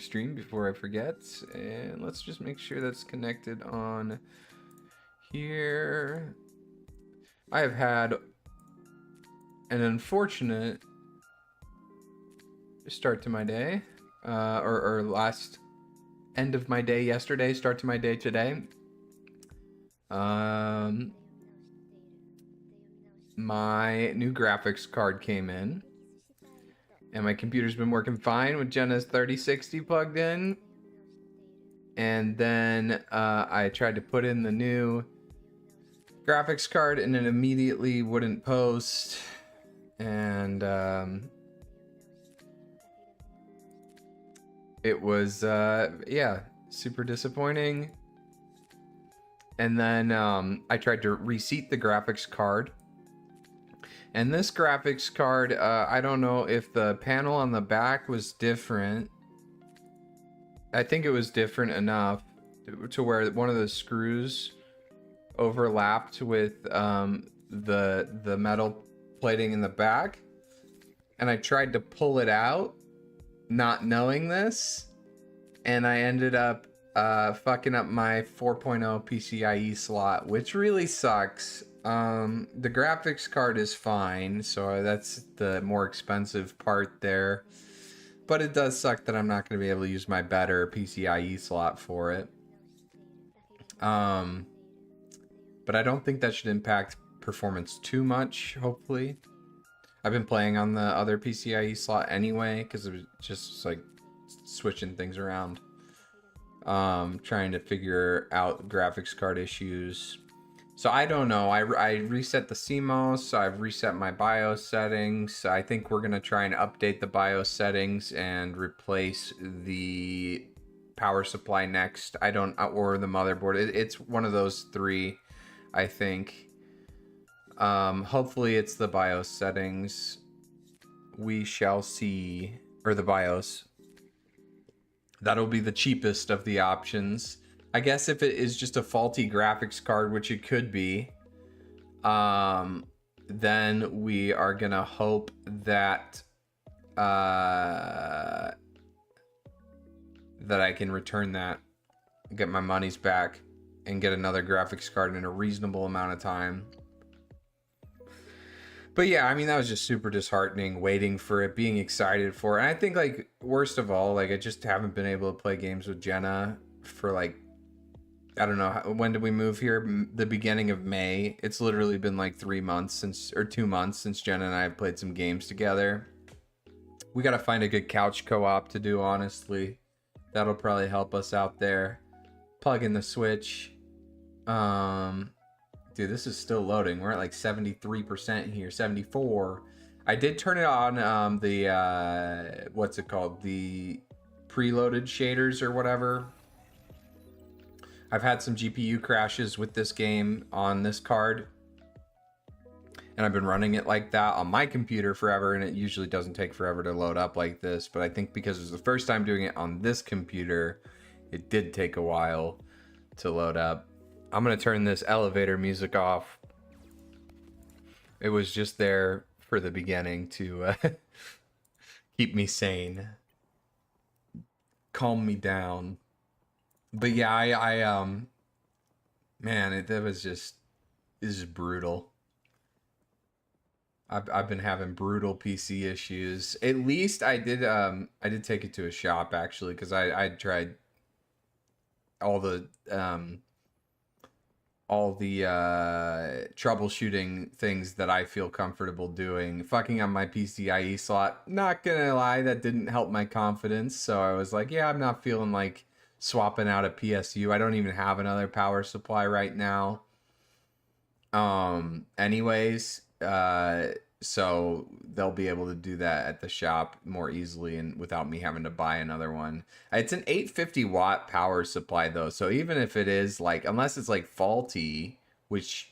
YouTube stream before I forget. And let's just make sure that's connected on here. I have had an unfortunate start to my day, or last end of my day yesterday, start to my day today. My new graphics card came in, and my computer's been working fine with Jenna's 3060 plugged in. And then I tried to put in the new graphics card, and it immediately wouldn't post. And it was, yeah, super disappointing. And then I tried to reseat the graphics card. And this graphics card, I don't know if the panel on the back was different. I think it was different enough to where one of the screws overlapped with the metal plating in the back. And I tried to pull it out, not knowing this. And I ended up fucking up my 4.0 PCIe slot, which really sucks. The graphics card is fine, so that's the more expensive part there. But it does suck that I'm not going to be able to use my better PCIe slot for it. But I don't think that should impact performance too much, hopefully. I've been playing on the other PCIe slot anyway, because it was just like switching things around. Trying to figure out graphics card issues. So I don't know. I reset the CMOS. I've reset my BIOS settings. I think we're going to try and update the BIOS settings and replace the power supply next. Or the motherboard. It's one of those three, I think. Hopefully it's the BIOS settings. We shall see. Or the BIOS. That'll be the cheapest of the options. I guess if it is just a faulty graphics card, which it could be, then we are gonna hope that that I can return that, get my monies back, and get another graphics card in a reasonable amount of time. But yeah, I mean, that was just super disheartening, waiting for it, being excited for it. And I think, like, worst of all, like, I just haven't been able to play games with Jenna for, like, I don't know, when did we move here? The beginning of May. It's literally been like 2 months since Jenna and I have played some games together. We got to find a good couch co-op to do, honestly. That'll probably help us out there. Plug in the Switch. Dude, this is still loading. We're at like 73% here, 74. I did turn it on the, what's it called? The preloaded shaders or whatever. I've had some GPU crashes with this game on this card, and I've been running it like that on my computer forever, and it usually doesn't take forever to load up like this, but I think because it was the first time doing it on this computer, it did take a while to load up. I'm gonna turn this elevator music off. It was just there for the beginning to keep me sane, calm me down. But yeah, man, that was just, this is brutal. I've been having brutal PC issues. At least I did take it to a shop, actually, because I tried all the troubleshooting things that I feel comfortable doing. Fucking on my PCIe slot, not gonna lie, that didn't help my confidence. So I was like, yeah, I'm not feeling like swapping out a PSU. I don't even have another power supply right now. Anyways, so they'll be able to do that at the shop more easily and without me having to buy another one. It's an 850 watt power supply though, so even if it is like, unless it's like faulty, which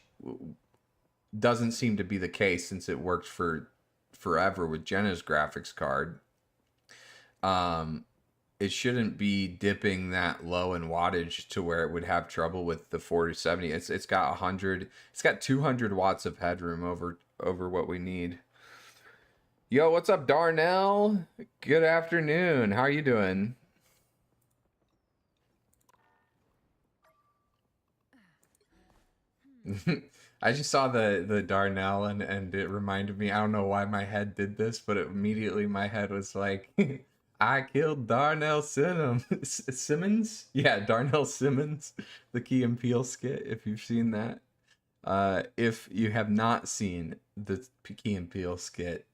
doesn't seem to be the case since it worked for forever with Jenna's graphics card, it shouldn't be dipping that low in wattage to where it would have trouble with the 470. It's got 100. It's got 200 watts of headroom over what we need. Yo, what's up, Darnell? Good afternoon. How are you doing? I just saw the Darnell and it reminded me. I don't know why my head did this, but immediately my head was like, I killed Darnell Simmons. Yeah, Darnell Simmons, the Key and Peele skit. If you've seen that, if you have not seen the Key and Peele skit,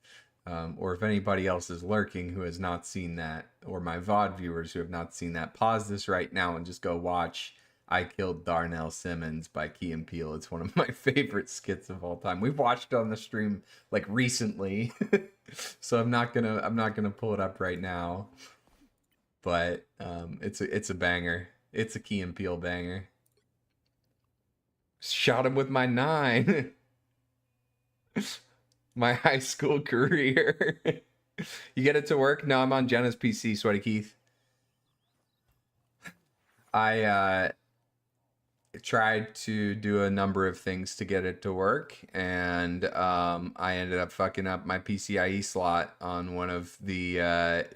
or if anybody else is lurking who has not seen that, or my VOD viewers who have not seen that, pause this right now and just go watch I Killed Darnell Simmons by Key and Peele. It's one of my favorite skits of all time. We've watched it on the stream like recently. So I'm not gonna pull it up right now. But it's a banger. It's a Key and Peele banger. Shot him with my 9. My high school career. You get it to work? No, I'm on Jenna's PC, Sweaty Keith. I tried to do a number of things to get it to work, and I ended up fucking up my PCIe slot on one of the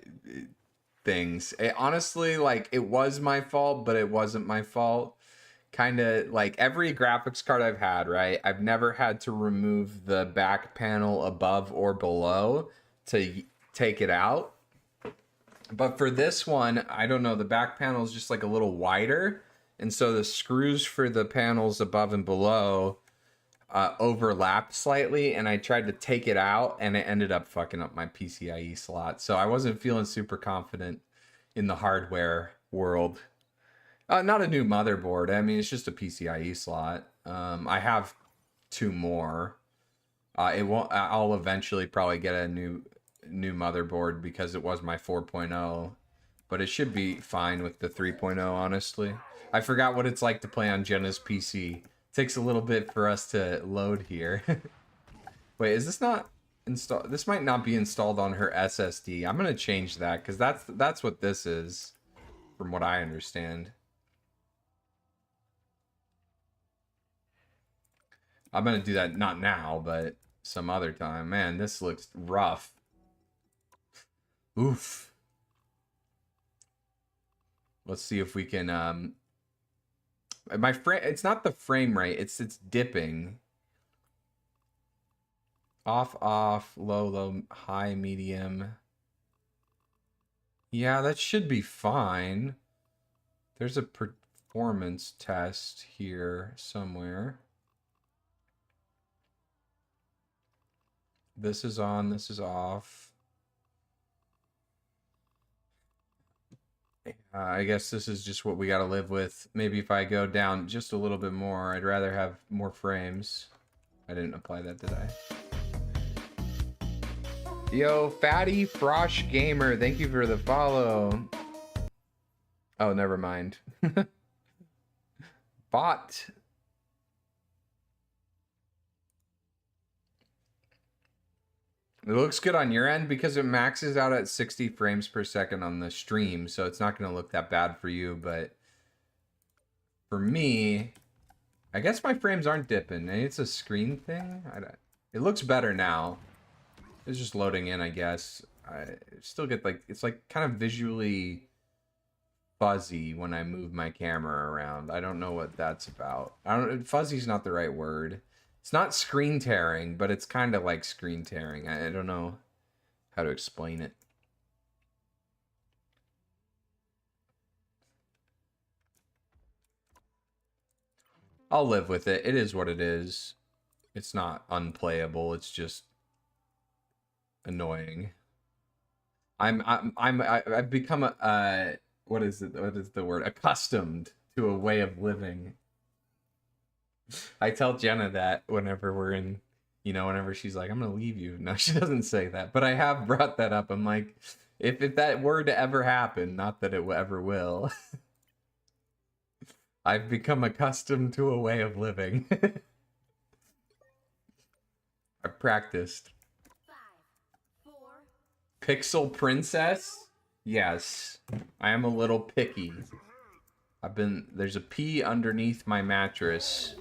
things. Honestly, like, it was my fault, but it wasn't my fault. Kind of like every graphics card I've had, right? I've never had to remove the back panel above or below to take it out. But for this one, I don't know, the back panel is just like a little wider. And so the screws for the panels above and below overlapped slightly. And I tried to take it out and it ended up fucking up my PCIe slot. So I wasn't feeling super confident in the hardware world. Not a new motherboard. I mean, it's just a PCIe slot. I have 2 more. It won't. I'll eventually probably get a new motherboard because it was my 4.0, but it should be fine with the 3.0. Honestly, I forgot what it's like to play on Jenna's PC. It takes a little bit for us to load here. Wait, is this not installed? This might not be installed on her SSD. I'm gonna change that because that's what this is, from what I understand. I'm gonna do that, not now, but some other time. Man, this looks rough. Oof. Let's see if we can, my frame, it's not the frame rate, it's dipping. Off, low, high, medium. Yeah, that should be fine. There's a performance test here somewhere. This is on, this is off. I guess this is just what we gotta live with. Maybe if I go down just a little bit more, I'd rather have more frames. I didn't apply that, did I? Yo, Fatty Frosh Gamer, thank you for the follow. Oh, never mind. Bot. It looks good on your end because it maxes out at 60 frames per second on the stream, so it's not going to look that bad for you, but for me, I guess my frames aren't dipping. Maybe it's a screen thing? It looks better now. It's just loading in, I guess. I still get like, it's like kind of visually fuzzy when I move my camera around. I don't know what that's about. Fuzzy's not the right word. It's not screen tearing, but it's kind of like screen tearing. I don't know how to explain it. I'll live with it. It is what it is. It's not unplayable. It's just annoying. I've become what is the word? Accustomed to a way of living. I tell Jenna that whenever we're in, whenever she's like, I'm gonna leave you. No, she doesn't say that, but I have brought that up. I'm like, if that were to ever happen, not that it ever will, I've become accustomed to a way of living. I've practiced. 5, 4. Pixel Princess? Yes, I am a little picky. There's a P underneath my mattress.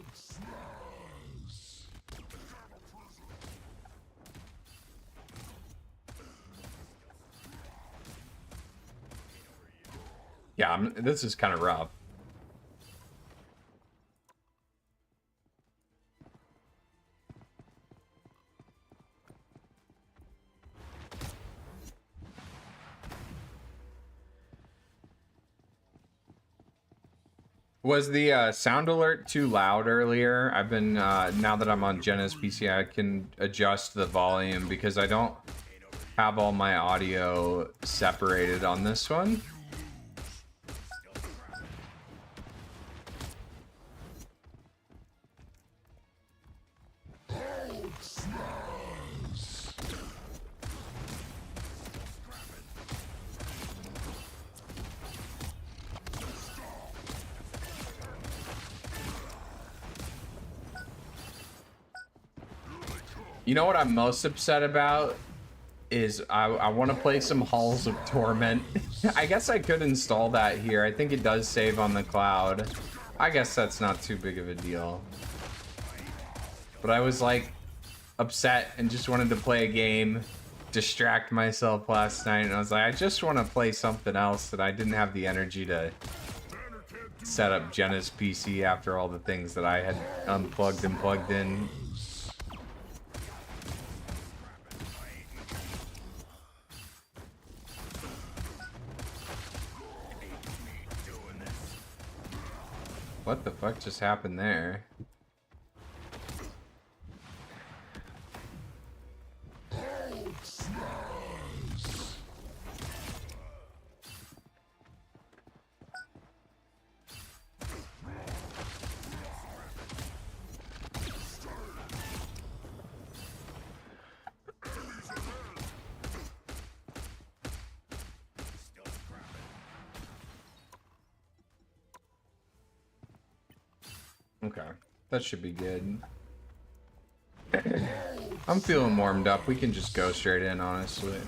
Yeah, this is kind of rough. Was the sound alert too loud earlier? I've been, now that I'm on Jenna's PC, I can adjust the volume because I don't have all my audio separated on this one. You know what I'm most upset about is I want to play some Halls of Torment. I guess I could install that here. I think it does save on the cloud. I guess that's not too big of a deal. But I was like upset and just wanted to play a game, distract myself last night, and I was like, I just want to play something else, and I didn't have the energy to set up Jenna's PC after all the things that I had unplugged and plugged in. What the fuck just happened there? Okay, that should be good. I'm feeling warmed up. We can just go straight in, honestly.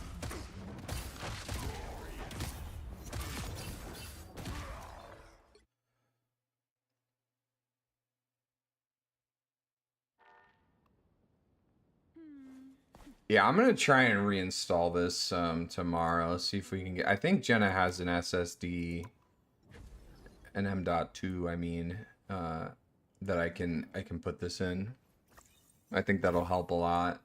Yeah, I'm gonna try and reinstall this tomorrow. See if we can get. I think Jenna has an SSD, an M.2. I mean, that I can put this in. I think that'll help a lot.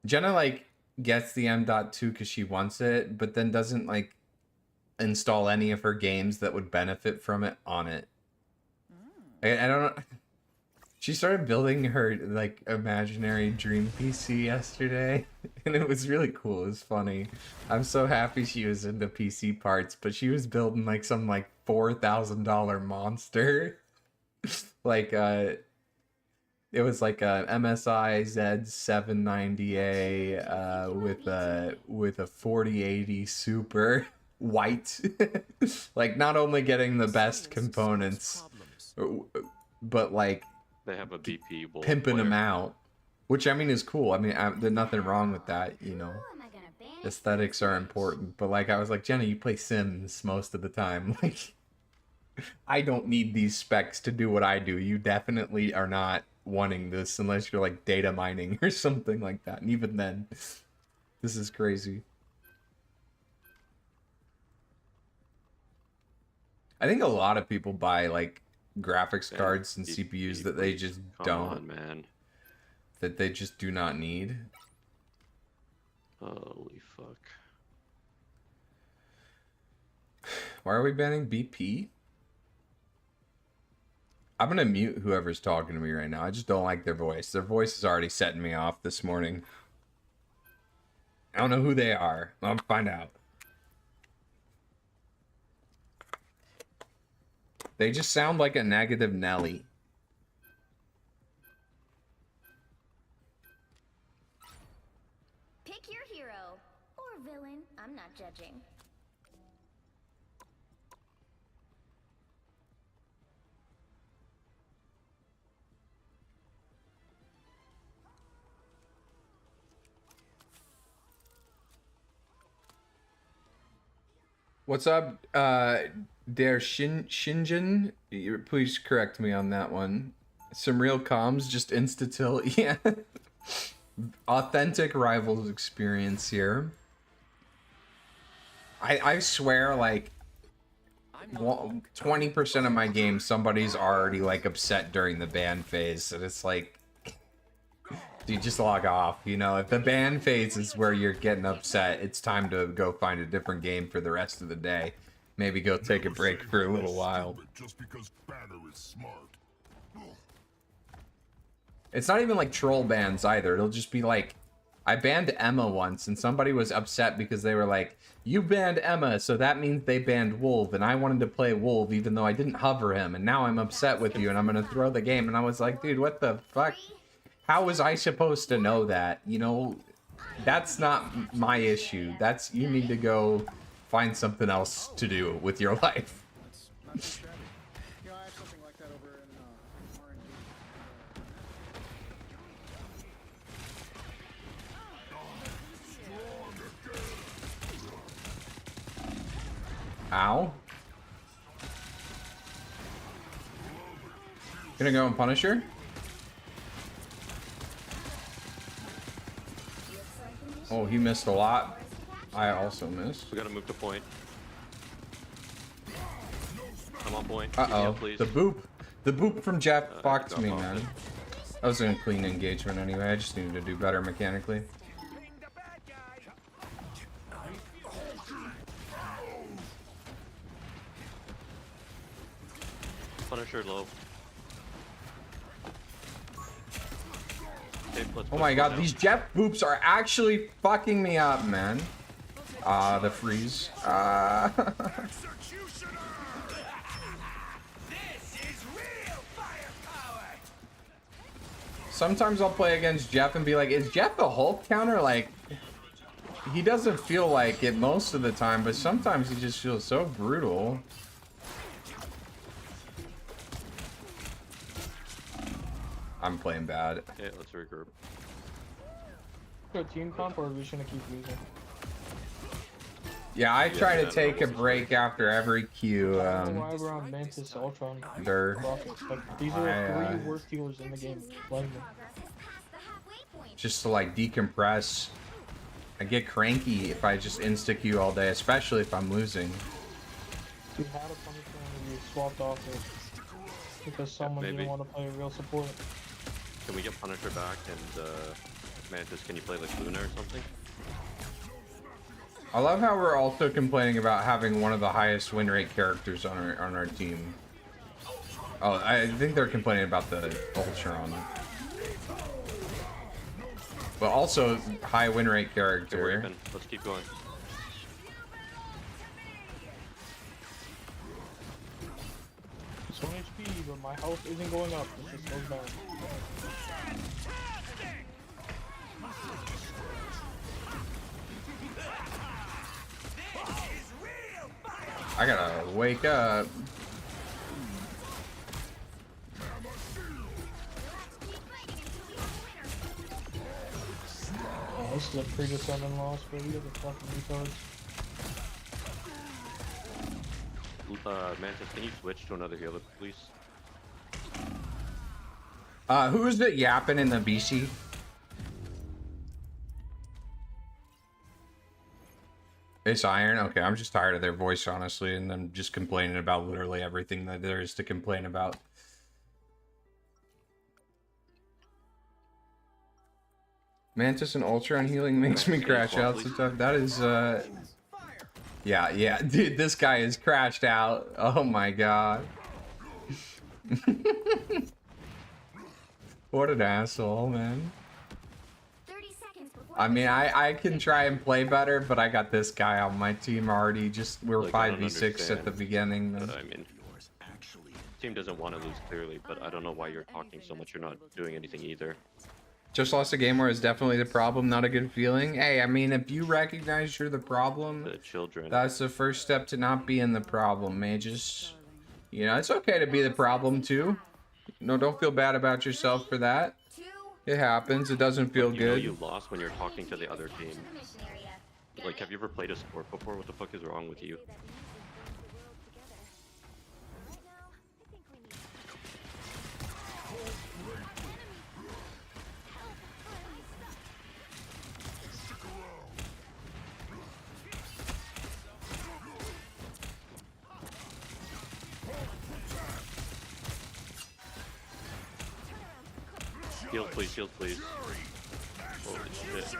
Jenna like gets the M.2 because she wants it, but then doesn't like install any of her games that would benefit from it on it. I don't know. She started building her like imaginary dream PC yesterday, and it was really cool. It was funny. I'm so happy she was into PC parts, but she was building like some like $4,000 monster. Like it was like a MSI Z790A with a 4080 Super white. Like not only getting the best components, but like They have a BP pimping them out, which I mean is cool. I mean, there's nothing wrong with that, you know. Aesthetics are important, but like I was like, Jenna, you play Sims most of the time. Like, I don't need these specs to do what I do. You definitely are not wanting this unless you're like data mining or something like that. And even then, this is crazy. I think a lot of people buy like graphics cards and CPUs that they just don't, man. That they just do not need. Holy fuck. Why are we banning BP? I'm gonna mute whoever's talking to me right now. I just don't like their voice. Their voice is already setting me off this morning. I don't know who they are. I'll find out. They just sound like a negative Nelly. Pick your hero or villain. I'm not judging. What's up, Der Shinjin? Please correct me on that one. Some real comms, just insta-till. Yeah. Authentic Rivals experience here. I swear, like, 20% of my games, somebody's already, like, upset during the ban phase. And it's like, Dude, just log off. You know, if the ban phase is where you're getting upset, it's time to go find a different game for the rest of the day. Maybe go take a break for a little while. Just because Banner is smart. It's not even like troll bans either. It'll just be like, I banned Emma once, and somebody was upset because they were like, you banned Emma, so that means they banned Wolf, and I wanted to play Wolf even though I didn't hover him, and now I'm upset with you, and I'm gonna throw the game. And I was like, dude, what the fuck? How was I supposed to know that? You know, that's not my issue. That's, you need to go find something else to do with your life. That's not too shabby. You know, I have something like that over in R&D. Ow. Gonna go and punish her? Oh, he missed a lot. I also missed. We gotta move to point. I'm on point. Keep me Uh-oh. up, please. The boop. The boop from Jeff fucked got me, off man. it. I was in a clean engagement anyway. I just needed to do better mechanically. Punisher low. Okay, let's Oh push my one god, now. these Jeff boops are actually fucking me up, man. The freeze. Sometimes I'll play against Jeff and be like, is Jeff a Hulk counter? Like, he doesn't feel like it most of the time, but sometimes he just feels so brutal. I'm playing bad. Okay, let's regroup. Go team comp, or are we just gonna keep losing? Yeah, I try to yeah, take a no, break after every Q. I don't know why we're on Mantis, Ultron, They're, Rocket. Like, these are the three worst healers in the game. Playing them. Progress is past the halfway point. just to like decompress. I get cranky if I just insta Q all day, especially if I'm losing. We had a Punisher and we swapped off it because someone maybe. didn't want to play a real support. Can we get Punisher back and Mantis, can you play like Luna or something? I love how we're also complaining about having one of the highest win rate characters on our team. Oh, I think they're complaining about the Ultron. But also high win rate Okay, we're character. even. Let's keep going. It's 1 HP, but my health isn't going up. It just goes down. I gotta wake up. Oh, this is a pre-descending loss for you, the fucking retards. Mantis, can you switch to another healer, please? Who is it yapping in the BC? It's Iron? Okay, I'm just tired of their voice, honestly, and I'm just complaining about literally everything that there is to complain about. Mantis and Ultron healing makes me crash out so tough. That is, yeah, dude, this guy is crashed out. Oh my god. What an asshole, man. 30 seconds before I mean, I can try and play better, but I got this guy on my team already. Just we were Like, I don't 5v6 at the understand. beginning. Man. I mean, team doesn't want to lose clearly, but I don't know why you're talking so much. You're not doing anything either. Just lost a game where it's definitely the problem, not a good feeling. Hey, I mean, if you recognize you're the problem, The children. that's the first step to not being the problem, mages. You know, it's okay to be the problem too. No, don't feel bad about yourself for that. 2, It happens. It doesn't feel You know good. you lost when you're talking to the other team. mission area. Like, have you ever played a sport before? What the fuck is wrong with you? That eases the world together. Right now, I think we need Heal, please, heal, please. Holy shit.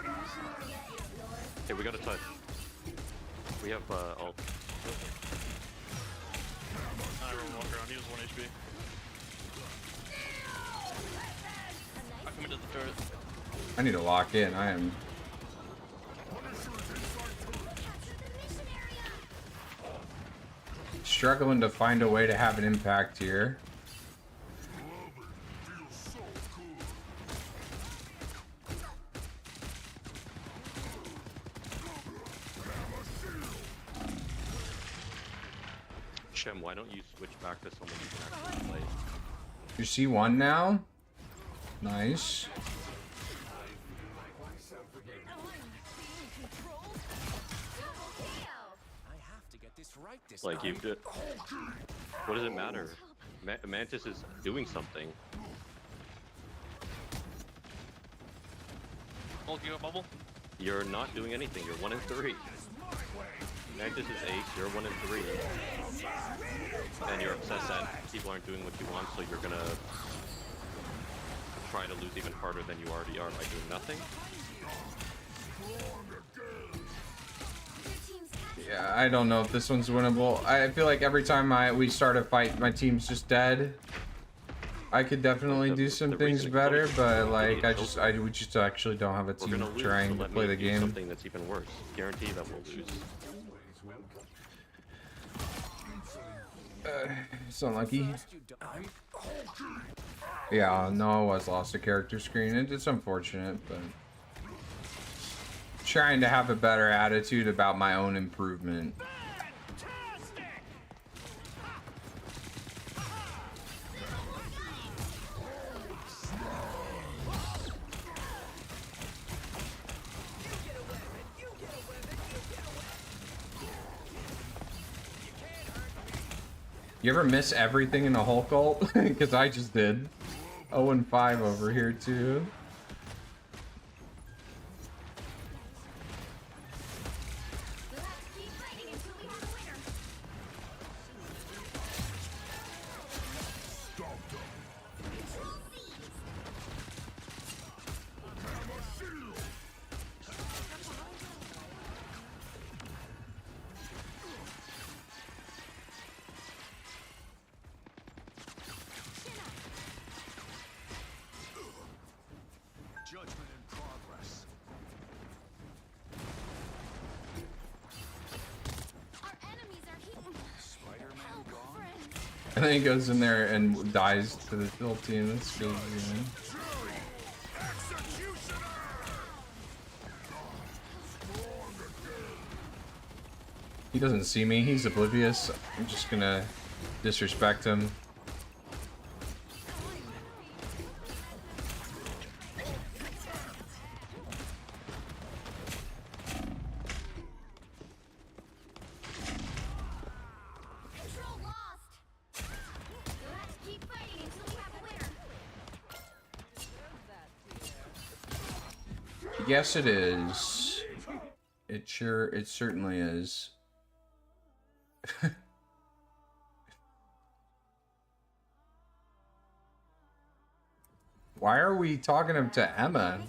Hey, we got a touch. We have ult. I don't walk around. He was 1 HP. I come into the turret. I need to lock in. I am struggling to find a way to have an impact here. Shem, why don't you switch back to someone you can actually play? You see one now? Nice. Like, you did. What does it matter? Mantis is doing something. Ult, you got bubble? You're not doing anything. You're 1 and 3. Mantis is ace. You're 1 and 3. And you're obsessed that people aren't doing what you want, so you're gonna try to lose even harder than you already are by doing nothing. Yeah, I don't know if this one's winnable. I feel like every time we start a fight, my team's just dead. I could definitely do some things better, but like we just actually don't have a team trying to play the game. Something that's even worse. Guarantee that we'll lose. It's unlucky. Yeah, no, I was lost a character screen. It's unfortunate, but trying to have a better attitude about my own improvement. You ever miss everything in a Hulk ult? Because I just did. 0 and 5 over here too. And then he goes in there and dies to the whole team. That's crazy, man. He doesn't see me. He's oblivious. I'm just gonna disrespect him. Yes, it is. It certainly is. Why are we talking to Emma?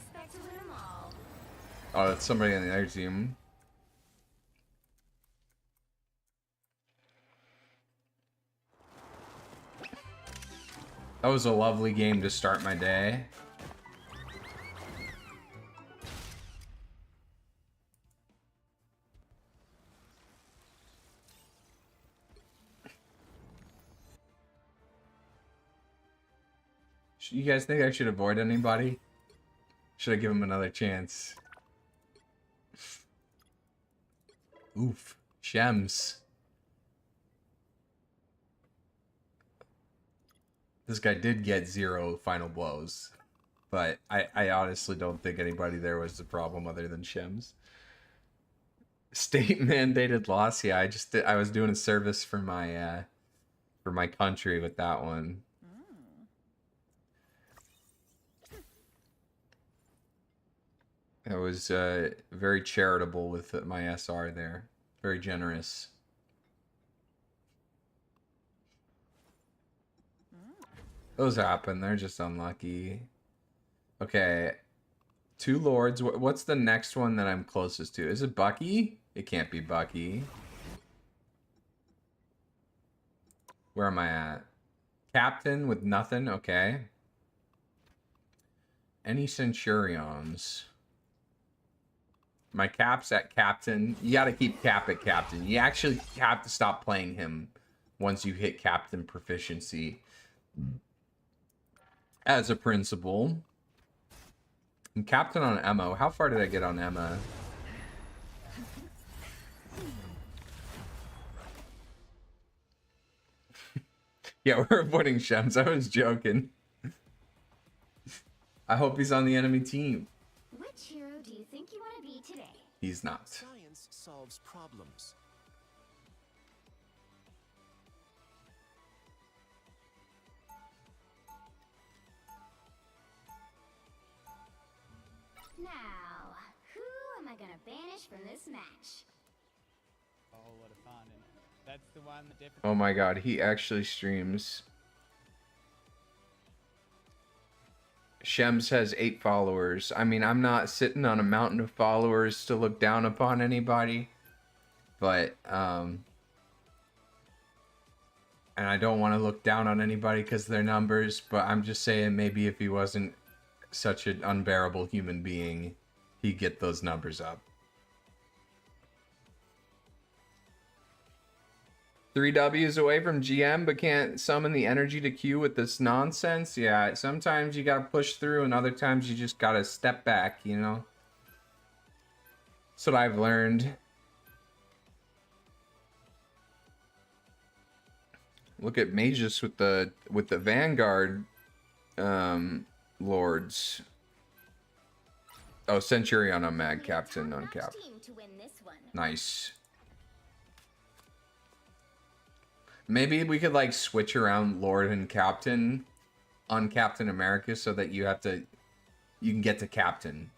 Oh, that's somebody on the other team. That was a lovely game to start my day. You guys think I should avoid anybody? Should I give him another chance? Oof. Shems. This guy did get 0 final blows. But I honestly don't think anybody there was the problem other than Shems. State mandated loss. Yeah, I was doing a service for my country with that one. I was very charitable with my SR there. Very generous. Those happen. They're just unlucky. Okay. 2 lords. What's the next one that I'm closest to? Is it Bucky? It can't be Bucky. Where am I at? Captain with nothing. Okay. Any centurions? My cap's at captain. You gotta keep cap at captain. You actually have to stop playing him once you hit captain proficiency. As a principle. I'm captain on Emma. How far did I get on Emma? Yeah, we're avoiding Shems. I was joking. I hope he's on the enemy team. Which hero do you think you want to be today? He's not. Science solves problems. Now, who am I gonna banish from this match? Oh, what a fun. And that's the one that Oh my god, he actually streams. Shems has 8 followers. I mean, I'm not sitting on a mountain of followers to look down upon anybody. But, and I don't want to look down on anybody because of their numbers, but I'm just saying maybe if he wasn't such an unbearable human being, he'd get those numbers up. 3 W's away from GM, but can't summon the energy to Q with this nonsense. Yeah, sometimes you gotta push through, and other times you just gotta step back, you know? That's what I've learned. Look at Magus with the Vanguard lords. Oh, Centurion on Mag, Captain on Cap. Team to win this one. Nice. Maybe we could like switch around Lord and Captain on Captain America so that you can get to Captain.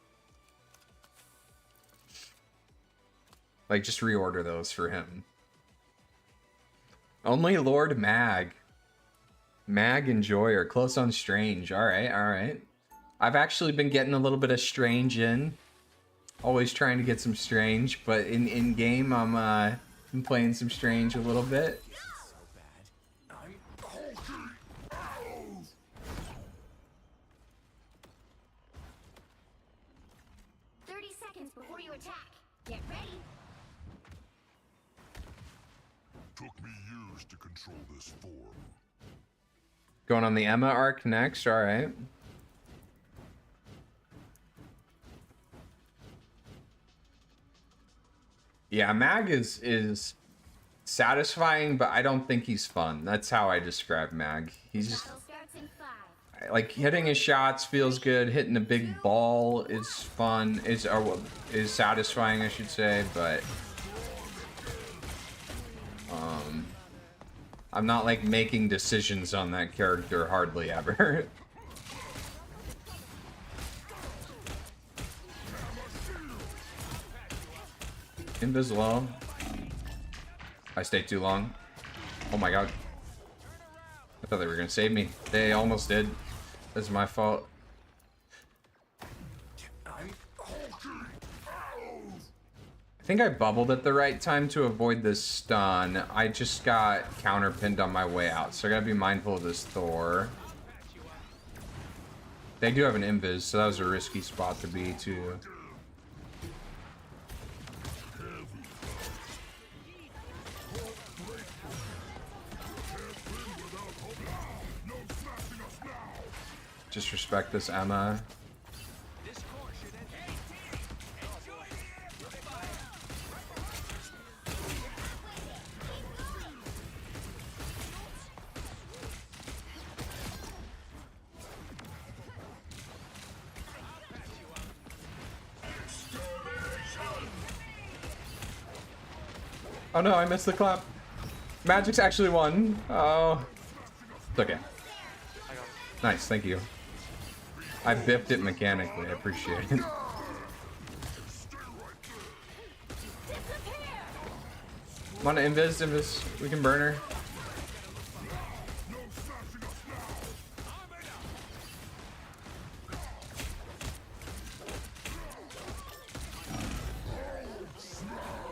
Like just reorder those for him. Only Lord Mag. Mag and Joy are close on Strange. Alright, alright. I've actually been getting a little bit of Strange in. Always trying to get some Strange, but in game I'm playing some Strange a little bit. 30 seconds before you attack. Get ready. Took me years to control this form. Going on the Emma arc next, alright. Yeah, Mag is satisfying, but I don't think he's fun. That's how I describe Mag. He's just Battle starts in 5. like hitting his shots feels good. Hitting a big ball is fun. Is satisfying, I should say. But I'm not like making decisions on that character hardly ever. Invisible. I stayed too long. Oh my god. I thought they were gonna save me. They almost did. That's my fault. I think I bubbled at the right time to avoid this stun. I just got counterpinned on my way out, so I gotta be mindful of this Thor. They do have an invis, so that was a risky spot to be too. Just respect this Emma. Oh no, I missed the clap. Magic's actually won. Oh. It's okay. Nice, thank you. I biffed it mechanically, I appreciate it. I'm on invis, we can burn her.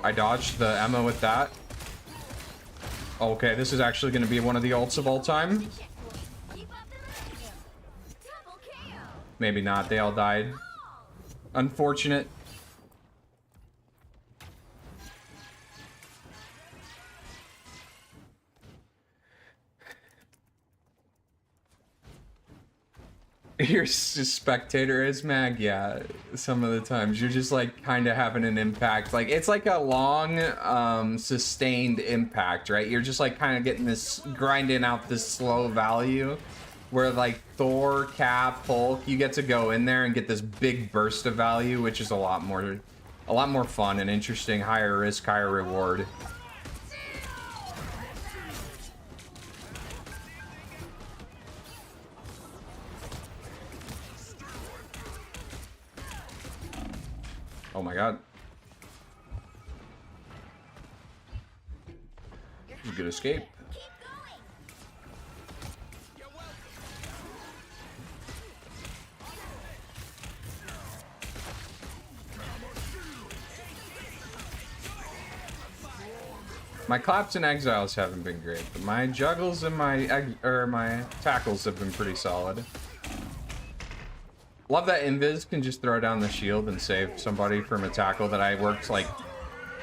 I dodged the Emma with that. Okay, this is actually going to be one of the ults of all time. Keep up the momentum. Double KO. Maybe not. They all died. Unfortunate. You're a spectator as Mag, yeah. Some of the times you're just like kind of having an impact. Like it's like a long, sustained impact, right? You're just like kind of getting this, grinding out this slow value, where like Thor, Cap, Hulk, you get to go in there and get this big burst of value, which is a lot more fun and interesting. Higher risk, higher reward. Oh my god. Good escape. Keep going. My claps and exiles haven't been great, but my juggles and my tackles have been pretty solid. Love that Invis can just throw down the shield and save somebody from a tackle that I worked like,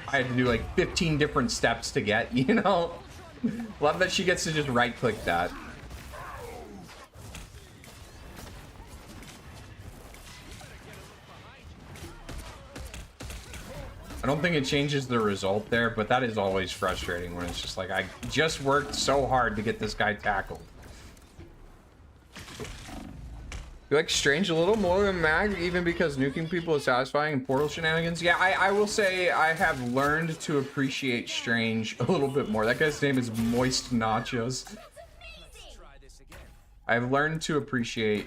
I had to do like 15 different steps to get, you know? Love that she gets to just right click that. I don't think it changes the result there, but that is always frustrating when it's just like, I just worked so hard to get this guy tackled. You like Strange a little more than Mag, even because nuking people is satisfying and Portal shenanigans? Yeah, I will say I have learned to appreciate Strange a little bit more. That guy's name is Moist Nachos. I've learned to appreciate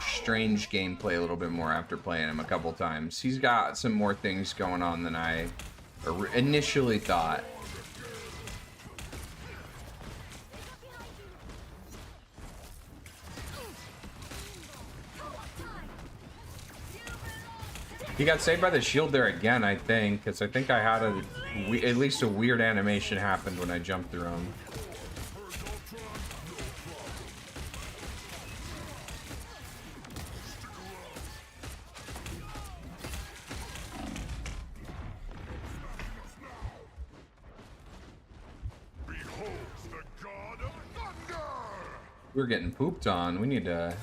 Strange gameplay a little bit more after playing him a couple times. He's got some more things going on than I initially thought. He got saved by the shield there again, I think, because I think I had at least a weird animation happened when I jumped through him. Behold the god of thunder! We're getting pooped on. We need to...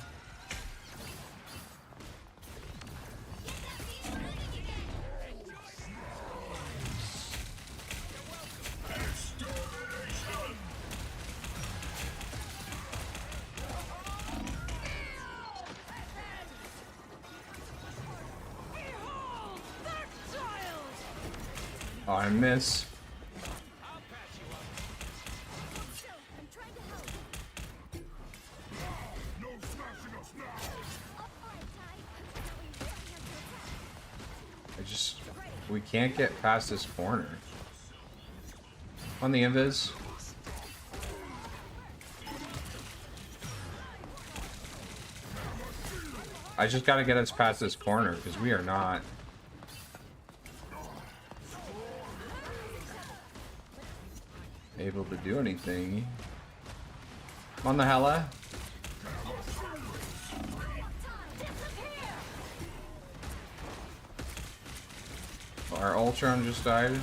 Oh, I miss. I'm trying to help. No smashing us now! Alright, Ty. Now we really have to attack. We can't get past this corner. On the invis. I just gotta get us past this corner because we are not able to do anything. I'm on the Hella. Our Ultron just died. Down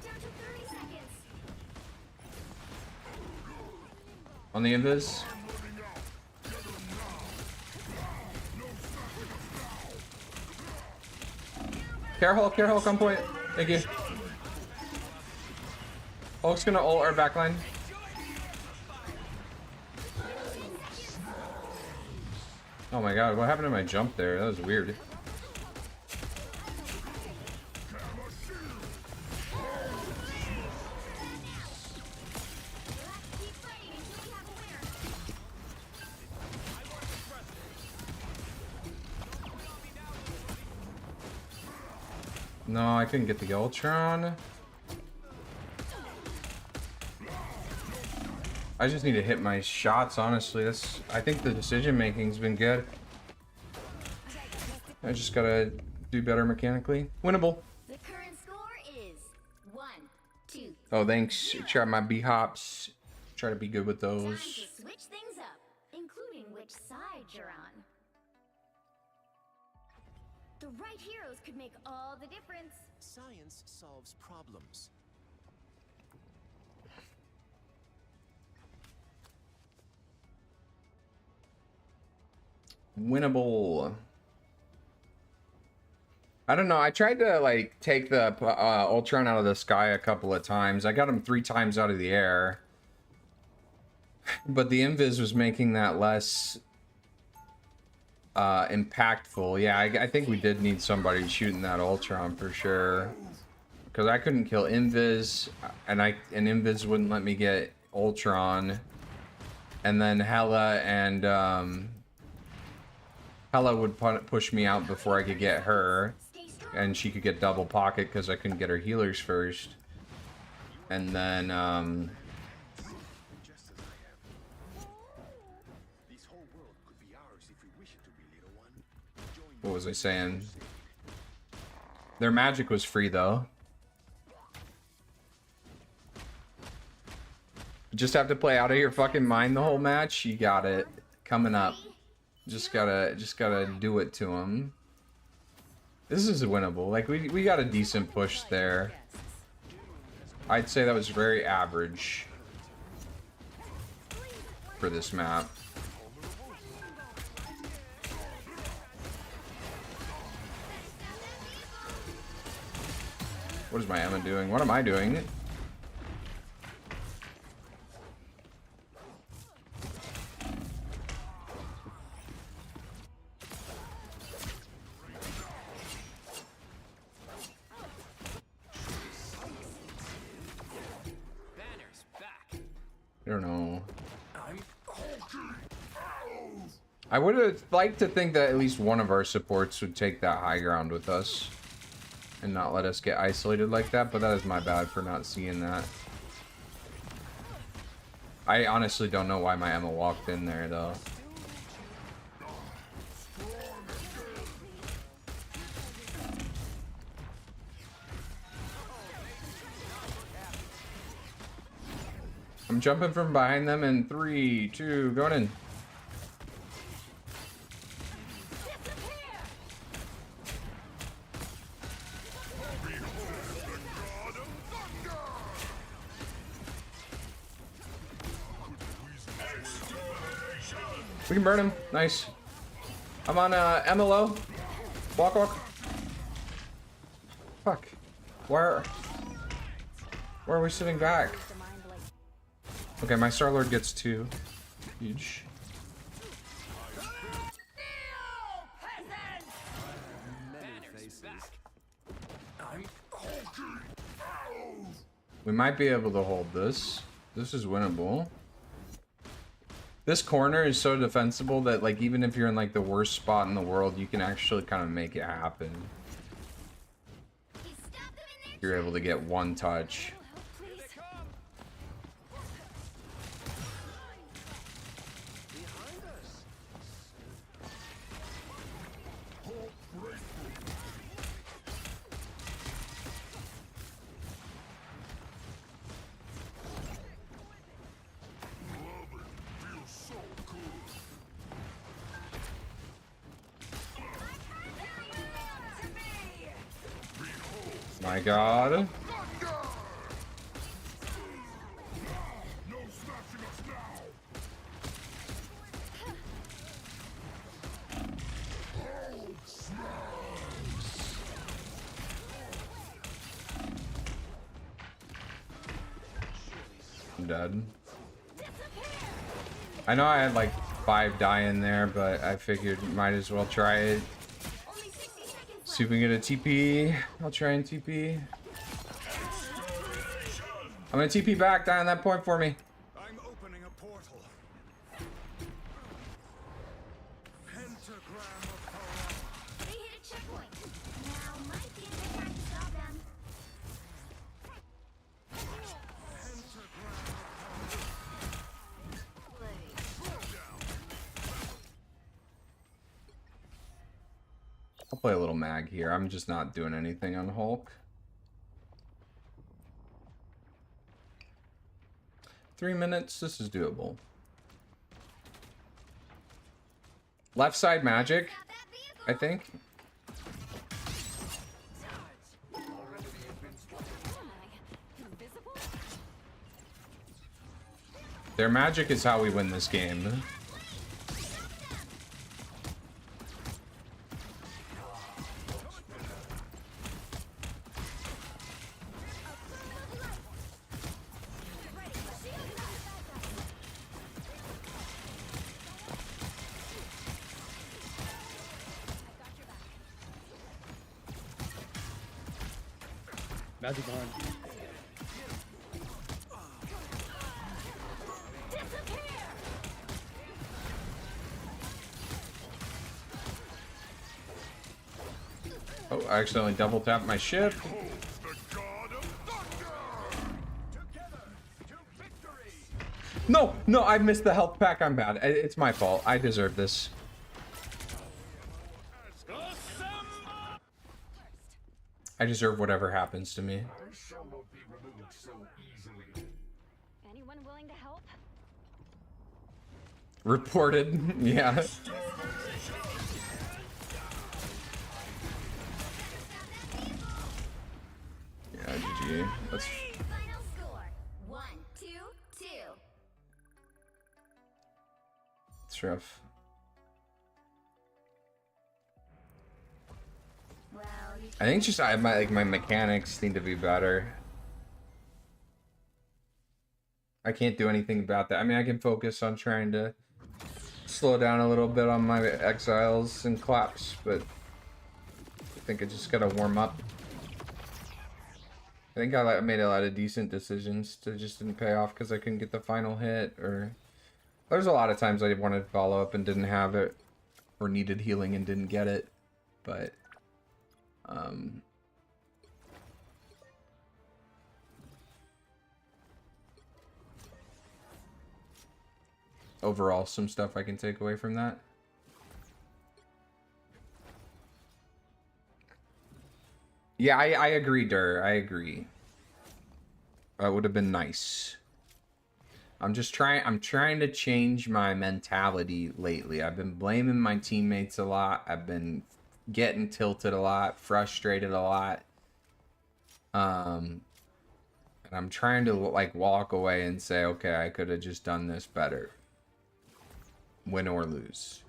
to 30 seconds. On the invis. Care Hulk on point. Thank you. Hulk's gonna ult our backline. Oh my god, what happened to my jump there? That was weird. Keep fighting until we have a winner. No, I couldn't get the Ultron. I just need to hit my shots, honestly. I think the decision making's been good. I just gotta do better mechanically. Winnable. The current score is 1-2. Oh, thanks. Try my B-hops. Try to be good with Time those. to switch things up, including which side you're on. The right heroes could make all the difference. Science solves problems. Winnable. I don't know. I tried to like take the Ultron out of the sky a couple of times. I got him 3 times out of the air. But the invis was making that less impactful. Yeah, I think we did need somebody shooting that Ultron for sure. Because I couldn't kill invis, and invis wouldn't let me get Ultron. And then Hela and Hela would push me out before I could get her. Stay strong. And she could get double pocket because I couldn't get her healers first. And then Just as I am. This whole world could be ours if we wish it to be, little one. Join what was I saying? Their magic was free though. Just have to play out of your fucking mind the whole match. You got it. Coming up. Just gotta do it to him. This is winnable. Like we got a decent push there. I'd say that was very average for this map. What is my Emma doing? What am I doing? I don't know. I would have liked to think that at least one of our supports would take that high ground with us and not let us get isolated like that, but that is my bad for not seeing that. I honestly don't know why my Emma walked in there though. I'm jumping from behind them in 3, 2, going in. We can burn him. Nice. I'm on MLO. Walk, walk. Fuck. Where are we sitting back? Okay, my Star-Lord gets 2. Huge. We might be able to hold this. This is winnable. This corner is so defensible that like even if you're in like the worst spot in the world, you can actually kind of make it happen. You're able to get 1 touch. My god. I'm dead. I know I had like 5 die in there, but I figured might as well try it. See if we can get a TP. I'll try and TP. I'm gonna TP back, die on that point for me. I'm opening a portal. Pentagram of power. They hit a checkpoint. Now might be a good time to stop them. play a little mag here. I'm just not doing anything on Hulk. 3 minutes, this is doable. Left side magic, I think. Invisible? Their magic is how we win this game. Magic behind. Oh, I accidentally double tapped my ship. No, no, I missed the health pack. I'm bad. It's my fault. I deserve this. I deserve whatever happens to me. Anyone willing to help? Reported. Yeah. Yeah, GG. That's Final score 1-2-2. it's rough. Well, you I think just my mechanics need to be better. I can't do anything about that. I mean, I can focus on trying to slow down a little bit on my exiles and claps, but I think I just gotta warm up. I think I made a lot of decent decisions that just didn't pay off because I couldn't get the final hit, or there's a lot of times I wanted to follow up and didn't have it, or needed healing and didn't get it, but overall, some stuff I can take away from that. Yeah, I agree, Dur. I agree. That would have been nice. I'm trying to change my mentality lately. I've been blaming my teammates a lot. I've been getting tilted a lot, frustrated a lot. And I'm trying to like walk away and say, okay, I could have just done this better. Win or lose.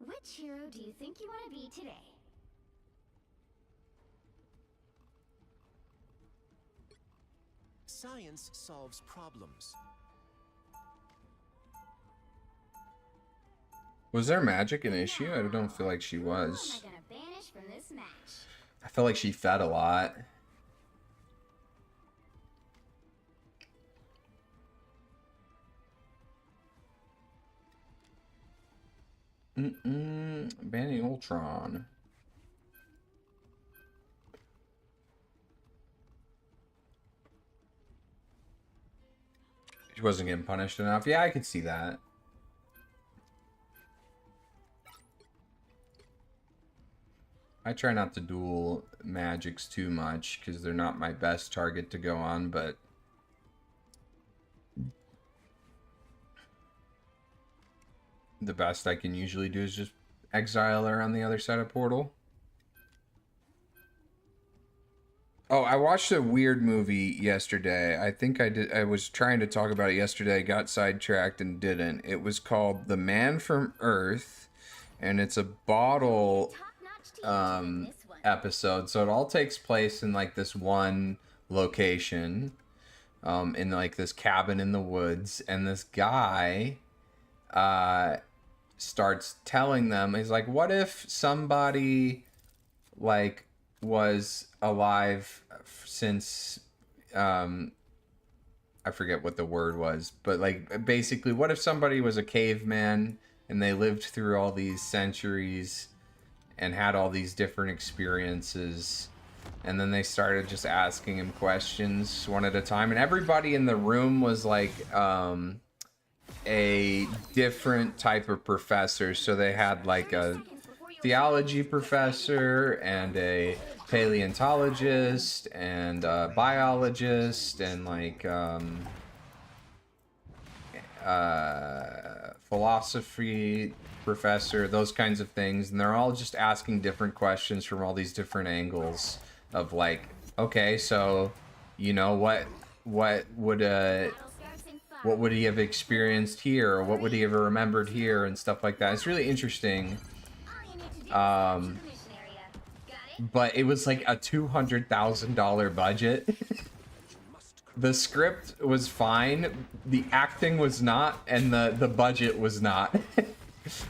Which hero do you think you want to be today? Science solves problems. Was there magic an issue? I don't feel like she Who was. am I gonna banish from this match? I felt like she fed a lot. Banning Ultron. She wasn't getting punished enough. Yeah, I could see that. I try not to duel magics too much because they're not my best target to go on, but the best I can usually do is just exile her on the other side of Portal. Oh, I watched a weird movie yesterday. I think I did. I was trying to talk about it yesterday, got sidetracked and didn't. It was called The Man from Earth, and it's a bottle Top-notch team in this one. episode. So it all takes place in like this one location, in like this cabin in the woods, and this guy starts telling them, he's like, what if somebody like was alive since I forget what the word was, but like basically what if somebody was a caveman and they lived through all these centuries and had all these different experiences, and then they started just asking him questions one at a time, and everybody in the room was like a different type of professor. So they had like a theology professor and a paleontologist and a biologist and like philosophy professor, those kinds of things, and they're all just asking different questions from all these different angles of like, okay, so you know, what would he have experienced here, or what would he have remembered here, and stuff like that. It's really interesting. But it was like a $200,000 budget. The script was fine, the acting was not, and the budget was not.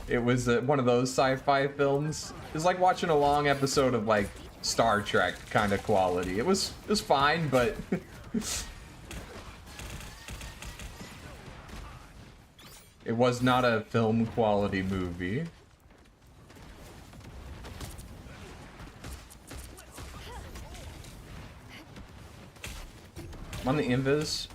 It was one of those sci-fi films. It was like watching a long episode of like Star Trek kind of quality. It was fine, but it was not a film quality movie. I'm on the invis.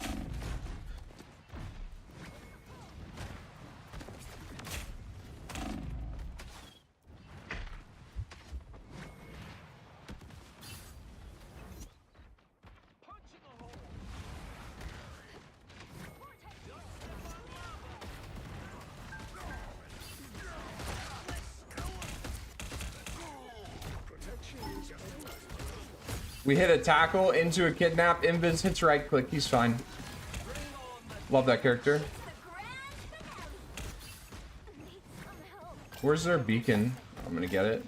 We hit a tackle into a kidnap. Invis hits right click. He's fine. Love that character. Where's their beacon? I'm gonna get it.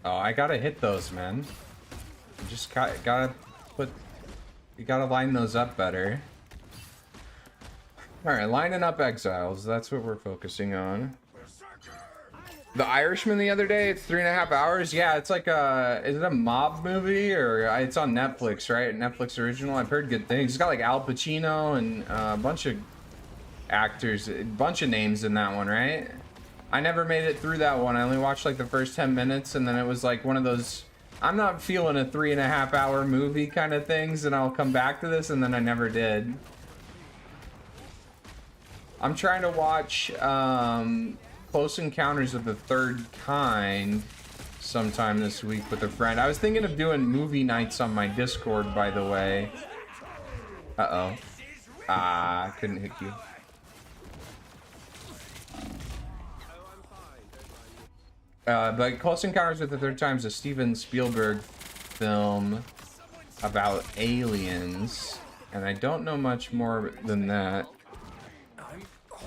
Oh, I gotta hit those, man. You just gotta put... You gotta line those up better. Alright, lining up exiles. That's what we're focusing on. The Irishman the other day, it's 3.5 hours. Yeah, it's like a... Is it a mob movie? Or it's on Netflix, right? Netflix original. I've heard good things. It's got like Al Pacino and a bunch of actors. A bunch of names in that one, right? I never made it through that one. I only watched like the first 10 minutes, and then it was like one of those, I'm not feeling a 3.5 hour movie kind of things, and I'll come back to this, and then I never did. I'm trying to watch Close Encounters of the Third Kind sometime this week with a friend. I was thinking of doing movie nights on my Discord, by the way. Uh-oh. Ah, couldn't hit you. But Close Encounters with the Third Time is a Steven Spielberg film about aliens, and I don't know much more than that,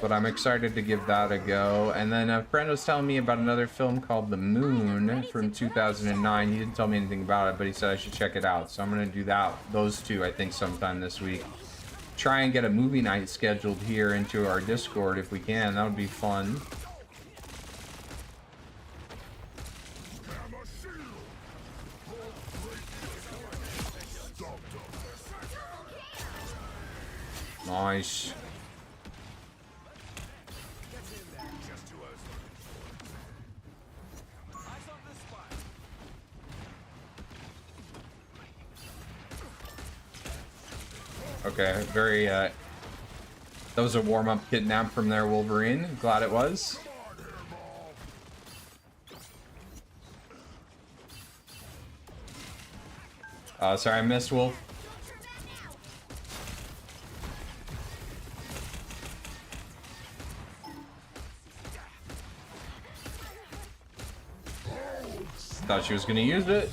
but I'm excited to give that a go. And then a friend was telling me about another film called The Moon from 2009. He didn't tell me anything about it, but he said I should check it out, so I'm gonna do those two, I think, sometime this week. Try and get a movie night scheduled here into our Discord if we can. That would be fun. Nice. Okay, very, that was a warm-up kidnap from their Wolverine. Glad it was. Sorry, I missed Wolf. Thought she was gonna use it.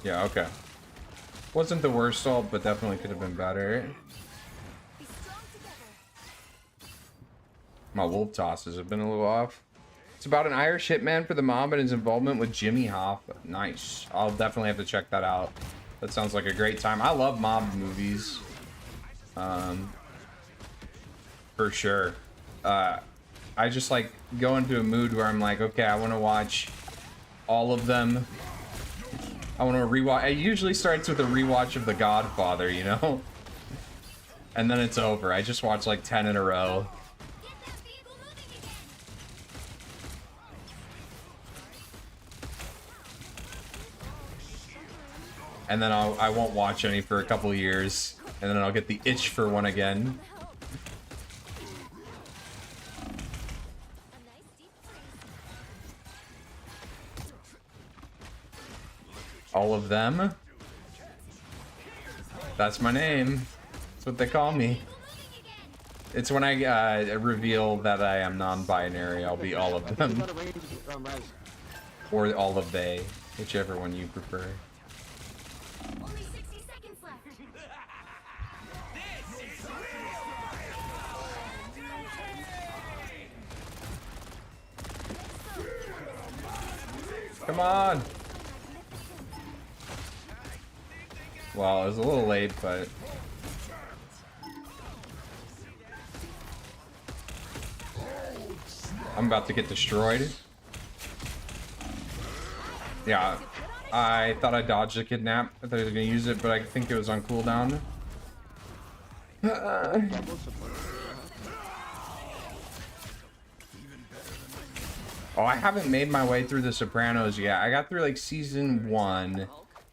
Yeah, okay. Wasn't the worst ult, but definitely could have been better. Be strong together. My wolf tosses have been a little off. It's about an Irish hitman for the mob and his involvement with Jimmy Hoffa. Nice. I'll definitely have to check that out. That sounds like a great time. I love mob movies. For sure. I just like go into a mood where I'm like, okay, I want to watch all of them. I want to rewatch. It usually starts with a rewatch of The Godfather, you know? And then it's over. I just watch like 10 in a row. Get that vehicle moving again. And then I won't watch any for a couple years. And then I'll get the itch for one again. A nice deep freeze. All of them. That's my name. That's what they call me. Moving again. It's when I reveal that I am non-binary, I'll be all of them. Or all of they, whichever one you prefer. Only 60 seconds left. Come on! Well, it was a little late, but... I'm about to get destroyed. Yeah, I thought I dodged a kidnap. I thought I was gonna use it, but I think it was on cooldown. Oh, I haven't made my way through The Sopranos yet. I got through like season 1,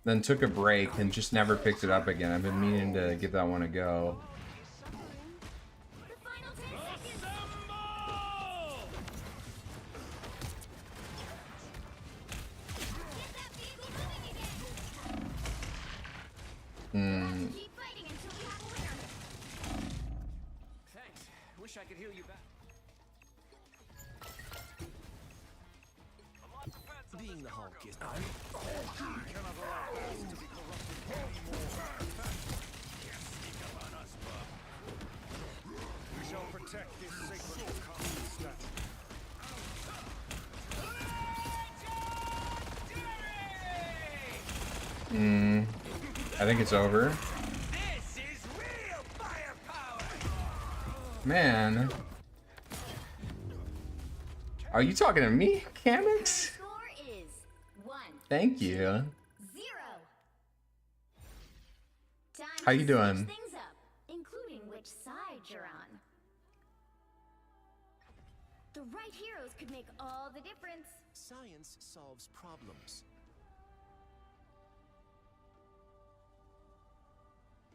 then took a break and just never picked it up again. I've been meaning to give that one a go. The final 10 seconds. Get that vehicle moving again. Keep fighting until we have a winner. Thanks. Wish I could heal you back. Being the Hulk is. We shall protect this sacred castle statue. I think it's over. Man. Are you talking to me, Camix? Score is 1-0. Thank you. Time How to you doing? switch things up, including which side you're on. The right heroes could make all the difference. Science solves problems.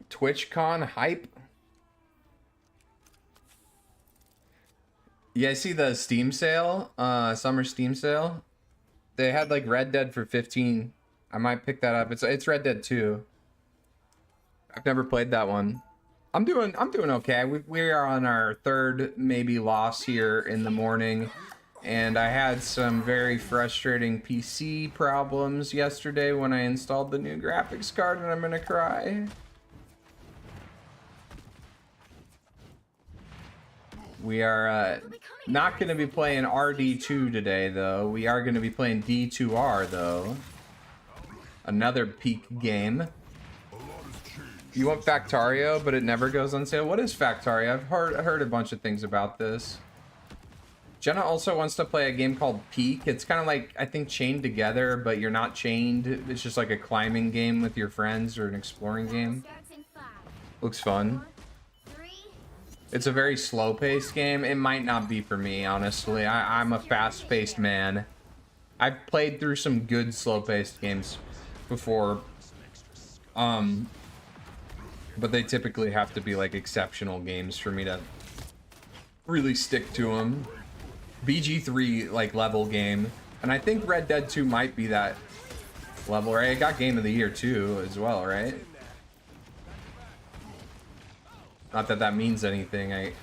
TwitchCon hype. You guys see the Steam sale? Summer Steam sale? They had like Red Dead for 15. I might pick that up. It's Red Dead 2. I've never played that one. I'm doing okay. We are on our third maybe loss here in the morning. And I had some very frustrating PC problems yesterday when I installed the new graphics card, and I'm gonna cry. We are not going to be playing RD2 today, though. We are going to be playing D2R, though. Another peak game. You want Factario, but it never goes on sale? What is Factario? I've heard a bunch of things about this. Jenna also wants to play a game called Peak. It's kind of like, I think, Chained Together, but you're not chained. It's just like a climbing game with your friends or an exploring game. Starts in 5, Looks fun. 4, 3. It's a very slow-paced game. It might not be for me, honestly. I'm a fast-paced man. I've played through some good slow-paced games before. But they typically have to be like exceptional games for me to really stick to them. BG3 like level game. And I think Red Dead 2 might be that level, right? It got Game of the Year too as well, right? Not that that means anything.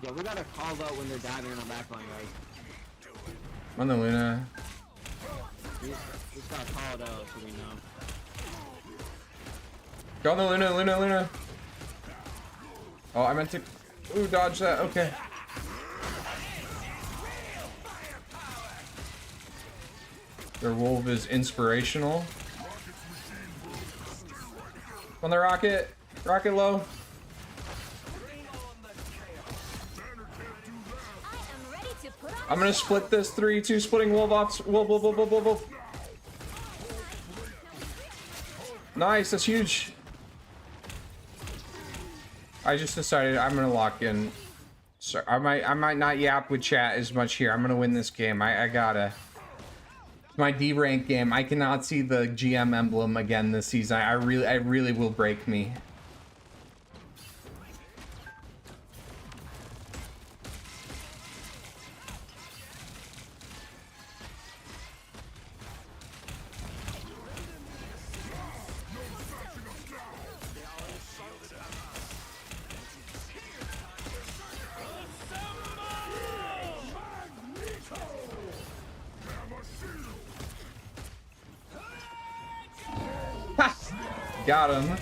Yeah, we gotta call out when they're diving in our backline, guys. On the Luna. We just gotta call it out so we know. Go on the Luna, Luna, Luna. Oh, I meant to. Ooh, dodge that. Okay. Their wolf is inspirational. On the rocket. Rocket low. I am ready to put on I'm gonna split this 3-2 splitting wolf off. Wolf, wolf, wolf, wolf, wolf, wolf. Nice, that's huge. I just decided I'm gonna lock in. So I might not yap with chat as much here. I'm gonna win this game. I gotta. It's my D rank game. I cannot see the GM emblem again this season. I really will break me. Got him.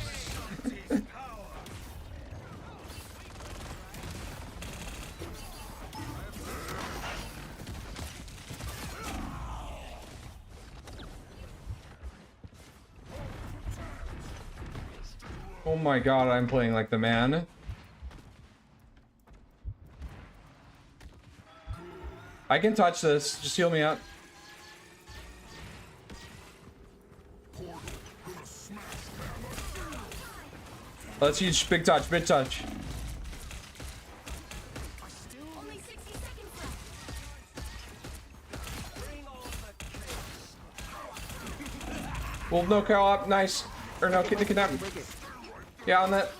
Oh my god, I'm playing like the man. I can touch this. Just heal me up. That's huge. Big touch, big touch. only 60 seconds left. Well, no co-op. Nice. Or no, kidnap. Yeah, on that.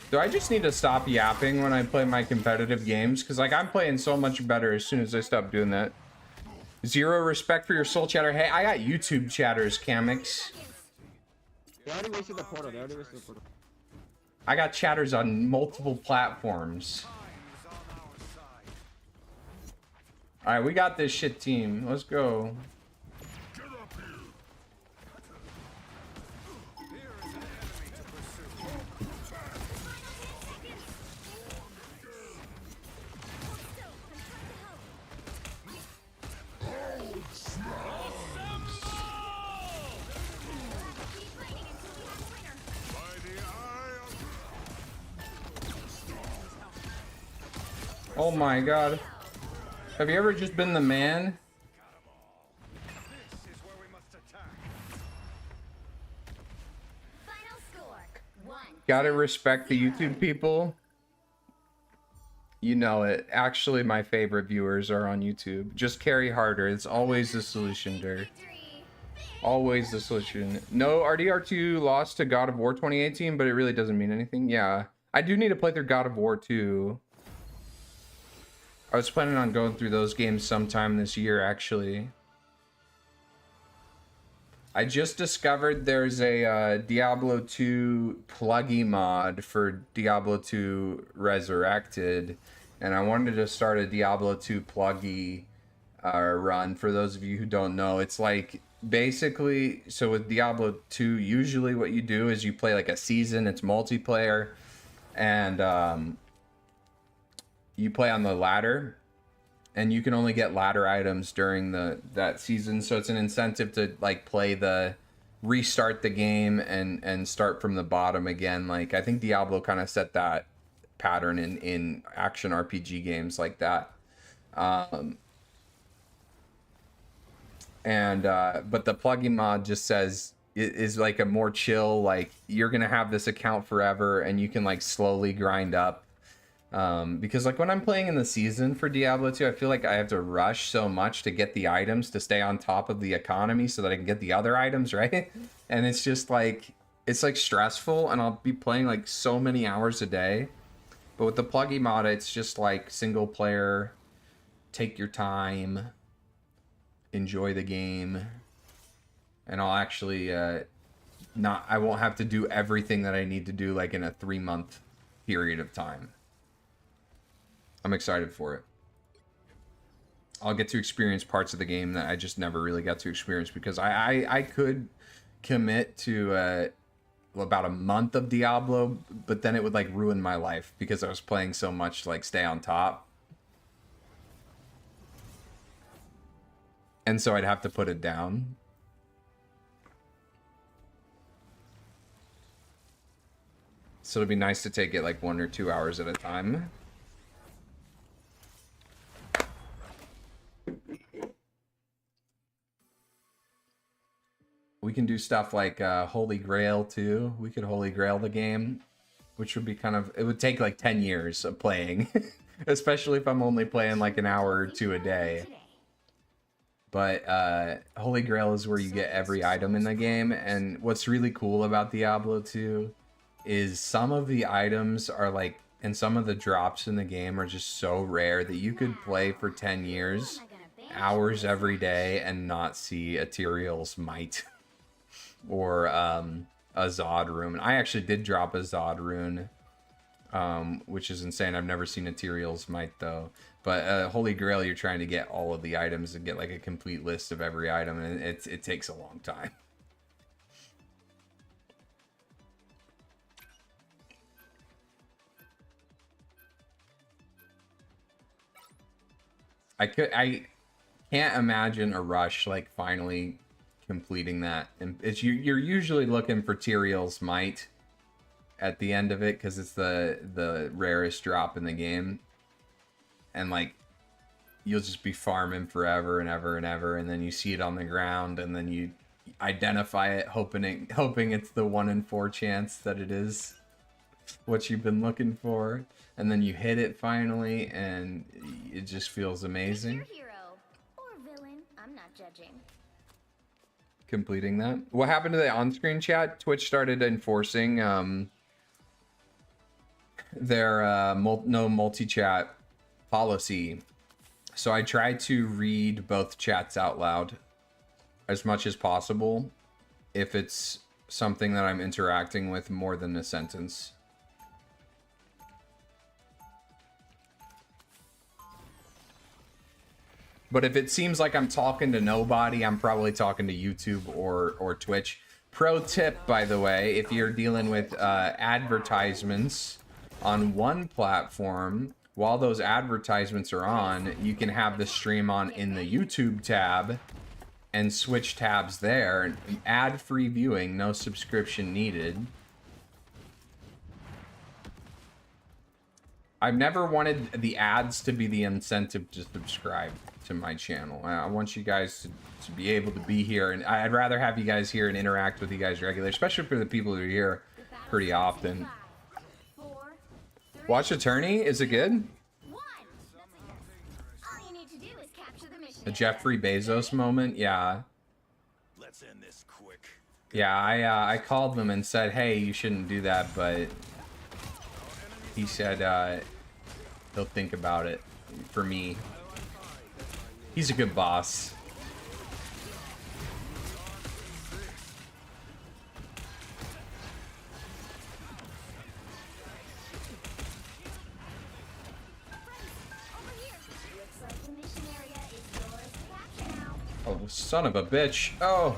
Do I just need to stop yapping when I play my competitive games? Because, like, I'm playing so much better as soon as I stop doing that. Zero respect for your soul chatter. Hey, I got YouTube chatters, Kamix. They already wasted the portal. They already wasted the portal. I got chatters on multiple platforms. Alright, we got this shit, team. Let's go. Oh my god. Have you ever just been the man? Final score 1. Gotta respect the YouTube people. You know it. Actually, my favorite viewers are on YouTube. Just carry harder. It's always the solution, Dirt. Always the solution. No, RDR2 lost to God of War 2018, but it really doesn't mean anything. Yeah. I do need to play through God of War 2. I was planning on going through those games sometime this year, actually. I just discovered there's a Diablo 2 pluggy mod for Diablo 2 Resurrected, and I wanted to start a Diablo 2 pluggy run. For those of you who don't know, it's like basically, so with Diablo 2, usually what you do is you play like a season, it's multiplayer, and you play on the ladder, and you can only get ladder items during that season, so it's an incentive to like restart the game and start from the bottom again. Like, I think Diablo kind of set that pattern in action RPG games like that. But the plugin mod just says it is like a more chill, like you're gonna have this account forever and you can like slowly grind up. Because like when I'm playing in the season for Diablo 2, I feel like I have to rush so much to get the items to stay on top of the economy so that I can get the other items, right? And it's just like, it's like stressful, and I'll be playing like so many hours a day. But with the pluggy mod, it's just like single player, take your time, enjoy the game, and I'll actually I won't have to do everything that I need to do like in a 3-month period of time. I'm excited for it. I'll get to experience parts of the game that I just never really got to experience because I could commit to about a month of Diablo, but then it would like ruin my life because I was playing so much to like stay on top. And so I'd have to put it down. So it'd be nice to take it like 1 or 2 hours at a time. We can do stuff like Holy Grail too. We could Holy Grail the game, which would be kind of, it would take like 10 years of playing, especially if I'm only playing like an hour or 2 a day. But Holy Grail is where you get every item in the game, and what's really cool about Diablo 2 is some of the items are like, and some of the drops in the game are just so rare that you could play for 10 years, hours every day, and not see Ethereal's Might. Or a Zod rune. And I actually did drop a Zod rune, which is insane. I've never seen Ethereal's Might though. But Holy Grail, you're trying to get all of the items and get like a complete list of every item, and it takes a long time. I can't imagine a rush like finally completing that, and it's you're usually looking for Tyrael's Might at the end of it because it's the rarest drop in the game, and like you'll just be farming forever and ever and ever, and then you see it on the ground, and then you identify it, hoping it's the 1 in 4 chance that it is what you've been looking for, and then you hit it finally, and it just feels amazing. Pick your hero or villain. I'm not judging. Completing that. What happened to the on-screen chat? Twitch started enforcing their no multi-chat policy. So I try to read both chats out loud as much as possible if it's something that I'm interacting with more than a sentence. But if it seems like I'm talking to nobody, I'm probably talking to YouTube or Twitch. Pro tip, by the way, if you're dealing with advertisements on one platform, while those advertisements are on, you can have the stream on in the YouTube tab and switch tabs there. Ad-free viewing, no subscription needed. I've never wanted the ads to be the incentive to subscribe to my channel. I want you guys to be able to be here, and I'd rather have you guys here and interact with you guys regularly, especially for the people who are here pretty often. 5, 4, 3, Watch Attorney, is it good? 1. All you need to do is capture the mission. The Jeffrey Bezos moment, yeah. Let's end this quick. Yeah, I called them and said, hey, you shouldn't do that, but he said he'll think about it for me. He's a good boss. Oh, son of a bitch. Oh.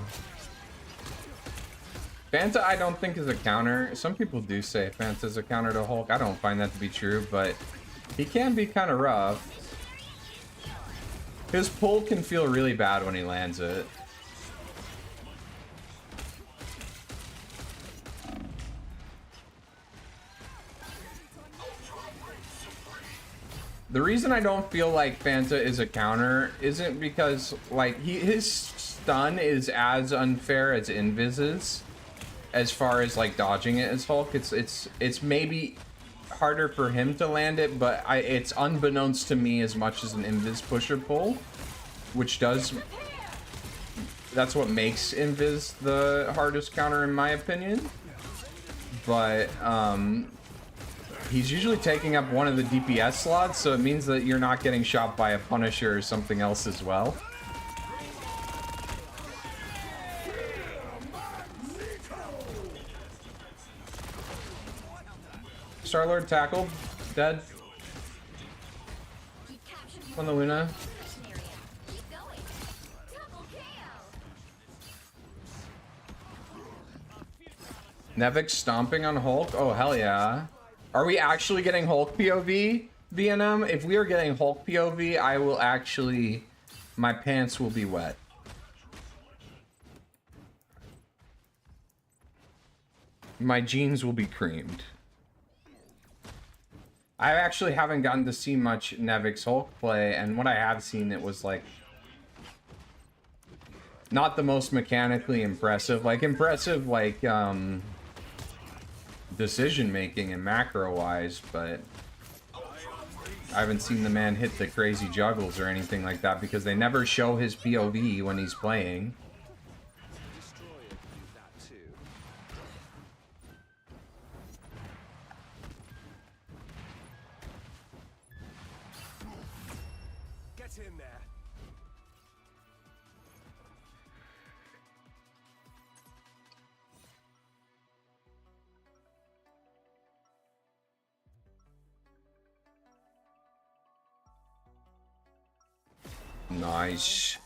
Fanta, I don't think is a counter. Some people do say Fanta's a counter to Hulk. I don't find that to be true, but he can be kind of rough. His pull can feel really bad when he lands it. The reason I don't feel like Fanta is a counter isn't because like his stun is as unfair as Invis's as far as like dodging it as Hulk. It's maybe harder for him to land it, but it's unbeknownst to me as much as an Invis push or pull, which does, that's what makes Invis the hardest counter in my opinion. But he's usually taking up one of the DPS slots, so it means that you're not getting shot by a Punisher or something else as well. Star-Lord tackled. Dead. On the Luna. Nevik stomping on Hulk? Oh, hell yeah. Are we actually getting Hulk POV, VNM? If we are getting Hulk POV, I will actually... My pants will be wet. My jeans will be creamed. I actually haven't gotten to see much Nevik's Hulk play, and what I have seen, it was like... not the most mechanically impressive. Like, impressive, like, decision making and macro wise, but I haven't seen the man hit the crazy juggles or anything like that because they never show his POV when he's playing. Get in there. Nice.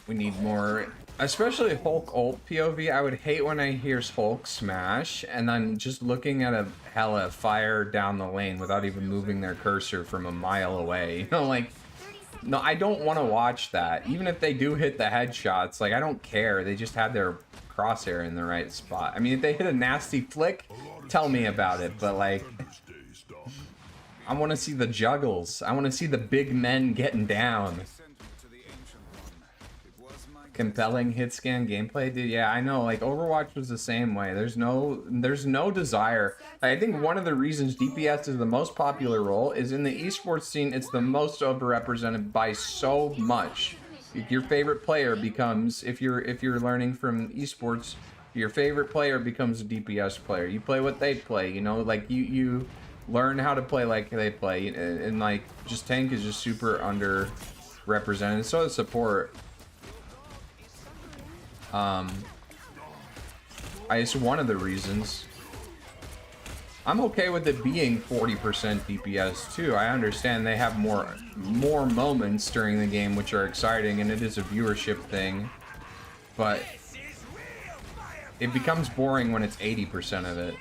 We need more, especially Hulk ult POV. I would hate when I hear Hulk smash and then just looking at a hella fire down the lane without even moving their cursor from a mile away. You know, like, no, I don't want to watch that. Even if they do hit the headshots, like, I don't care. They just had their crosshair in the right spot. I mean, if they hit a nasty flick, tell me about it. But, like, I want to see the juggles. I want to see the big men getting down. Compelling hit scan gameplay, dude. Yeah, I know. Like, Overwatch was the same way. There's no desire. I think one of the reasons DPS is the most popular role is in the esports scene. It's the most overrepresented by so much. If your favorite player becomes, if you're learning from esports, your favorite player becomes a DPS player. You play what they play. You know, like you learn how to play like they play, and like just tank is just super underrepresented. So is support. It's one of the reasons. I'm okay with it being 40% DPS too. I understand they have more moments during the game which are exciting, and it is a viewership thing. But it becomes boring when it's 80% of it.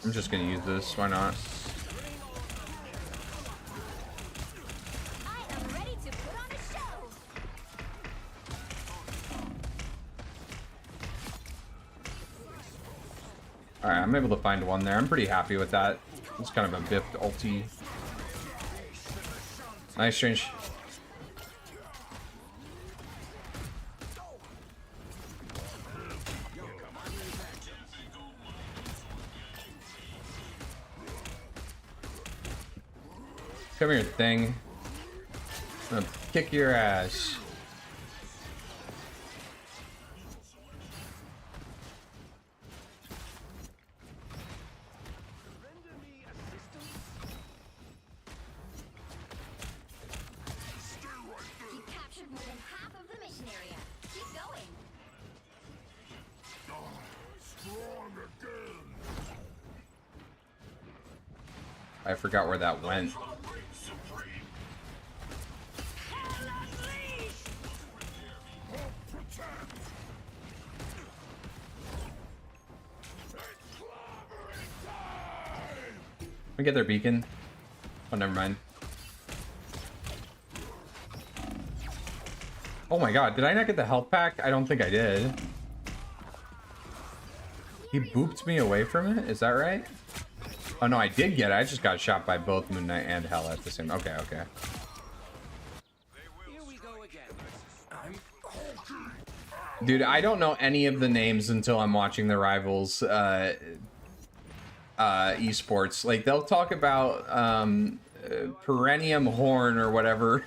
I'm just gonna use this, why not? Alright, I'm able to find one there. I'm pretty happy with that. It's kind of a biffed ulti. Nice strange. Come here, thing. I'm gonna kick your ass. I forgot where that went. We get their beacon. Oh, never mind. Oh my god, did I not get the health pack? I don't think I did. He booped me away from it? Is that right? Oh no, I did get it. I just got shot by both Moon Knight and Hela at the same. Okay, okay. Here we go again. Dude, I don't know any of the names until I'm watching the Rivals esports. Like, they'll talk about Perennium Horn or whatever.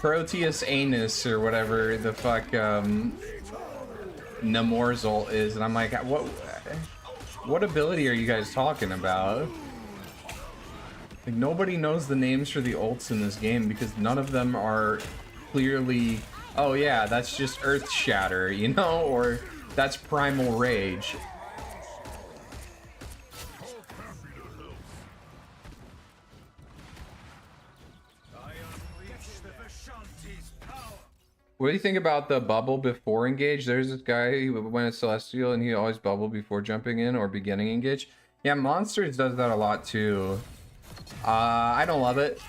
Proteus Anus or whatever the fuck Namor's ult is, and I'm like, what ability are you guys talking about? Like, nobody knows the names for the ults in this game because none of them are clearly, oh yeah, that's just Earth Shatter, you know, or that's Primal Rage. What do you think about the bubble before engage? There's this guy who went at Celestial and he always bubbled before jumping in or beginning engage. Yeah, Monsters does that a lot too. I don't love it.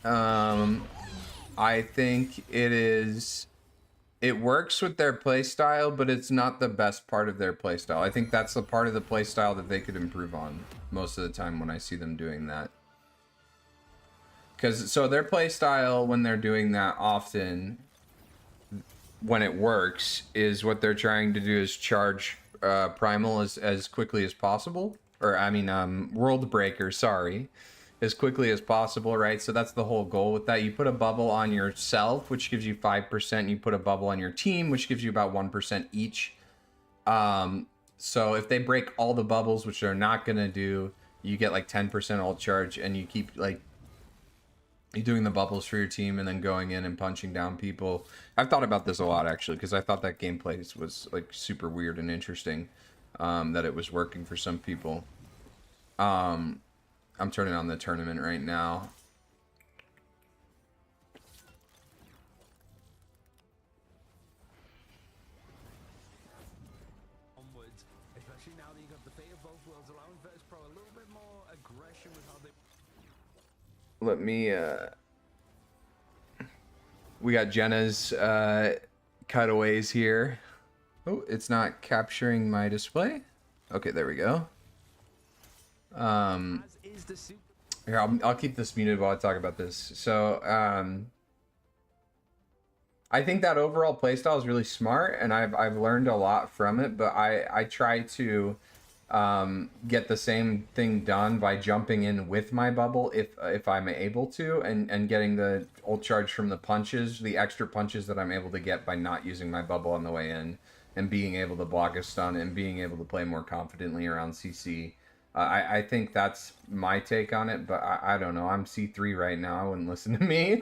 I think it works with their playstyle, but it's not the best part of their playstyle. I think that's the part of the playstyle that they could improve on most of the time when I see them doing that. Because, so their playstyle when they're doing that often, when it works, is what they're trying to do is charge Primal as quickly as possible. Or, I mean, World Breaker, sorry. As quickly as possible, right? So that's the whole goal with that. You put a bubble on yourself, which gives you 5%. You put a bubble on your team, which gives you about 1% each. So if they break all the bubbles, which they're not going to do, you get like 10% ult charge, and you keep like you're doing the bubbles for your team and then going in and punching down people. I've thought about this a lot, actually, because I thought that gameplay was like super weird and interesting, that it was working for some people. I'm turning on the tournament right now. Onwards, especially now that you got the fate of both worlds, allowing Virtus Pro a little bit more aggression with how they. Let me we got Jenna's cutaways here. Oh, it's not capturing my display. Okay, there we go. Here, I'll keep this muted while I talk about this. So, I think that overall playstyle is really smart, and I've learned a lot from it. But I try to get the same thing done by jumping in with my bubble if I'm able to, and getting the ult charge from the punches, the extra punches that I'm able to get by not using my bubble on the way in, and being able to block a stun and being able to play more confidently around CC. I think that's my take on it, but I don't know. I'm C3 right now. I wouldn't listen to me.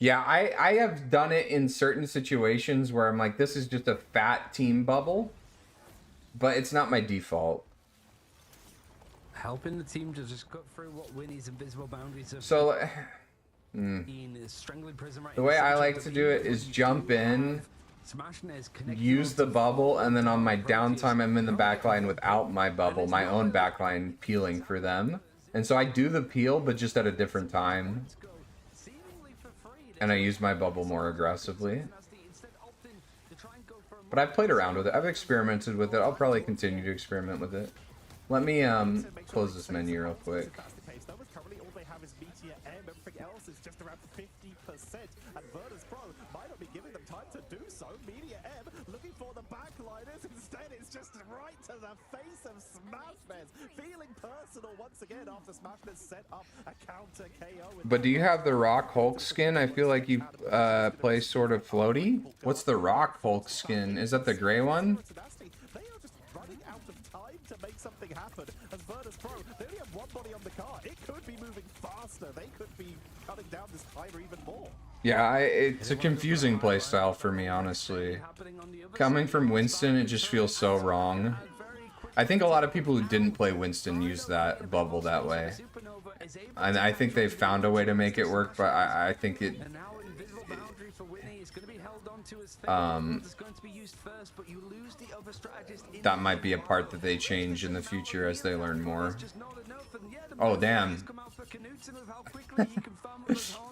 Yeah, I have done it in certain situations where I'm like, this is just a fat team bubble, but it's not my default. Helping the team to just cut through what Winnie's invisible boundaries of. So, the way I like to do it is jump in, use the bubble, and then on my downtime I'm in the backline without my bubble, my own backline peeling for them. And so I do the peel, but just at a different time. And I use my bubble more aggressively. But I've played around with it. I've experimented with it. I'll probably continue to experiment with it. Let me close this menu real quick. Currently all they have is Meteor M. Everything else is just around 50%. And Virtus Pro might not be giving them time to do so. Meteor M looking for the backliners. Instead, it's just right to the face of Smashnes. Feeling personal once again after Smashnes set up a counter KO. But do you have the Rock Hulk skin? I feel like you play sort of floaty. What's the Rock Hulk skin? Is that the gray one? To make something happen, and Virtus Pro, they only have one body on the car. It could be moving faster. They could be cutting down this timer even more. Yeah, it's a confusing playstyle for me, honestly. Coming from Winston, it just feels so wrong. I think a lot of people who didn't play Winston use that bubble that way. And I think they've found a way to make it work, but I think it... that might be a part that they change in the future as they learn more. Oh, damn.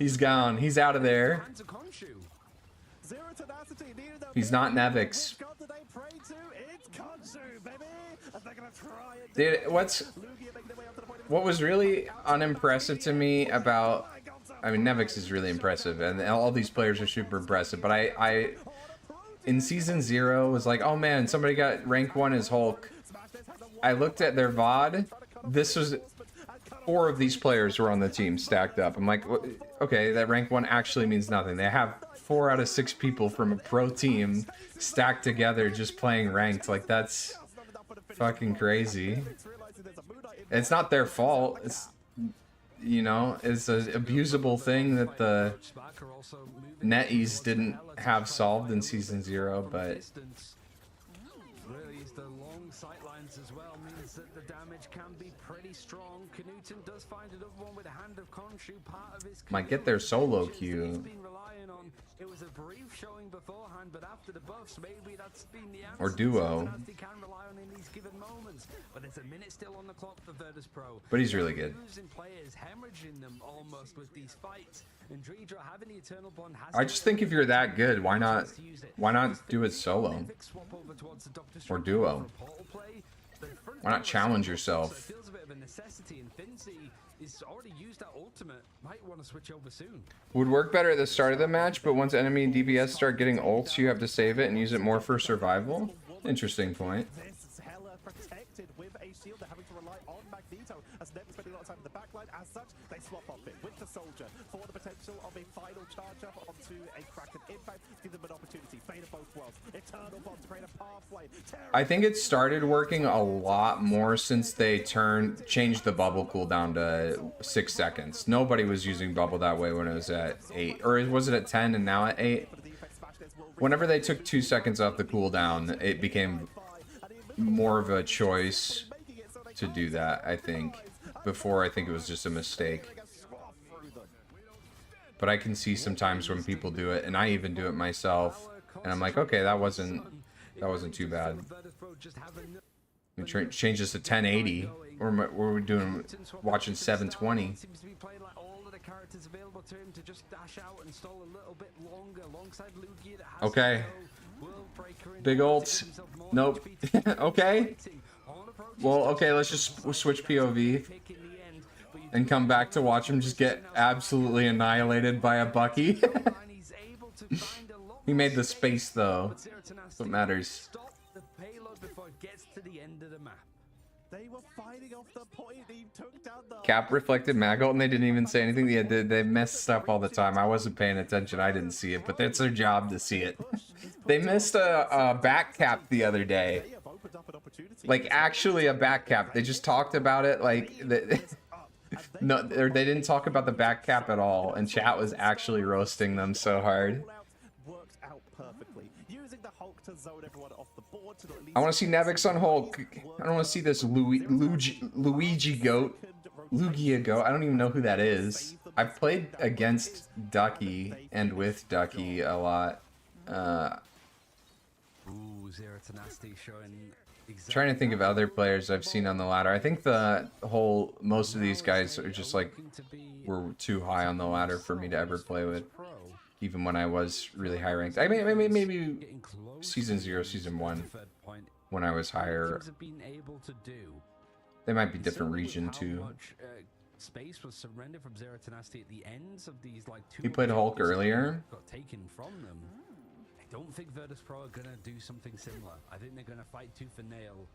He's gone. He's out of there. He's not Nevix. Dude, what was really unimpressive to me about... I mean, Nevix is really impressive, and all these players are super impressive, but in season 0 was like, oh man, somebody got rank 1 as Hulk. I looked at their VOD. This was 4 of these players were on the team stacked up. I'm like, okay, that rank 1 actually means nothing. They have 4 out of 6 people from a pro team stacked together just playing ranked. Like, that's fucking crazy. It's not their fault. It's, you know, it's an abusable thing that the NetEase didn't have solved in season 0, but Really, the long sightlines as well means that the damage can be pretty strong. Knudsen does find another one with a hand of Khonshu, part of his might get their solo he's queue. been relying on. It was a brief showing beforehand, but after the buffs, maybe that's been the answer. Or duo. He can rely on in these given moments, but there's a minute still on the clock for Virtus Pro. But he's really good. Losing players, hemorrhaging them almost with these fights. And Dredra having the Eternal Bond has I just think if you're that good, why not do it solo or duo? Why not challenge yourself? It feels a bit of a necessity, and Finzi is already used that ultimate. Might want to switch over soon. Would work better at the start of the match, but once enemy DPS start getting ults, you have to save it and use it more for survival. Interesting point. This is hella protected with a shield. They're having to rely on Magneto as never spending a lot of time in the backline. As such, they swap off it with the soldier for the potential of a final charge up onto a Kraken impact. Give them an opportunity. Fate of both worlds. Eternal Bond to create a pathway. I think it started working a lot more since they changed the bubble cooldown to 6 seconds. Nobody was using bubble that way when it was at 8, or was it at 10 and now at 8? Whenever they took 2 seconds off the cooldown, it became more of a choice to do that, I think. Before, I think it was just a mistake. But I can see sometimes when people do it, and I even do it myself, and I'm like, okay, that wasn't too bad. We change this to 1080, or we're doing watching 720. Seems to be playing like all of the characters available to him to just dash out and stall a little bit longer alongside Lugia that has Okay. Big ult. Nope. Okay. Well, okay, let's just switch POV and come back to watch him just get absolutely annihilated by a Bucky. He made the space, though. That's what matters. Stop the payload before it gets to the end of the map. They were fighting off the point. He took down the Cap reflected Maggot, and they didn't even say anything. They messed stuff all the time. I wasn't paying attention. I didn't see it, but that's their job to see it. They missed a back cap the other day. They have opened up an opportunity. Like, actually a back cap. They just talked about it like... No, they didn't talk about the back cap at all, and chat was actually roasting them so hard. Worked out perfectly. Using the Hulk to zone everyone off the board to at least I want to see Nevix on Hulk. I don't want to see this Luigi goat. Lugia goat. I don't even know who that is. I've played against Ducky and with Ducky a lot. Ooh, Zero to Nasty showing exactly. Trying to think of other players I've seen on the ladder. I think most of these guys are just like were too high on the ladder for me to ever play with, even when I was really high ranked. I mean, maybe season 0, season 1, when I was higher. They might be different region too. Space was surrendered from Zero to Nasty at the ends of these like two. He played Hulk earlier. Got taken from them. I don't think Virtus Pro are gonna do something similar. I think they're gonna fight tooth and nail.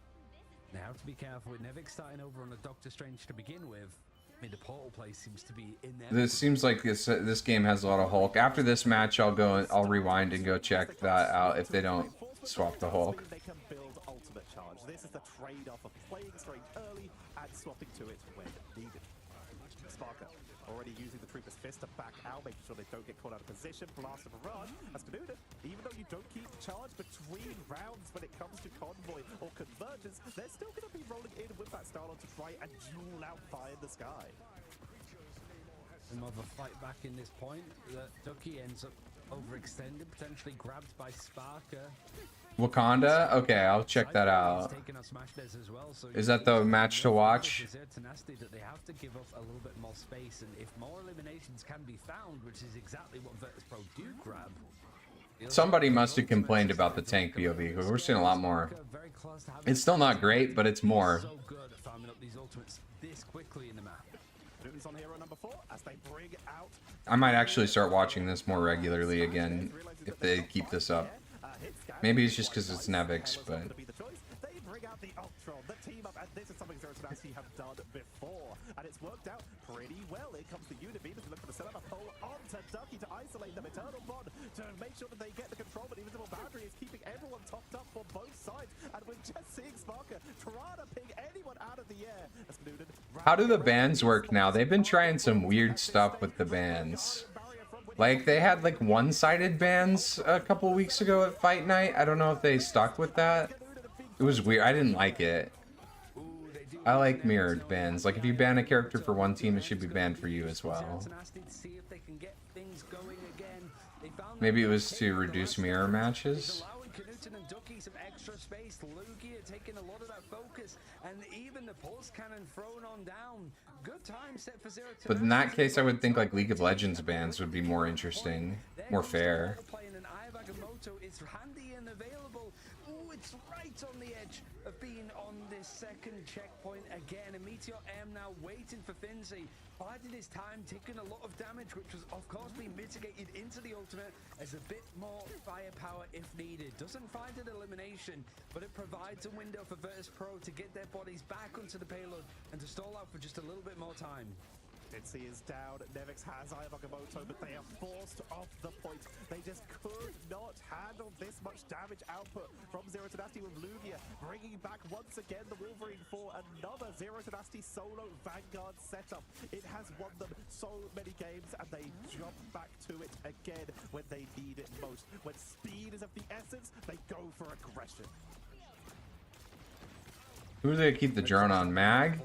They have to be careful with Nevik starting over on a Doctor Strange to begin with. I mean, the portal play seems to be in there. This seems like this game has a lot of Hulk. After this match, I'll rewind and go check that out if they don't swap the Hulk. They can build ultimate charge. This is the trade-off of playing Strange early and swapping to it when needed. Sparker already using the Trooper's Fist to back out, making sure they don't get caught out of position. Blast of Barrage as Knudsen, even though you don't keep charge between rounds when it comes to Convoy or Convergence, they're still going to be rolling in with that Starlord to try and duel out Fire in the Sky. Another fight back in this point. Ducky ends up overextended, potentially grabbed by Sparker. Wakanda? Okay, I'll check that out. Is that the match to watch? They have to give up a little bit more space, and if more eliminations can be found, which is exactly what Virtus Pro do grab. Somebody must have complained about the tank POV, because we're seeing a lot more. It's still not great, but it's more. So good at farming up these ultimates this quickly in the map. Knudsen's on hero number 4 as they bring out. I might actually start watching this more regularly again if they keep this up. Hits Maybe it's just because it's Nevix, but They bring out the Ultron, the team up, and this is something Zero to actually have done before, and it's worked out pretty well. Here comes the Unibeam as we look for the setup, a pull onto Ducky to isolate them, Eternal Bond to make sure that they get the control, but Invisible Boundary is keeping everyone topped up for both sides, and we're just seeing Sparker trying to ping anyone out of the air. As Newton, how do the bans work now? They've been trying some weird stuff with the bans. Like, they had like one-sided bans a couple weeks ago at Fight Night. I don't know if they stuck with that. It was weird. I didn't like it. I like mirrored bans. Like, if you ban a character for one team, it should be banned for you as well. Maybe it was to reduce mirror matches. Some extra space. Lugia taking a lot of that focus, and even the pulse cannon thrown on down. Good time set for Zero. But in that case, I would think like League of Legends bans would be more interesting, more fair. It's handy and available. Ooh, it's right on the edge of being on this second checkpoint again. And Meteor M now waiting for Finzi, biding his time, taking a lot of damage, which was of course being mitigated into the ultimate as a bit more firepower if needed. Doesn't find an elimination, but it provides a window for Virtus Pro to get their bodies back onto the payload and to stall out for just a little bit more time. Itzy is down, Nevix has Eye of Agamotto, but they are forced off the point. They just could not handle this much damage output from Zero Tenacity with Lugia, bringing back once again the Wolverine for another Zero Tenacity solo Vanguard setup. It has won them so many games, and they jump back to it again when they need it most. When speed is of the essence, they go for aggression. Who do they keep the drone on? Mag?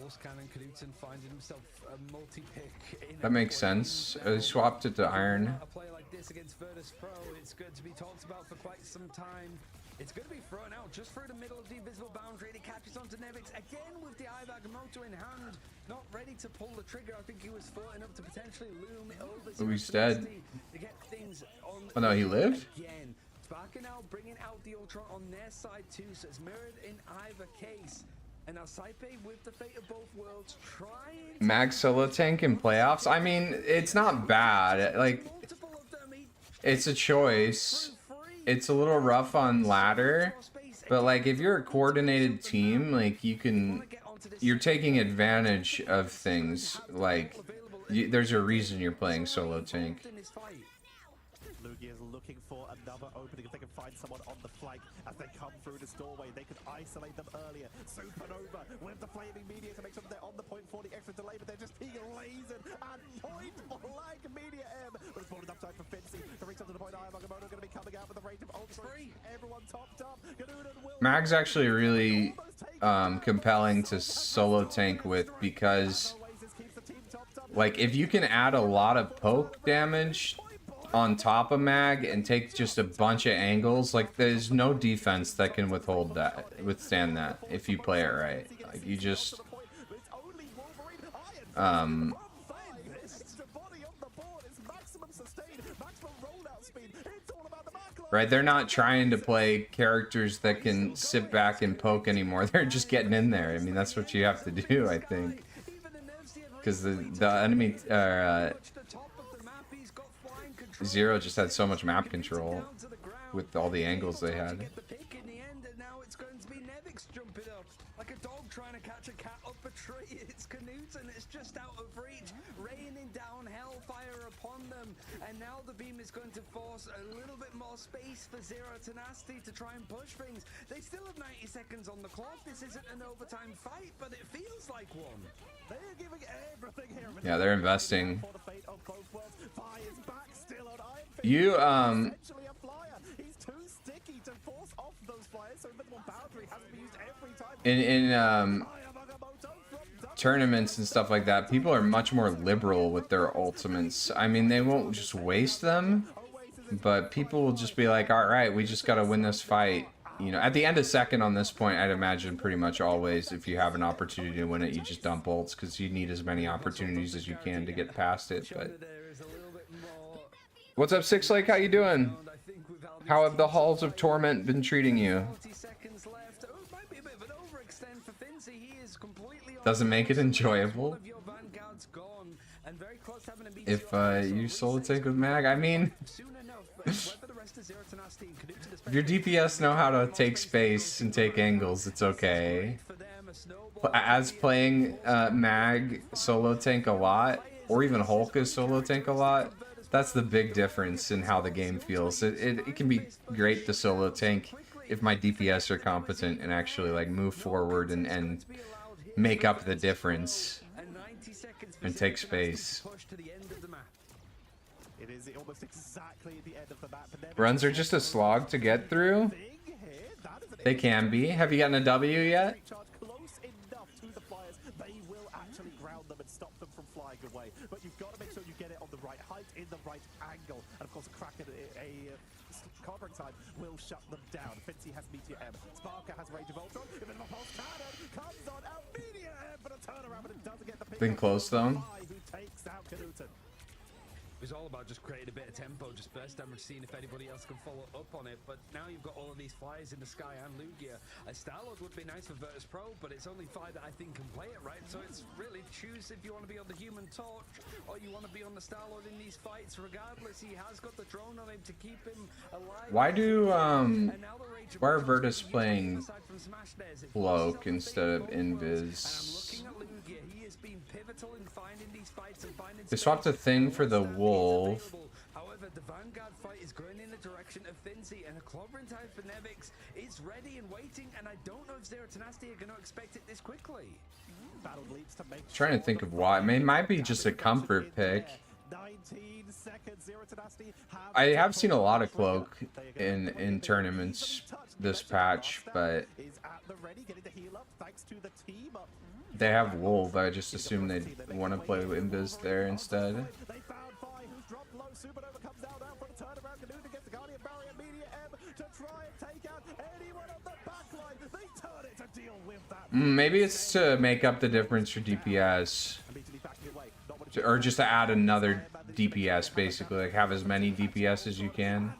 That makes sense. They swapped it to Iron. A play like this against Virtus Pro, it's good to be talked about for quite some time. It's going to be thrown out just through the middle of the invisible boundary. It catches onto Nevix again with the Eye of Agamotto in hand. Not ready to pull the trigger. I think he was floating up to potentially loom over. Oh, he's dead. To get things on Oh no, he lived? again. Sparker now bringing out the Ultron on their side too, so it's mirrored in either case. And now Saipe with the fate of both worlds trying Mag solo tank in playoffs? I mean, it's not bad. Like, it's a choice. It's a little rough on ladder, but like if you're a coordinated team, like you're taking advantage of things. Like, there's a reason you're playing solo tank. Lugia is looking for another opening. If they can find someone on the flank as they come through this doorway, they can isolate them earlier. Supernova with the flaming meteor to make sure that they're on the point for the extra delay, but they're just being lasered and point blank Meteor M. But it's brought enough time for Finzi to reach up to the point. Eye of Agamotto going to be coming out with the range of Ultra. Everyone topped up. Mag's actually really compelling to solo tank with, because like if you can add a lot of poke damage on top of Mag and take just a bunch of angles, like there's no defense that can withstand that if you play it right. Like you just right, they're not trying to play characters that can sit back and poke anymore. They're just getting in there. I mean, that's what you have to do, I think, because the enemy Zero just had so much map control with all the angles they had. Like a dog trying to catch a cat up a tree. It's Knudsen, it's just out of reach, raining down hellfire upon them, and now the beam is going to force a little bit more space for Zero Tenacity to try and push things. They still have 90 seconds on the clock. This isn't an overtime fight, but it feels like one. They're giving everything here. Yeah, they're investing. You he's too sticky to force off those flyers, so Invisible Boundary has to be used every time. In tournaments and stuff like that, people are much more liberal with their ultimates. I mean, they won't just waste them, but people will just be like, all right, we just got to win this fight. You know, at the end of second on this point, I'd imagine pretty much always, if you have an opportunity to win it, you just dump ults because you need as many opportunities as you can to get past it. But what's up, Six Lake? How you doing? How have the halls of torment been treating you? Doesn't make it enjoyable if you solo tank with Mag. I mean, If your DPS know how to take space and take angles, it's okay. But as playing Mag solo tank a lot, or even Hulk as solo tank a lot, that's the big difference in how the game feels. It can be great to solo tank if my DPS are competent and actually like move forward and make up the difference and take space. It is almost exactly the end of the map. Runs are just a slog to get through. They can be. Have you gotten a W yet? Close enough to the flyers, they will actually ground them and stop them from flying away. But you've got to make sure you get it on the right height, in the right angle. And of course, a crack at covering time will shut them down. Fincy has Meteor M. Sparker has Rage of Ultron. If a pulse cannon comes on out, Meteor M for the turnaround, but it doesn't get the pick. Been close though. Who takes out Knudsen. It was all about just creating a bit of tempo, just burst damage, seeing if anybody else can follow up on it. But now you've got all of these flyers in the sky and Lugia. A Star-Lord would be nice for Virtus Pro, but it's only Fire that I think can play it, right? So it's really choose if you want to be on the Human Torch or you want to be on the Star-Lord in these fights. Regardless, he has got the drone on him to keep him alive. Why are Virtus playing Cloak instead of Invis? They swapped a thing for the Wolf. However, the Vanguard fight is going in the direction of Finzi, and a clobbering time for Nevix is ready and waiting, and I don't know if Zero Tenacity are going to expect it this quickly. Trying to think of why. I mean, it might be just a comfort pick. 19 seconds, Zero Tenacity I have seen a lot of Cloak in tournaments this patch, but they have Wolf. I just assume they'd want to play Invis there instead. They found Fi, who's dropped low. Supernova comes out now for the turnaround. Canute against the Guardian Barrier. Media M to try and take out anyone on the backline. They turn it to deal with that. Maybe it's to make up the difference for DPS. Or just to add another DPS, basically. Like, have as many DPS as you can.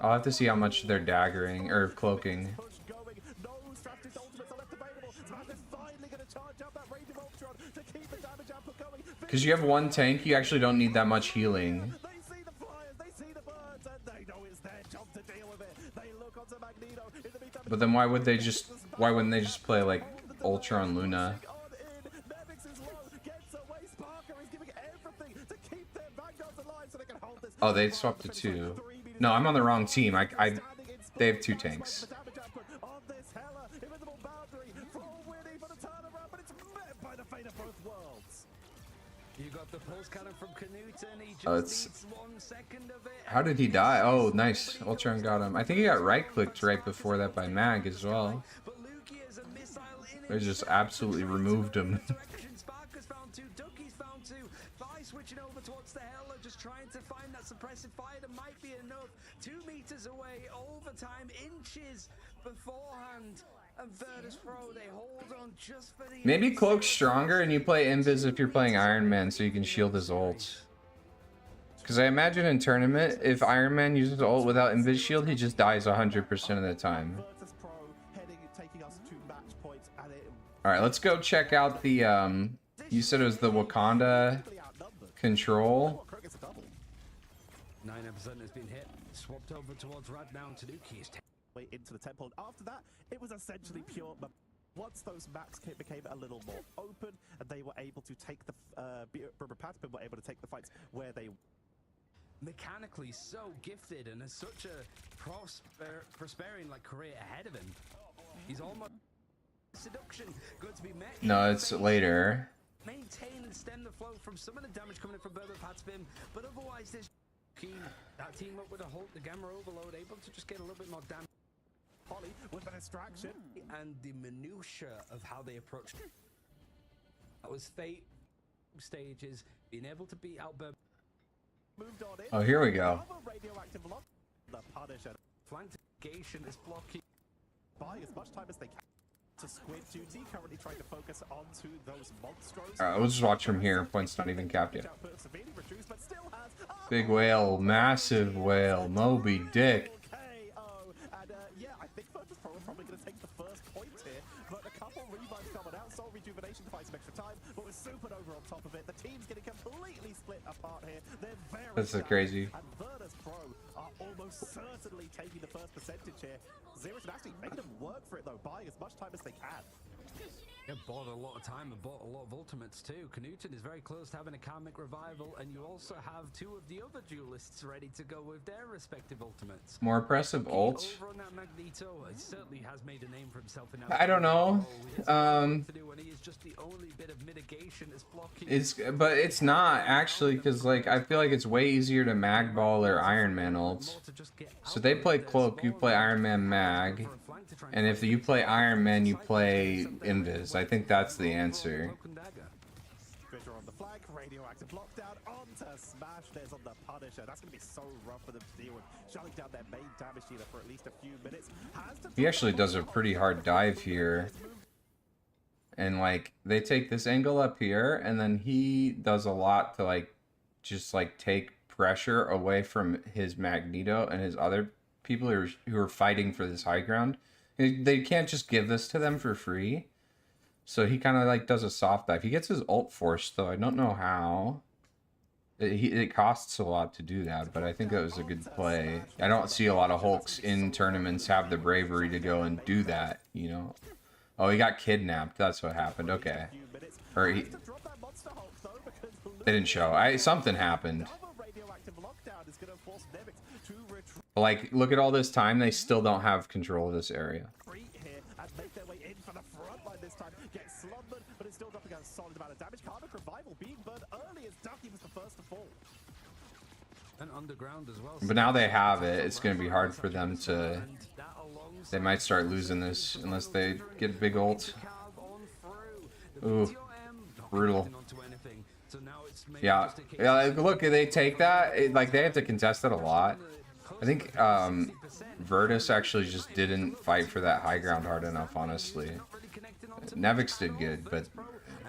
I'll have to see how much they're daggering, or cloaking. Because you have one tank, you actually don't need that much healing. But then why wouldn't they just play like Ultron Luna? Oh, they swapped to 2. No, I'm on the wrong team. They have 2 tanks. You got the pulse cannon from Canute, and he just needs 1 second of it. How did he die? Oh, nice. Ultron got him. I think he got right-clicked right before that by Mag as well. They just absolutely removed him. Sparker's found 2, Ducky's found 2, Vi switching over towards the Hella, just trying to find that suppressive fire that might be enough. 2 meters away, overtime, inches beforehand. And Virtus Pro, they hold on just for the Maybe Cloak's stronger and you play Invis if you're playing Iron Man so you can shield his ult. Because I imagine in tournament, if Iron Man uses ult without Invis shield, he just dies 100% of the time. Alright, let's go check out the, you said it was the Wakanda control. 9% has been hit, swapped over towards Rad now, Tanuki's into the temple, and after that it was essentially pure. But once those maps became a little more open and they were able to take the were able to take the fights where they mechanically so gifted and has such a prospering like career ahead of him. He's almost seduction going to be met. No, it's later. Maintain and stem the flow from some of the damage coming in from Berber Patspin, but otherwise there's keen that team up with a Hulk, the Gamma Overload, able to just get a little bit more damage. Holly with the distraction and the minutia of how they approached it. That was Fate stages, being able to beat out Berber. Moved on in. Oh, here we go. The Punisher flankification is blocking. Buying as much time as they can to Squid Duty, currently trying to focus onto those monstros. Alright, we'll just watch from here. Point's not even capped yet. Big whale, massive whale, Moby Dick. Yeah, I think Virtus Pro are probably going to take the first point here, but a couple revives coming out. Sorry, rejuvenation to fight some extra time, but with Supernova on top of it, the team's getting completely split apart here. They're very That's shattered, crazy. and Virtus Pro are almost certainly taking the first percentage here. Zero Tenacity making them work for it though, buying as much time as they can. Yeah, bought a lot of time and bought a lot of ultimates too. Knuten is very close to having a karmic revival, and you also have two of the other duelists ready to go with their respective ultimates. More impressive ult. Over on that Magneto, he certainly has made a name for himself in that. I don't know. To do, and he is just the only bit of mitigation is blocking. But it's not actually, because like I feel like it's way easier to mag ball or Iron Man ults. So they play cloak, you play Iron Man mag, and if you play Iron Man, you play Invis. I think that's the answer. Treasure on the flag, radioactive lockdown onto Smash. There's on the Punisher. That's going to be so rough for them to deal with. Shutting down their main damage dealer for at least a few minutes. He actually does a pretty hard dive here. And like they take this angle up here, and then he does a lot to like just like take pressure away from his Magneto and his other people who are fighting for this high ground. They can't just give this to them for free. So he kind of like does a soft dive. He gets his ult forced though. I don't know how. It costs a lot to do that, but I think that was a good play. I don't see a lot of Hulks in tournaments have the bravery to go and do that, you know? Oh, he got kidnapped. That's what happened. Okay. Or they didn't show. Something happened. But like, look at all this time. They still don't have control of this area. And underground as well. But now they have it. It's going to be hard for them to... They might start losing this unless they get a big ult. Ooh. Brutal. Yeah. Yeah, look, they take that. Like, they have to contest it a lot. I think Virtus actually just didn't fight for that high ground hard enough, honestly. Nevix did good, but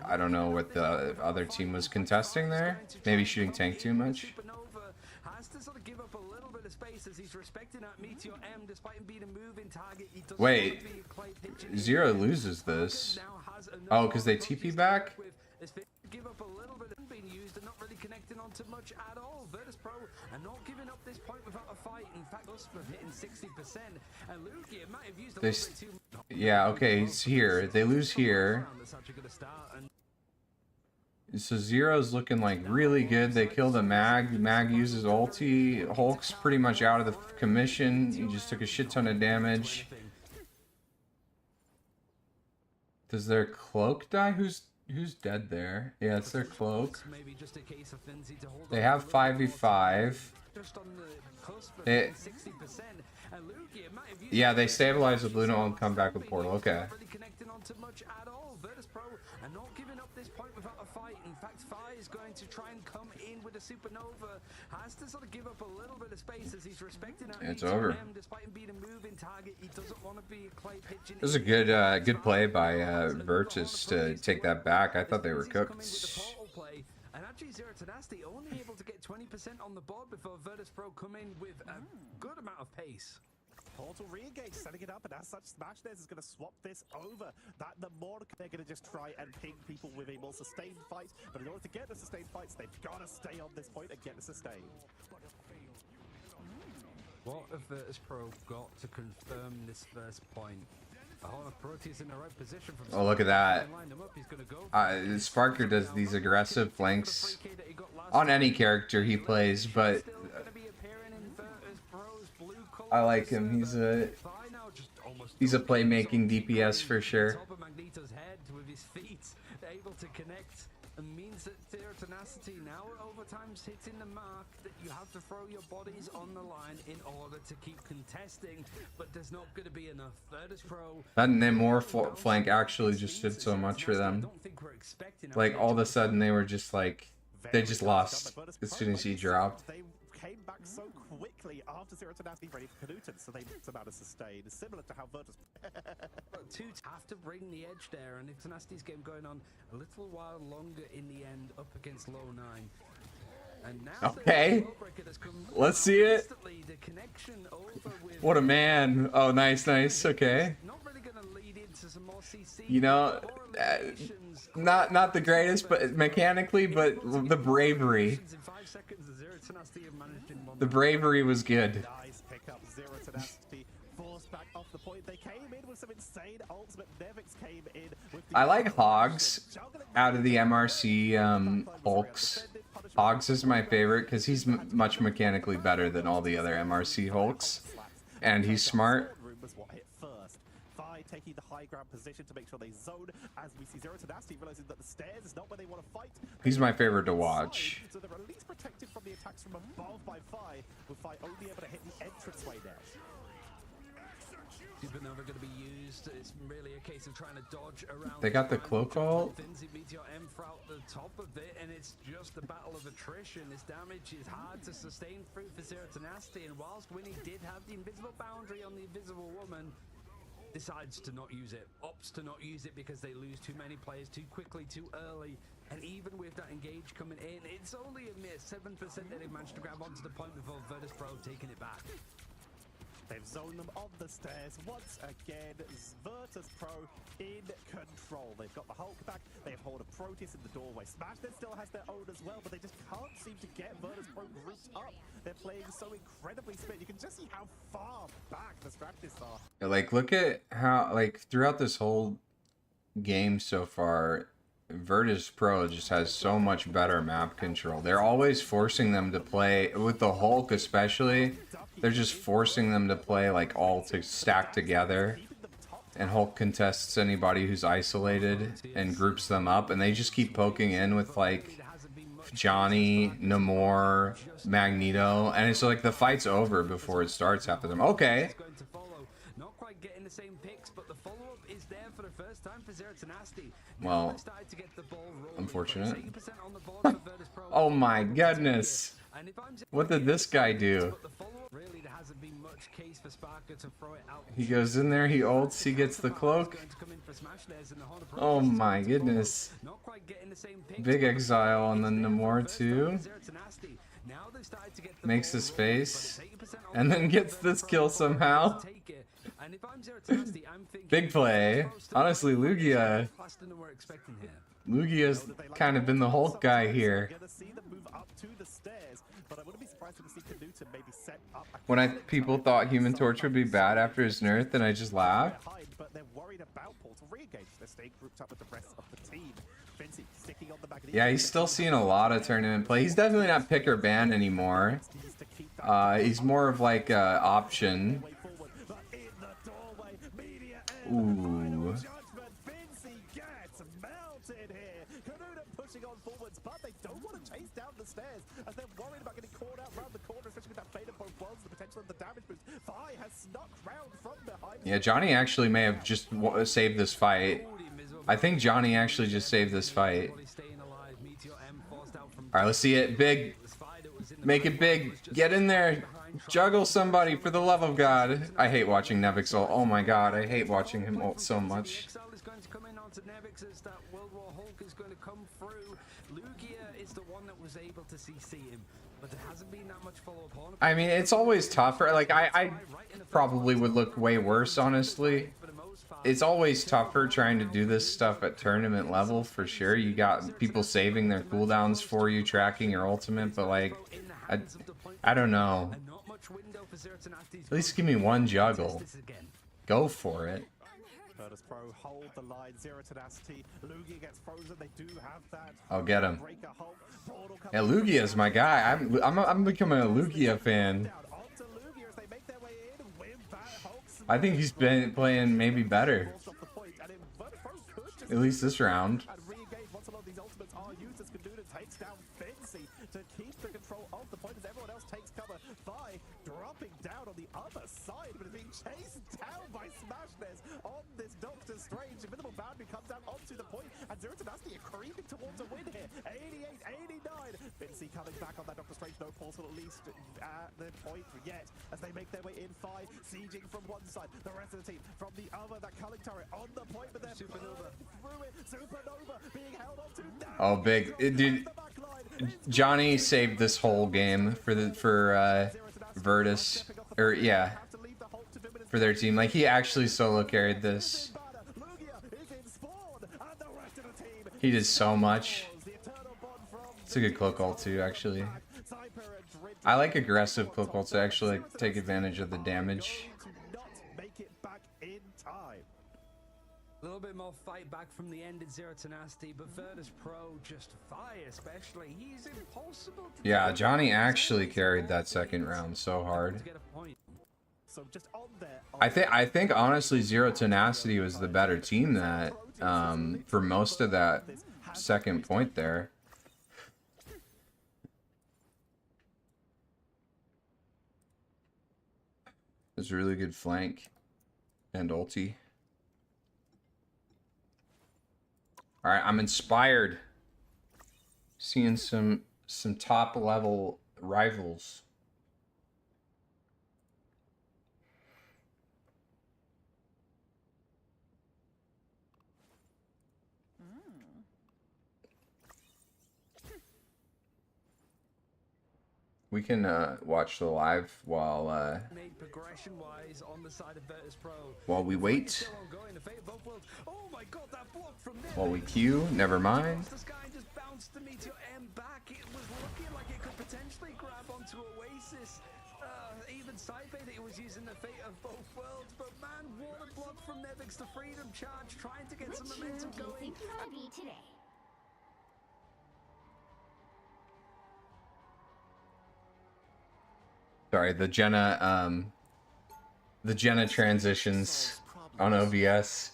I don't know what the other team was contesting there. Maybe shooting tank too much. Wait, Zero loses this. Oh, because they TP back? Give up a little bit of being used and not really connecting onto much at all. Virtus Pro and not giving up this point without a fight. In fact, us for hitting 60%. And Lugia might have used a little bit too much. Yeah, okay, it's here. They lose here. So Zero's looking like really good. They kill the Mag. Mag uses ulti. Hulk's pretty much out of the commission. He just took a shit ton of damage. Does their cloak die? Who's dead there? Yeah, it's their cloak. They have 5v5. Yeah, they stabilize with Luna and come back with Portal. Okay. To try and come in with a supernova, has to sort of give up a little bit of space as he's respecting that. It's over. Despite him being a moving target, he doesn't want to be a clay pigeon. It was a good play by Virtus to take that back. I thought they were cooked. And actually Zero Tenacity only able to get 20% on the board before Virtus Pro come in with a good amount of pace. Portal re-engage, setting it up, and as such, Smash Dares is going to swap this over. The more they're going to just try and ping people with a more sustained fight, but in order to get the sustained fights, they've got to stay on this point and get the sustain. What have Virtus Pro got to confirm this first point? Proteus in the right position from look at that. Sparker does these aggressive flanks on any character he plays, but I like him. He's a playmaking DPS for sure. And means that Zero Tenacity now at overtime's hitting the mark that you have to throw your bodies on the line in order to keep contesting, but there's not going to be enough. Virtus Pro. That Namor flank actually just did so much for them. Like all of a sudden they were just like, they just lost as soon as he dropped. They came back so quickly after Zero Tenacity ready for Knuten, so they mixed them out of sustain, similar to how Virtus. Two have to bring the edge there, and if Tenacity's game going on a little while longer in the end up against low 9. And now okay, let's see it. What a man. Oh, nice. Okay. You know, not the greatest, but mechanically, but the bravery. The bravery was good. Nice pickup, Zero Tenacity. Forced back off the point. They came in with some insane ultimate. Nevix came in with the I like Hogs out of the MRC Hulks. Hogs is my favorite because he's much mechanically better than all the other MRC Hulks, and he's smart. Taking the high ground position to make sure they zone as we see Zero Tenacity realizing that the stairs is not where they want to fight. He's my favorite to watch. So they're at least protected from the attacks from above by Fi, with Fi only able to hit the entranceway now. Supernova going to be used. It's really a case of trying to dodge around. They got the cloak ult. Meteor M throughout the top of it, and it's just a battle of attrition. This damage is hard to sustain through for Zero Tenacity, and whilst Winnie did have the invisible boundary on the invisible woman, decides to not use it, opts to not use it because they lose too many players too quickly, too early. And even with that engage coming in, it's only a mere 7% that they've managed to grab onto the point before Virtus Pro taking it back. They've zoned them on the stairs once again. Virtus Pro in control. They've got the Hulk back. They've held a Proteus in the doorway. Smashed still has their own as well, but they just can't seem to get Virtus Pro grouped up. They're playing so incredibly split. You can just see how far back the strategists are. Like, look at how, like, throughout this whole game so far, Virtus Pro just has so much better map control. They're always forcing them to play, with the Hulk especially, they're just forcing them to play, like, all to stack together. And Hulk contests anybody who's isolated and groups them up, and they just keep poking in with, like, Johnny, Namor, Magneto, and it's like the fight's over before it starts after them. Okay. Not quite getting the same picks, but the follow-up is there for the first time for Zero Tenacity. Well, unfortunate. Oh my goodness. What did this guy do? He goes in there, he ults, he gets the cloak. Oh my goodness. Big exile on the Namor too. Makes his face. And then gets this kill somehow. Big play. Honestly, Lugia. Lugia's kind of been the Hulk guy here. When people thought Human Torch would be bad after his nerf, then I just laughed. Yeah, he's still seeing a lot of tournament play. He's definitely not pick or ban anymore. He's more of like a option. Ooh. Pushing on forwards, but they don't want to chase down the stairs as they're worried about getting caught out round the corner, especially with that fade of both worlds, the potential of the damage boost. Fi has snuck round from behind. Yeah, Johnny actually may have just saved this fight. I think Johnny actually just saved this fight. Alright, let's see it. Big. Make it big. Get in there. Juggle somebody, for the love of God. I hate watching Nevix ult. Oh my god, I hate watching him ult so much. I mean, it's always tougher. Like, I probably would look way worse, honestly. It's always tougher trying to do this stuff at tournament level, for sure. You got people saving their cooldowns for you, tracking your ultimate, but like, I don't know. At least give me one juggle. Go for it. Virtus Pro hold the line. Zero Tenacity. Lugia gets frozen. They do have that. I'll get him. Yeah, Lugia's my guy. I'm becoming a Lugia fan. I think he's been playing maybe better. At least this round. To keep the control of the point as everyone else takes cover by dropping down on the other side, but being chased down by Smashness on this Doctor Strange. Invisible boundary comes down onto the point, and Zero Tenacity are creeping towards a win here. 88, 89. Vinci coming back on that Doctor Strange, no portal at least at the point yet, as they make their way in. Fi sieging from one side, the rest of the team from the other. That culling turret on the point, but they're Supernova through it. Supernova being held on to. Oh, big. Dude, Johnny saved this whole game for Virtus, or yeah, for their team. Like, he actually solo carried this. He did so much. It's a good cloak ult too, actually. I like aggressive cloak ults to actually like, take advantage of the damage. A little bit more fight back from the end in Zero Tenacity, but Virtus Pro just fire, especially. He's impossible to Yeah, Johnny actually carried that second round so hard. I think honestly Zero Tenacity was the better team that for most of that second point there. It was a really good flank and ulti. All right, I'm inspired. Seeing some top level rivals. We can watch the live while we wait. While we queue, never mind. This guy just bounced the Meteor M back. It was looking like it could potentially grab onto Oasis. Even Sidebait, it was using the fate of both worlds, but man, water block from Nevix, the freedom charge, trying to get some momentum going. Think you want to be today? Sorry, the Jenna transitions on OBS.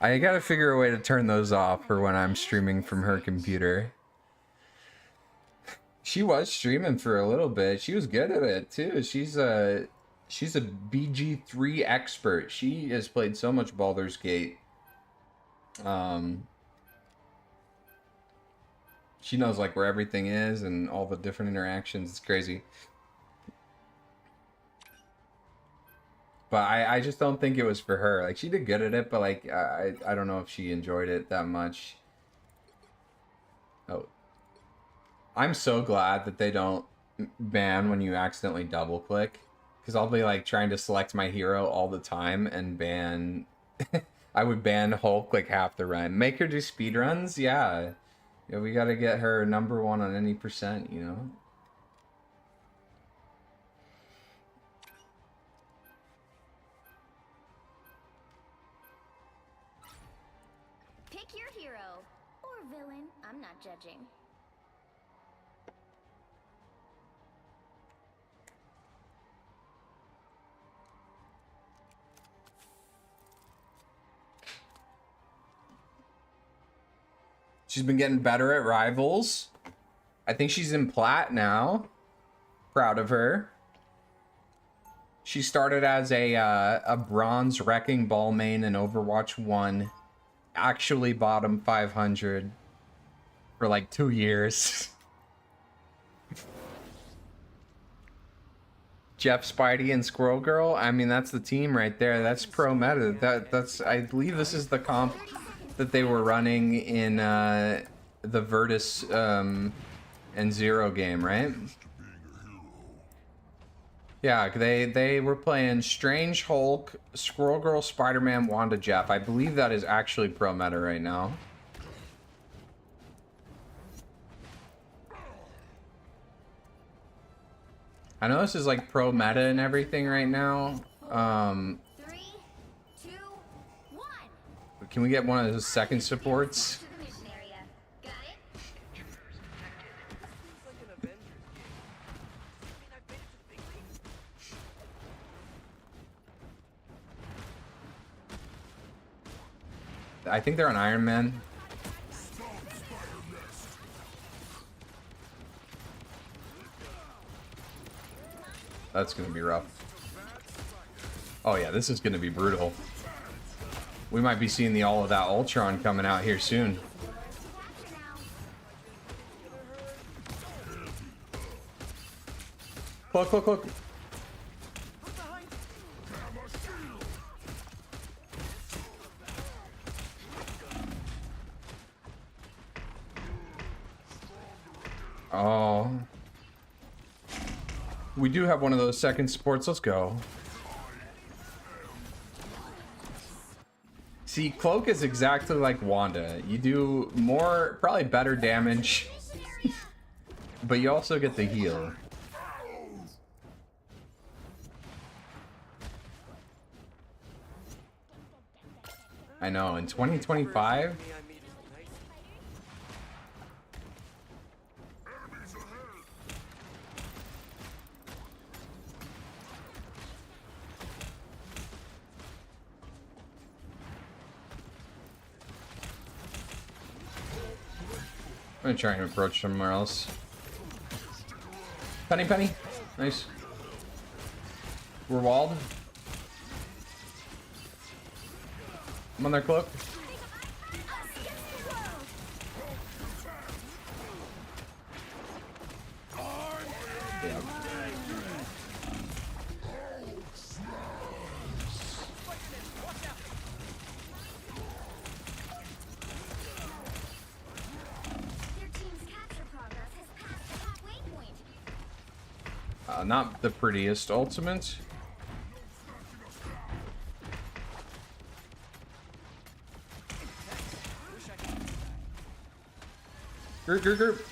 I gotta figure a way to turn those off for when I'm streaming from her computer. She was streaming for a little bit. She was good at it too. She's a BG3 expert. She has played so much Baldur's Gate. She knows like where everything is and all the different interactions. It's crazy. But I just don't think it was for her. Like, she did good at it, but, like, I don't know if she enjoyed it that much. Oh. I'm so glad that they don't ban when you accidentally double-click. Because I'll be, like, trying to select my hero all the time and ban... I would ban Hulk, like, half the run. Make her do speedruns? Yeah. Yeah, we gotta get her number 1 on any percent, you know? Pick your hero or villain. I'm not judging. She's been getting better at Rivals. I think she's in Plat now. Proud of her. She started as a bronze Wrecking Ball main in Overwatch 1. Actually bottom 500 for like 2 years. Jeff, Spidey, and Squirrel Girl. I mean, that's the team right there. That's pro meta. That's I believe this is the comp that they were running in the Virtus and Zero game, right? Yeah, they were playing Strange Hulk, Squirrel Girl, Spider-Man, Wanda, Jeff. I believe that is actually pro meta right now. I know this is like pro meta and everything right now. 3, 2, 1. Can we get one of those second supports? To the mission area. Got it? I think they're on Iron Man. That's gonna be rough. Oh yeah, this is gonna be brutal. We might be seeing the all of that Ultron coming out here soon. Look, look, look. Oh. We do have one of those second supports. Let's go. See, cloak is exactly like Wanda. You do more, probably better damage, but you also get the heal. I know, in 2025? I'm gonna try and approach somewhere else. Penny, penny. Nice. We're walled. I'm on their cloak. Yeah. Not the prettiest ultimate. Group, group, group.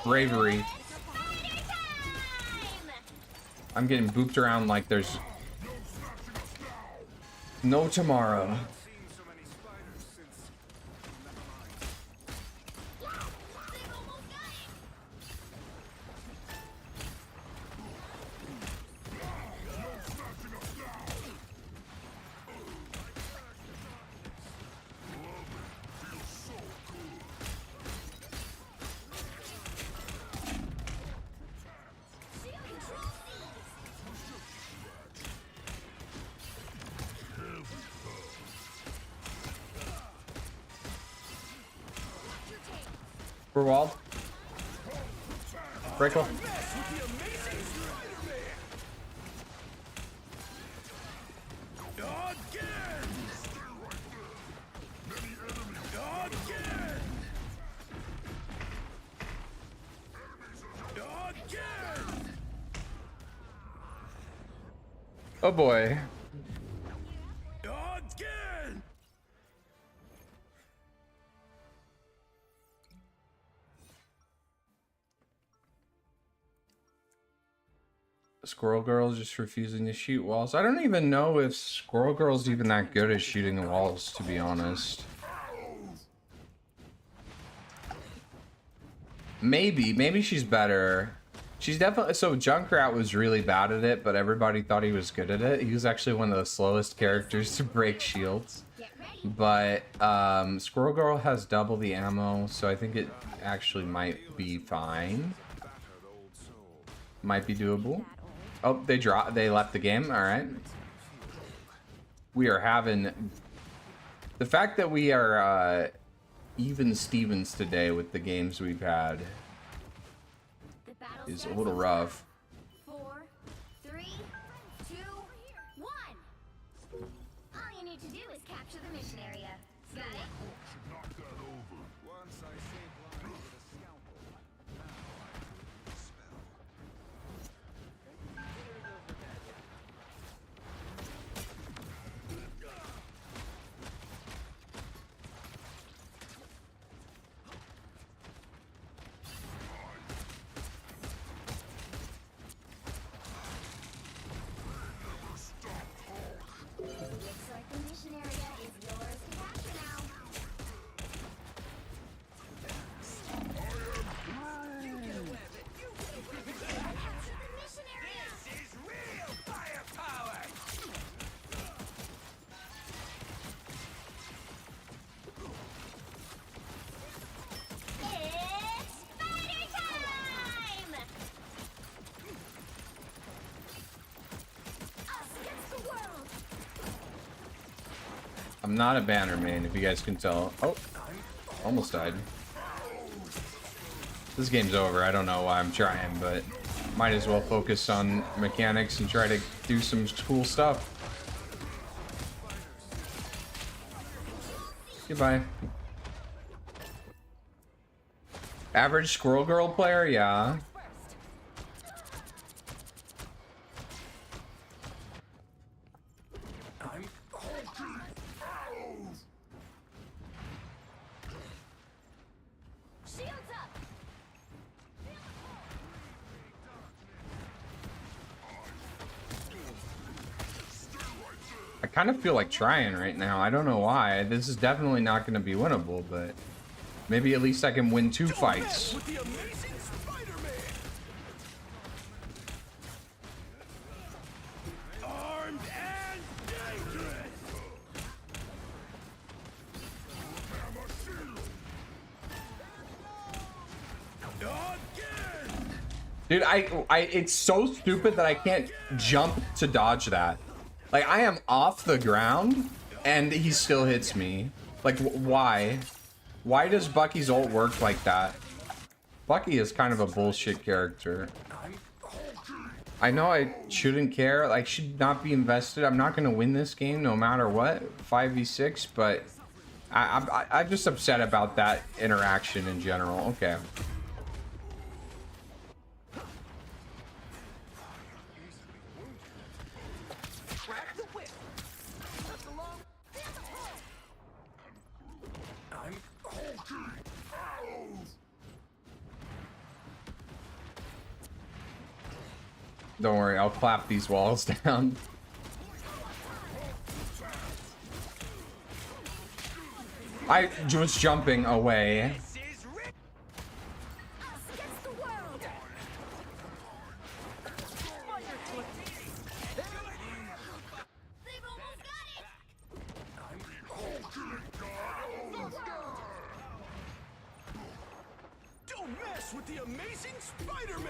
Bravery. I'm getting booped around like there's no tomorrow. We're walled. Breakle. Oh boy. Squirrel Girl's just refusing to shoot walls. I don't even know if Squirrel Girl's even that good at shooting walls, to be honest. Maybe she's better. She's definitely... So Junkrat was really bad at it, but everybody thought he was good at it. He was actually one of the slowest characters to break shields. But Squirrel Girl has double the ammo, so I think it actually might be fine. Might be doable. Oh, they left the game. All right. We are having the fact that we are even Stevens today with the games we've had is a little rough. 4, 3, 2, 1. All you need to do is capture the mission area. Got it? Once I saved lives with a scalpel. Now I do a spell. Looks like the mission area is yours to capture now. Capture the mission area. This is real firepower! It's spider time! Us against the world! I'm not a banner main, if you guys can tell. Oh, almost died. This game's over. I don't know why I'm trying, but might as well focus on mechanics and try to do some cool stuff. Goodbye. Average Squirrel Girl player, yeah. kind of feel like trying right now. I don't know why. This is definitely not going to be winnable, but maybe at least I can win 2 fights. With the amazing Spider-Man. Armed and dangerous. Dude, it's so stupid that I can't jump to dodge that. Like, I am off the ground, and he still hits me. Like, why? Why does Bucky's ult work like that? Bucky is kind of a bullshit character. I know I shouldn't care. I should not be invested. I'm not going to win this game no matter what. 5v6, but I'm just upset about that interaction in general. Okay. Don't worry, I'll clap these walls down. I was jumping away. Don't mess with the amazing Spider-Man.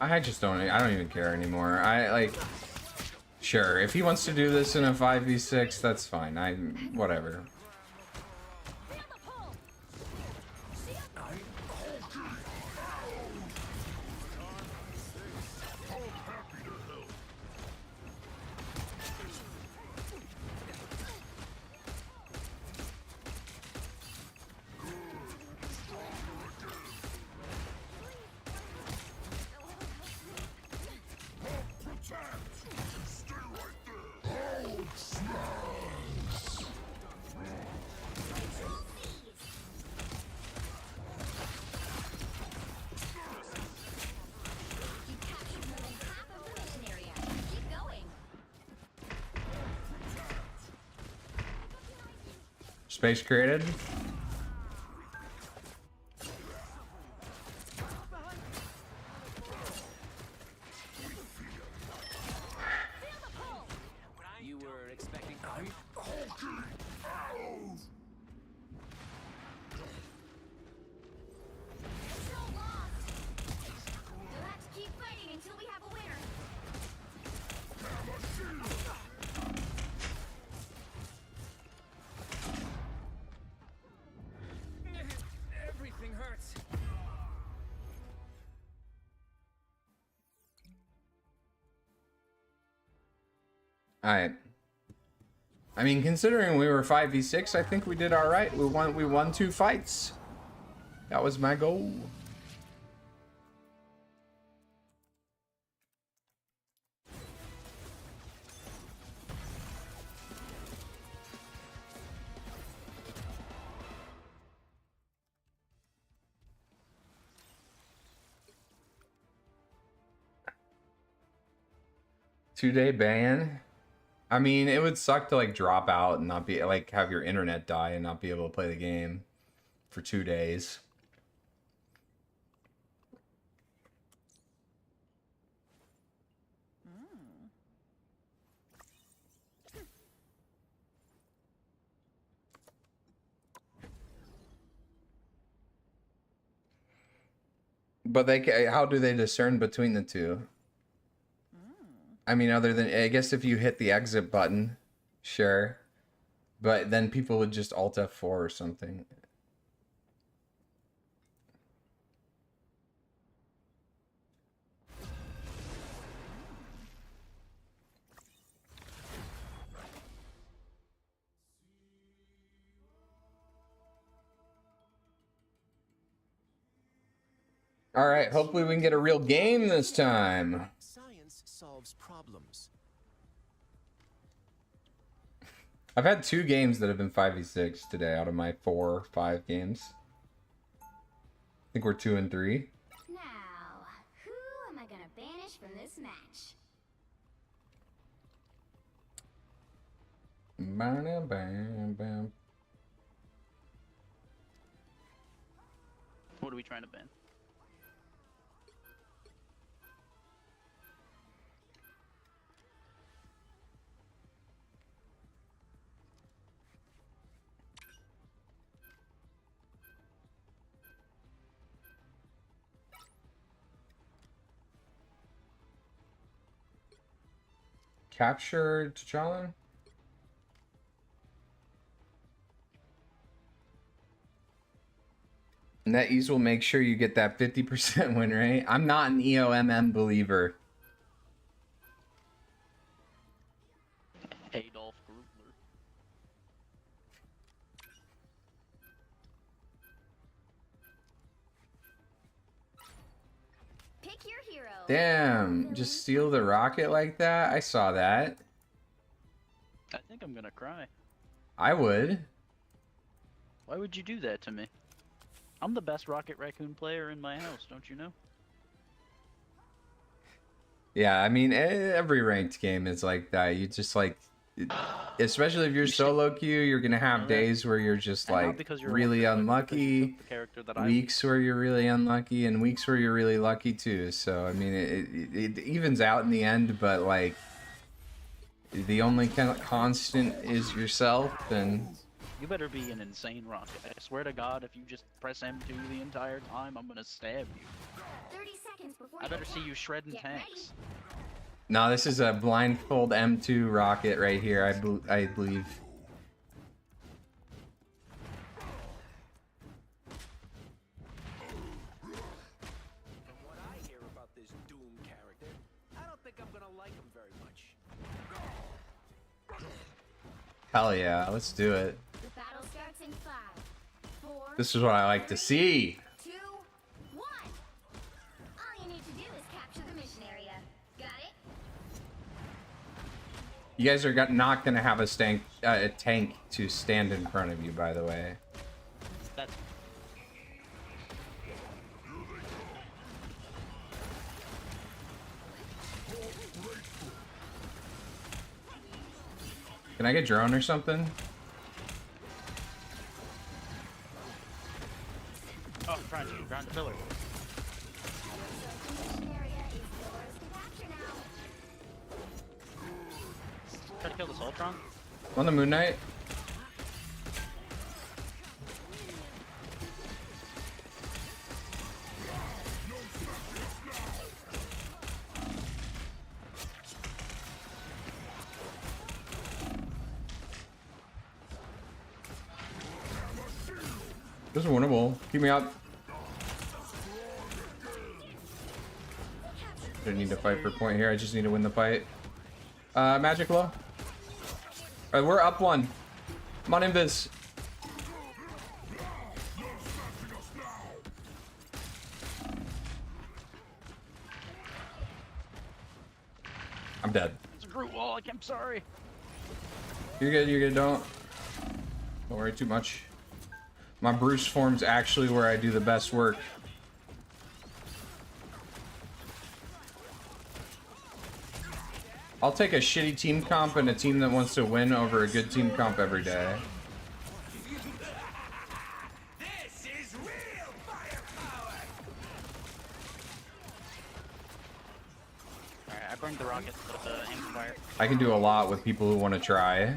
I just don't. I don't even care anymore. Sure, if he wants to do this in a 5v6, that's fine. Whatever. Space created. You were expecting. I'm everything hurts. Alright. I mean, considering we were 5v6, I think we did alright. We won 2 fights. That was my goal. Two-day ban. I mean, it would suck to like drop out and not be like have your internet die and not be able to play the game for 2 days. But how do they discern between the two? I mean, other than, I guess if you hit the exit button, sure. But then people would just Alt F4 or something. All right, hopefully we can get a real game this time. Science solves problems. I've had 2 games that have been 5v6 today out of my 4 or 5 games. I think we're 2 and 3. Now, who am I gonna banish from this match? Bam, bam, bam. What are we trying to ban? Capture T'Challa? NetEase will make sure you get that 50% win rate. I'm not an EOMM believer. Adolf Grubler. Pick your hero. Damn, just steal the rocket like that? I saw that. I think I'm gonna cry. I would. Why would you do that to me? I'm the best Rocket Raccoon player in my house, don't you know? Yeah, I mean, every ranked game is like that. You just like, especially if you're solo queue, you're gonna have days where you're just And not like because you're really lucky, but because you unlucky, took the character that I weeks where you're really unlucky, and weeks where you're really lucky too. So I mean, it evens out in the end, but like the only constant is yourself, and You better be an insane rocket. I swear to God, if you just press M2 the entire time, I'm gonna stab you. 30 seconds before I better see you shredding Get tanks. no, this is a blindfold M2 rocket right here. I believe. From what I hear about this Doom character, I don't think I'm gonna like him very much. Hell yeah, let's do it. The battle starts in 5, 4, This is what I like to see. 2, 1. All you need to do is capture the mission area. Got it? You guys are not gonna have a tank to stand in front of you, by the way. That's Can I get drone or something? oh, trying to ground the pillar. Mission area is yours to capture now. Try to kill this Ultron. On the Moon Knight. This is winnable. Keep me up. Don't need to fight for point here. I just need to win the fight. Magic low. Alright, we're up 1. I'm on invis. I'm dead. It's a Groot wall. I'm sorry. You're good, you're good. Don't worry too much. My Bruce form's actually where I do the best work. I'll take a shitty team comp and a team that wants to win over a good team comp every day. This is real firepower! Alright, I burned the rocket with the aim fire. I can do a lot with people who want to try.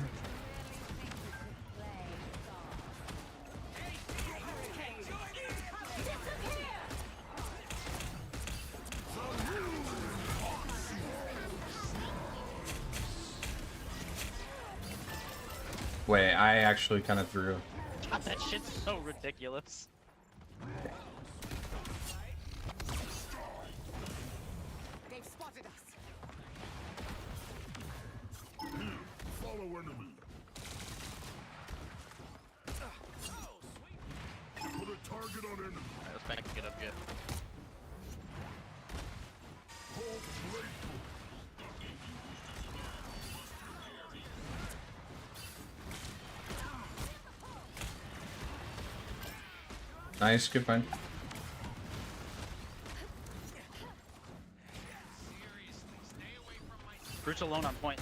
Wait, I actually kind of threw. God, that shit's so ridiculous. They've spotted us. Follow enemy. Put a target on enemy. Alright, let's back and get up yet. Nice, good find. Brute's alone on point.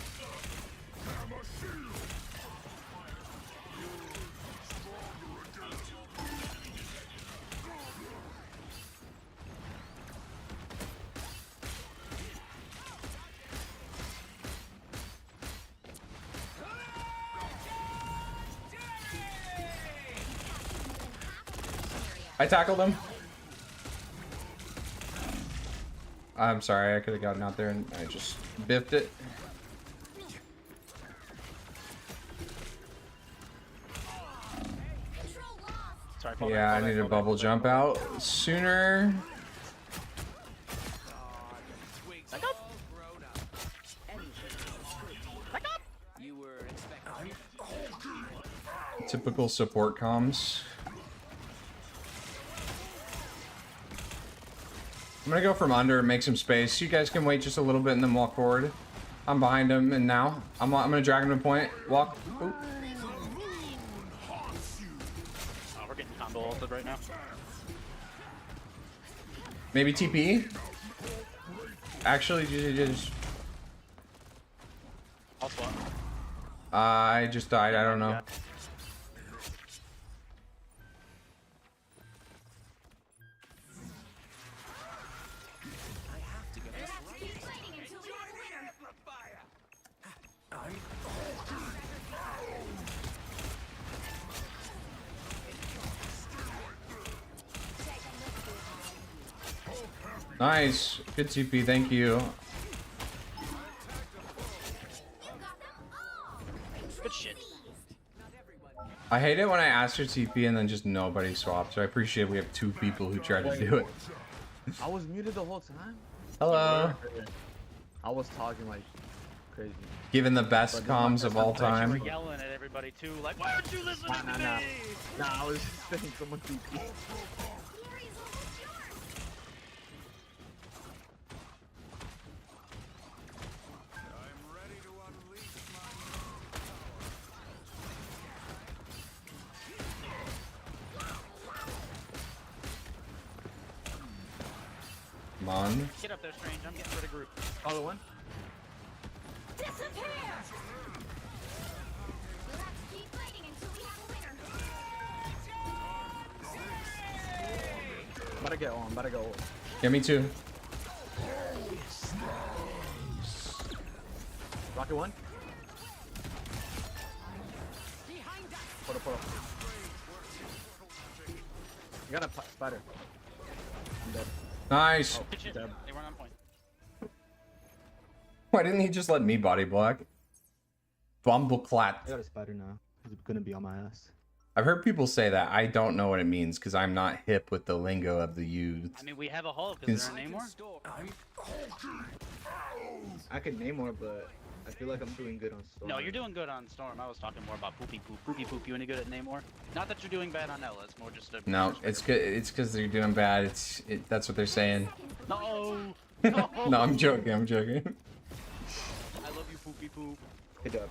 I tackled him. I'm sorry, I could have gotten out there and I just biffed it. Sorry, fall Yeah, I back, need to fall back, bubble fall back, jump fall back. out sooner. Back up. Back up. Typical support comms. I'm gonna go from under and make some space. You guys can wait just a little bit and then walk forward. I'm behind him, and now I'm gonna drag him to point. Walk. Ooh. Oh, we're getting combo ulted right now. Maybe TP. Actually, just I'll swap. I just died. I don't know. Nice. Good TP, thank you. Good shit. I hate it when I ask for TP and then just nobody swaps. So I appreciate we have 2 people who tried to do it. I was muted the whole time. Hello. I was talking like crazy. Given the best comms of all You time. were yelling at everybody too, like, why aren't you listening to me? Nah, I was just saying someone TP. Come on. Get up there, Strange. I'm getting rid of group. Other one. Disappear! We'll have to keep fighting until we have a winner. Better get on. Better go. Yeah, me too. Rocket one. Put up. You got a spider. I'm dead. Nice. Oh, Good shit. dead. They weren't on point. Why didn't he just let me body block? Bumbleclat. I got a spider now. He's gonna be on my ass. I've heard people say that. I don't know what it means because I'm not hip with the lingo of the youth. I mean, we have a Hulk. Is there a Namor? I could name more, but I feel like I'm doing good on Storm. No, you're doing good on Storm. I was talking more about Poopy Poop. Poopy Poop, you any good at Namor? Not that you're doing bad on Ella. It's more just a... No, it's good. It's because they're doing bad. That's what they're saying. No! No, I'm joking. I'm joking. I love you, Poopy Poop. Good job.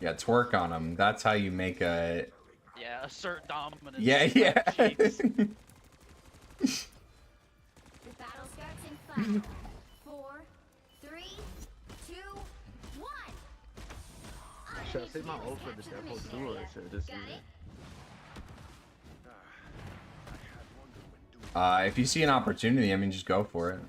Yeah, twerk on them. That's how you make a. Yeah, assert dominance. Yeah, yeah. The battle starts in 5, 4, 3, 2, 1. Should I save my ult for the devil too, or should I just use it? If you see an opportunity, I mean, just go for it.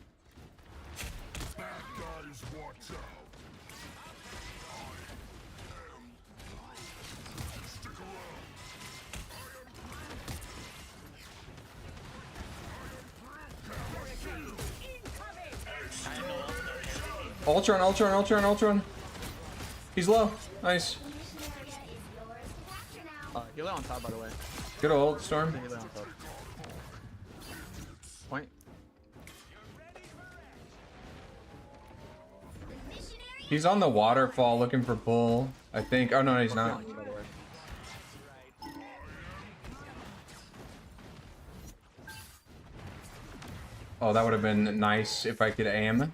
Ultron. He's low. Nice. Healer on top, by the way. Good old Storm. Healer on top. Point. He's on the waterfall looking for bull, I think. Oh, no, he's not. Oh, that would have been nice if I could aim.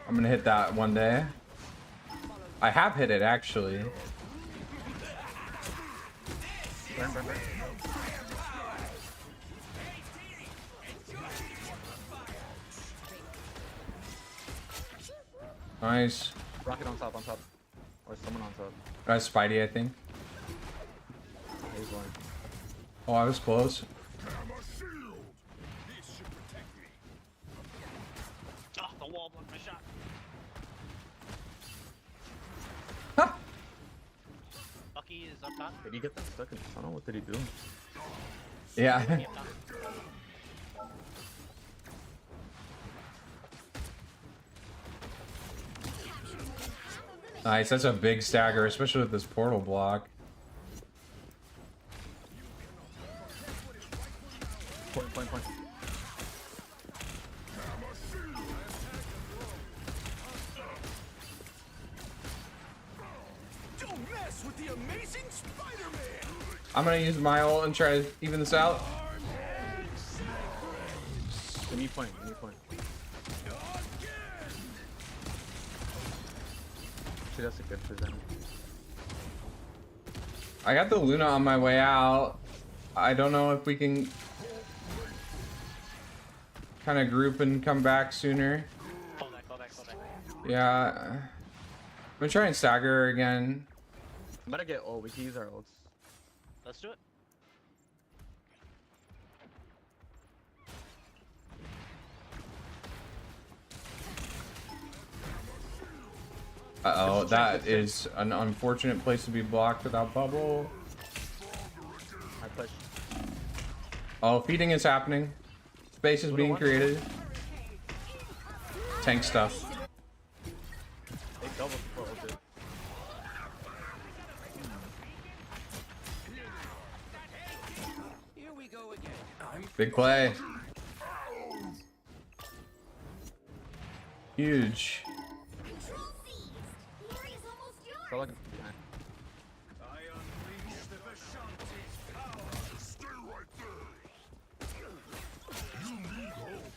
I'm gonna hit that one day. I have hit it actually. Burn, burn, burn. Nice. Rocket on top, on top. Or someone on top. That's Spidey, I think. He's one. Oh, I was close. Oh, the wall blocked my shot. Bucky is up top. Did he get that stuck in the tunnel? What did he do? Yeah. Bucky up top. Nice, that's a big stagger, especially with this portal block. Point, point, point. Don't mess with the amazing Spider-Man! I'm gonna use my ult and try to even this out. Give me point, give me point. Actually, that's a good present. I got the Luna on my way out. I don't know if we can kind of group and come back sooner. Fall back, fall back, fall back. Yeah. I'm gonna try and stagger again. I'm about to get ult. We can use our ults. Let's do it. Uh-oh, that is an unfortunate place to be blocked without bubble. I push. Oh, feeding is happening. Space is being created. Tank stuff. They double support ulted. Here we go again. Big play. Huge. Control seized. The area's almost yours. Felt like behind. I unleash the Vishanti's power. Stay right there. You need hope.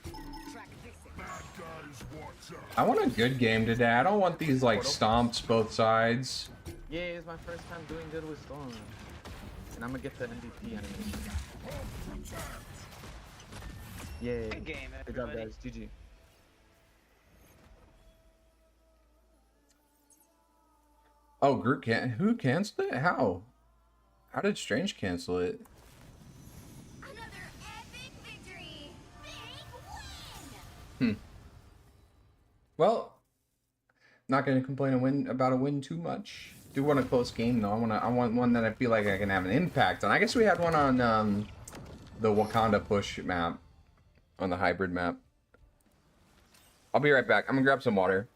Track this. Bad guys watch out. I want a good game today. I don't want these like stomps both sides. Yeah, it's my first time doing good with Storm. And I'm gonna get the MVP animation. Yay. Good game, Good job, everybody. guys. GG. Oh, group who canceled it? How? How did Strange cancel it? Another epic victory. Big win. Well, not gonna complain about a win too much. Do want a close game though. I want one that I feel like I can have an impact on. I guess we had one on the Wakanda push map, on the hybrid map. I'll be right back. I'm gonna grab some water.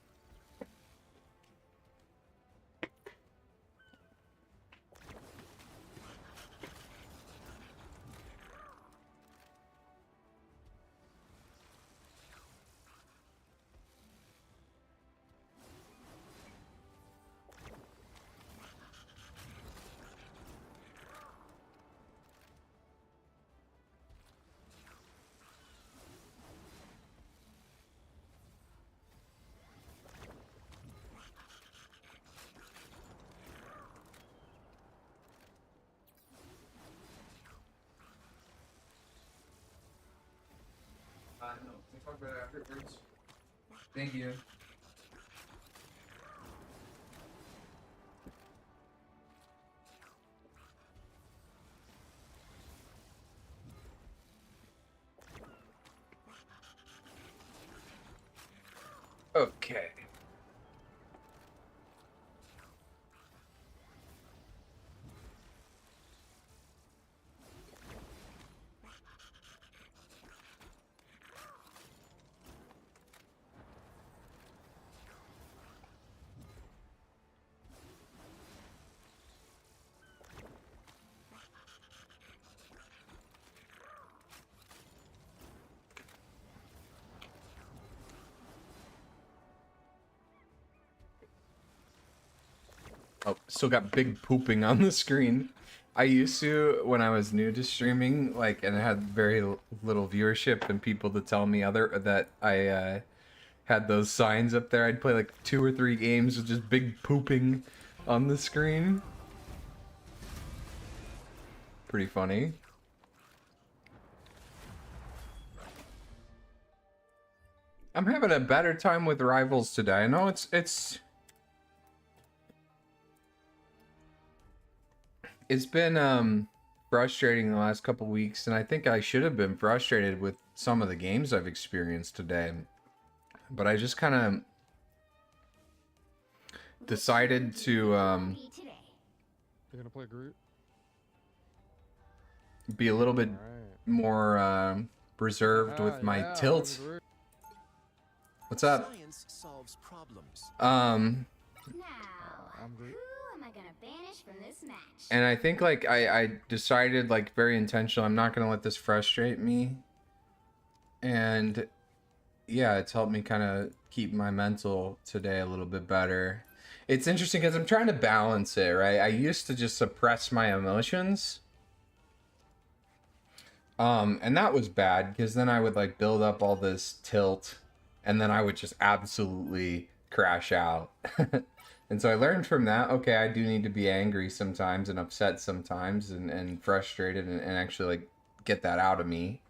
No, we'll talk about it afterwards. Thank you. Okay. Oh, still got big pooping on the screen. I used to, when I was new to streaming, like, and I had very little viewership and people to tell me that I had those signs up there. I'd play like 2 or 3 games with just big pooping on the screen. Pretty funny. I'm having a better time with Rivals today. I know it's been frustrating the last couple weeks, and I think I should have been frustrated with some of the games I've experienced today. But I just kind of decided to You're gonna play Groot? be a little bit Alright. more reserved with my tilt. What's up? Science solves problems. Now, I'm Groot. who am I gonna banish from this match? And I think like I decided like very intentional, I'm not gonna let this frustrate me. And yeah, it's helped me kind of keep my mental today a little bit better. It's interesting because I'm trying to balance it, right? I used to just suppress my emotions. And that was bad because then I would like build up all this tilt and then I would just absolutely crash out. And so I learned from that, okay, I do need to be angry sometimes and upset sometimes and frustrated and actually like get that out of me.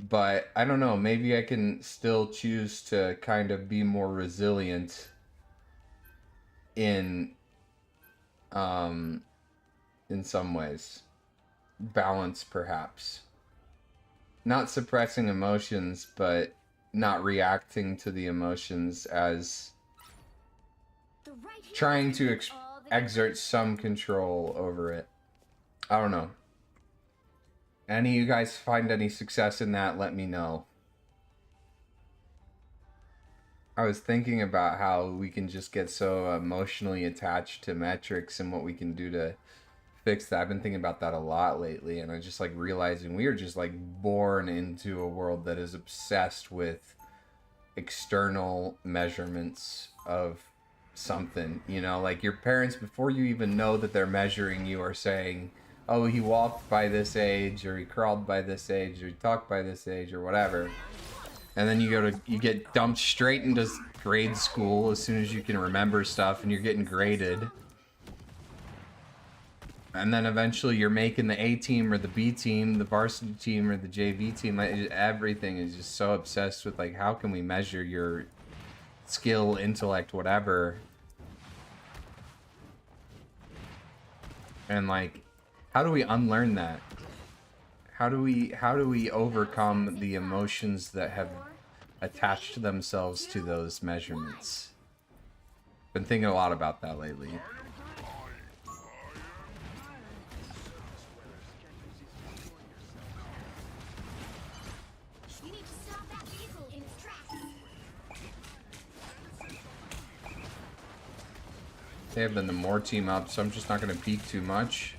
But I don't know, maybe I can still choose to kind of be more resilient in some ways. Balance, perhaps. Not suppressing emotions, but not reacting to the emotions as trying to exert some control over it. I don't know. Any of you guys find any success in that, let me know. I was thinking about how we can just get so emotionally attached to metrics and what we can do to fix that. I've been thinking about that a lot lately, and I'm just like realizing we are just like born into a world that is obsessed with external measurements of something, you know, like your parents, before you even know that they're measuring you, are saying, oh, he walked by this age, or he crawled by this age, or he talked by this age, or whatever. And then you get dumped straight into grade school as soon as you can remember stuff, and you're getting graded. And then eventually you're making the A team or the B team, the varsity team or the JV team. Like, everything is just so obsessed with like, how can we measure your skill, intellect, whatever. And like, how do we unlearn that? How do we overcome the emotions that have attached themselves to those measurements? Been thinking a lot about that lately. You need to stop that vehicle in its tracks. They have been the more team up, so I'm just not going to peek too much.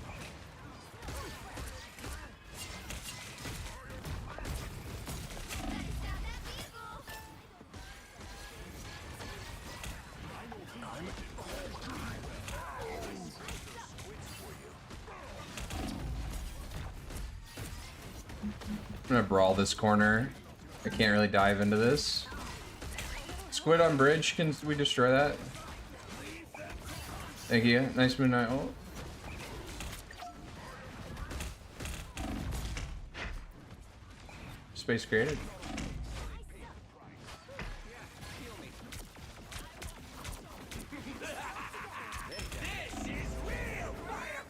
I'm gonna brawl this corner. I can't really dive into this. Squid on bridge, can we destroy that? Thank you. Nice midnight ult. Space created.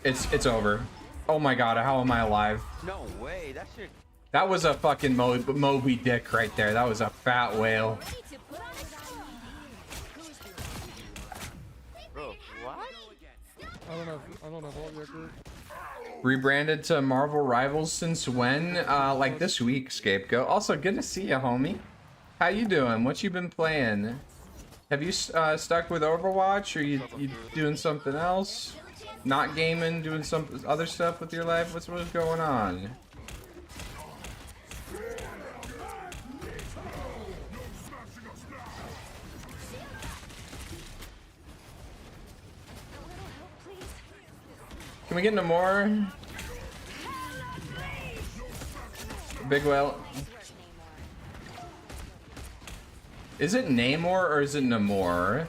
It's over. Oh my god, how am I alive? No way, that's your... That was a fucking Moby Dick right there. That was a fat whale. Bro, what? I don't know what you're Groot. Rebranded to Marvel Rivals since when? Like this week, Scapegoat. Also, good to see you, homie. How you doing? What you been playing? Have you stuck with Overwatch, or you doing something else? Not gaming, doing some other stuff with your life? What's going on? Can we get into more? Big whale. Is it Namor or is it Namor?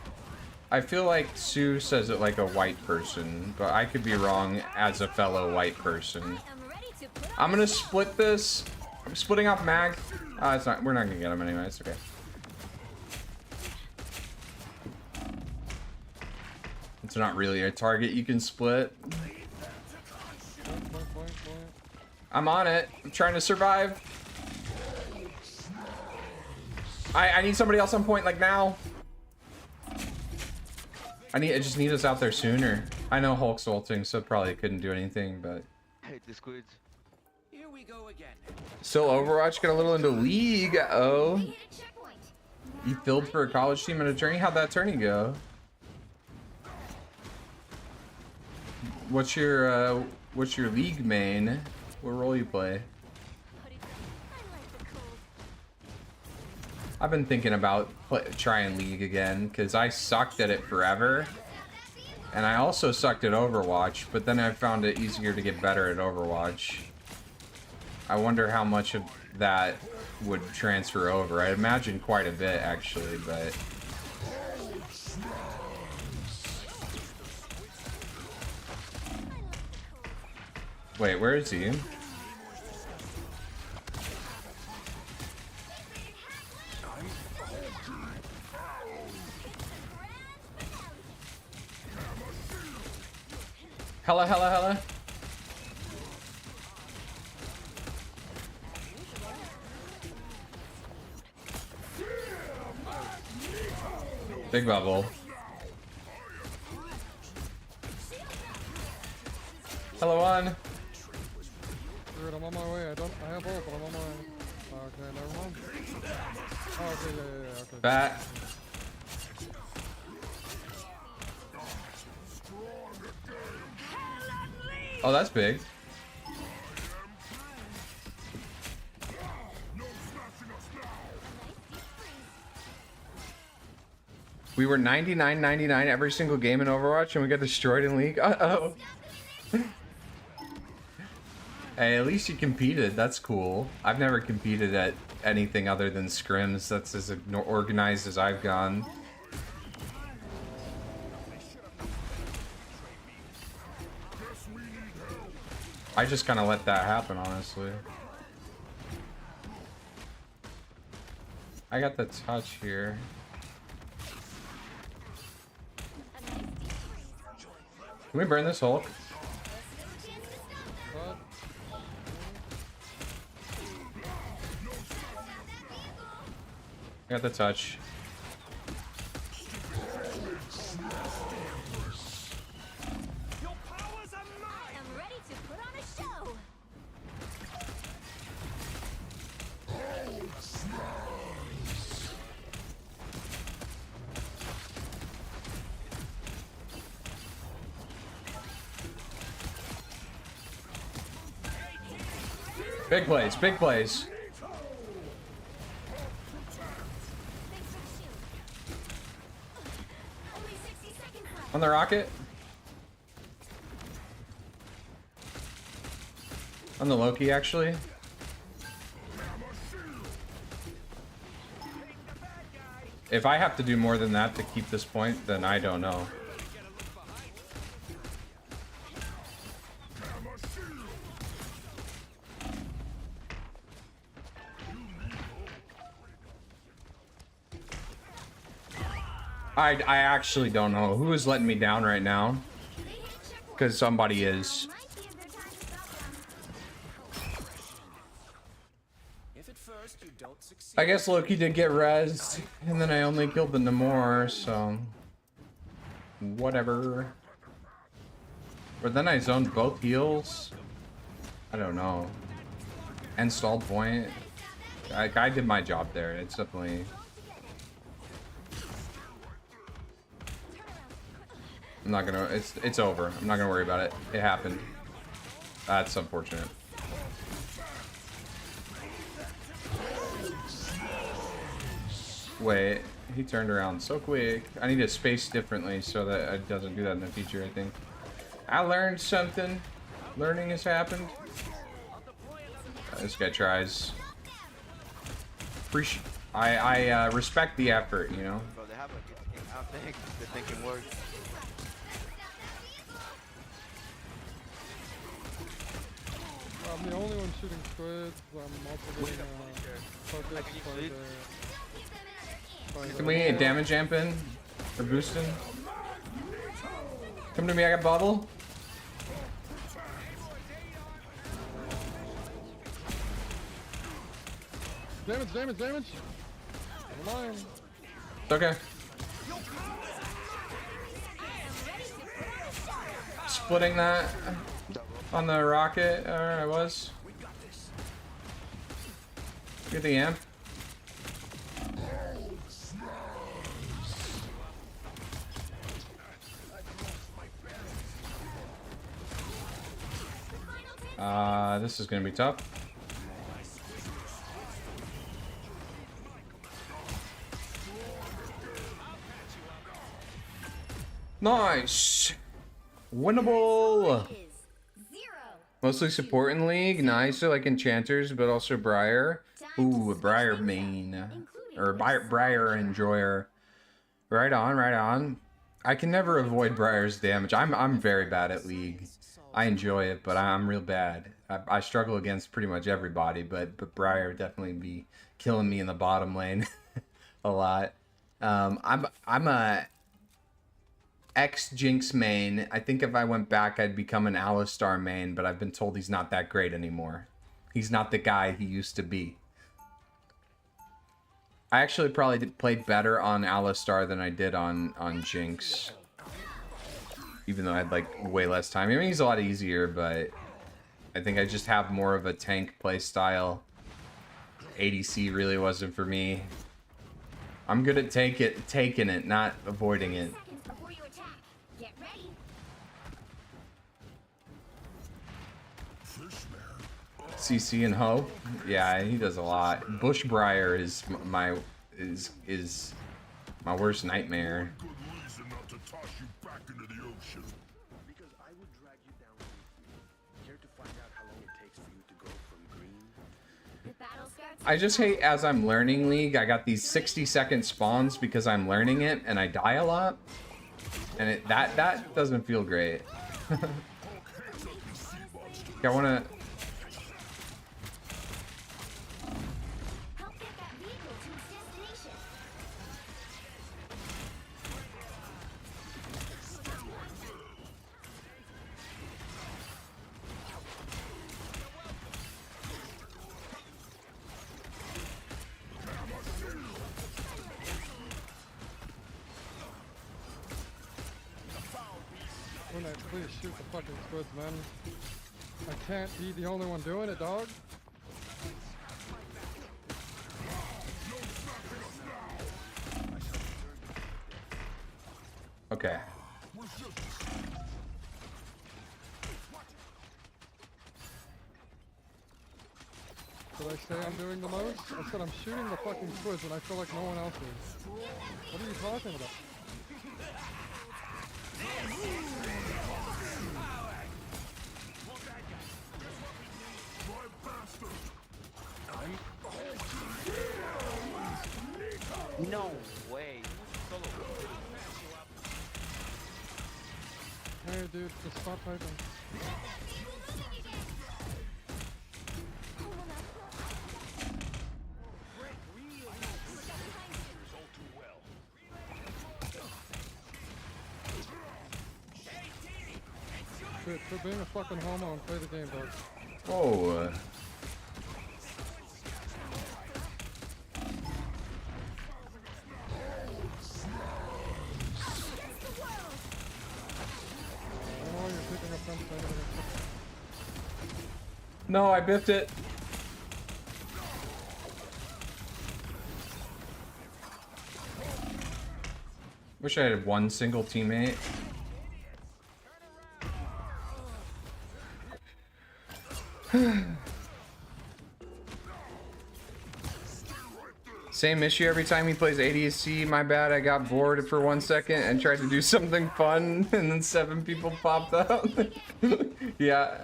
I feel like Sue says it like a white person, but I could be wrong as a fellow white person. I'm gonna split this. I'm splitting off Mag. It's not. We're not gonna get him anyway. It's okay. It's not really a target you can split. I'm on it. I'm trying to survive. I need somebody else on point, like now. I just need us out there sooner. I know Hulk's ulting, so probably couldn't do anything, but Hate the squids. Here we go again. still Overwatch, got a little into League. Oh, you filled for a college team and a tourney. How'd that tourney go? What's your League main? What role you play? I've been thinking about trying League again because I sucked at it forever, and I also sucked at Overwatch, but then I found it easier to get better at Overwatch. I wonder how much of that would transfer over. I imagine quite a bit actually, but wait, where is he? Hella, hella, hella. Big bubble. Hello, on. Dude, I'm on my way. I have ult, but I'm on my way. Okay, never mind. Oh, okay, yeah, okay. Bat. Oh, that's big. We were 99-99 every single game in Overwatch and we got destroyed in League. Uh-oh. Hey, at least you competed. That's cool. I've never competed at anything other than scrims. That's as organized as I've gone. I just kind of let that happen, honestly. I got the touch here. Can we burn this Hulk? I got the touch. Big plays, big plays. On the rocket. On the Loki, actually. If I have to do more than that to keep this point, then I don't know. I actually don't know who is letting me down right now, because somebody is. I guess Loki did get rezzed, and then I only killed the Namor, so whatever. But then I zoned both heals. I don't know. And stalled point. I did my job there. It's definitely. I'm not gonna. It's over. I'm not gonna worry about it. It happened. That's unfortunate. Wait, he turned around so quick. I need to space differently so that it doesn't do that in the future, I think. I learned something. Learning has happened. This guy tries. I respect the effort, you know. Bro, they have a good team. I don't think the thinking works. I'm the only one shooting squids. I'm also getting focused by the... Can we get damage amp in? Or boosting? Come to me, I got bubble. Damage, damage, damage! Never mind. It's okay. Splitting that on the rocket, I was. Get the amp. This is gonna be tough. Nice! Winnable! Mostly support in League, nice, so like enchanters, but also Briar. Ooh, a Briar main. Or Briar enjoyer. Right on, right on. I can never avoid Briar's damage. I'm very bad at League. I enjoy it, but I'm real bad. I struggle against pretty much everybody, but Briar would definitely be killing me in the bottom lane a lot. I'm a ex-Jinx main. I think if I went back, I'd become an Alistar main, but I've been told he's not that great anymore. He's not the guy he used to be. I actually probably played better on Alistar than I did on Jinx. Even though I had like way less time. I mean, he's a lot easier, but I think I just have more of a tank play style. ADC really wasn't for me. I'm good at taking it, not avoiding it. CC and Hope, yeah, he does a lot. Bushbriar is my worst nightmare. I just hate as I'm learning League, I got these 60-second spawns because I'm learning it and I die a lot. And that doesn't feel great. I wanna... Please shoot the fucking squids, man. I can't be the only one doing it, dog. Okay. Did I say I'm doing the most? I said I'm shooting the fucking squids and I feel like no one else is. What are you talking about? No way. Hey dude, just stop typing. Dude, quit being a fucking homo and play the game, dog. Oh. No, I biffed it. Wish I had one single teammate. Same issue every time he plays ADC. My bad, I got bored for 1 second and tried to do something fun, and then 7 people popped up. Yeah.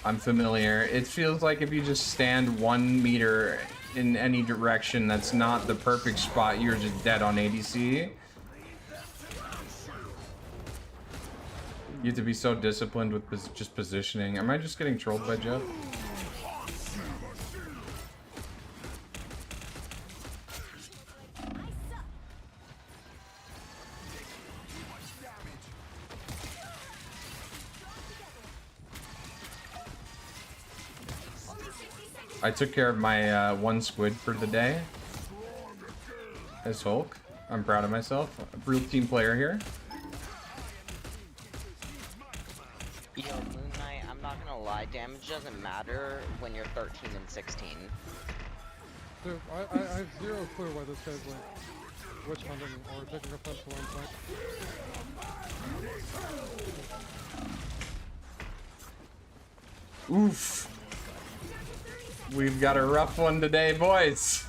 I'm familiar. It feels like if you just stand 1 meter in any direction that's not the perfect spot, you're just dead on ADC. You have to be so disciplined with just positioning. Am I just getting trolled by Jeff? I took care of my 1 squid for the day. As Hulk. I'm proud of myself. A real team player here. Yo, Moon Knight, I'm not gonna lie, damage doesn't matter when you're 13 and 16. Dude, I have zero clue why this guy's like witch hunting or taking offense to one point. Oof. We've got a rough one today, boys.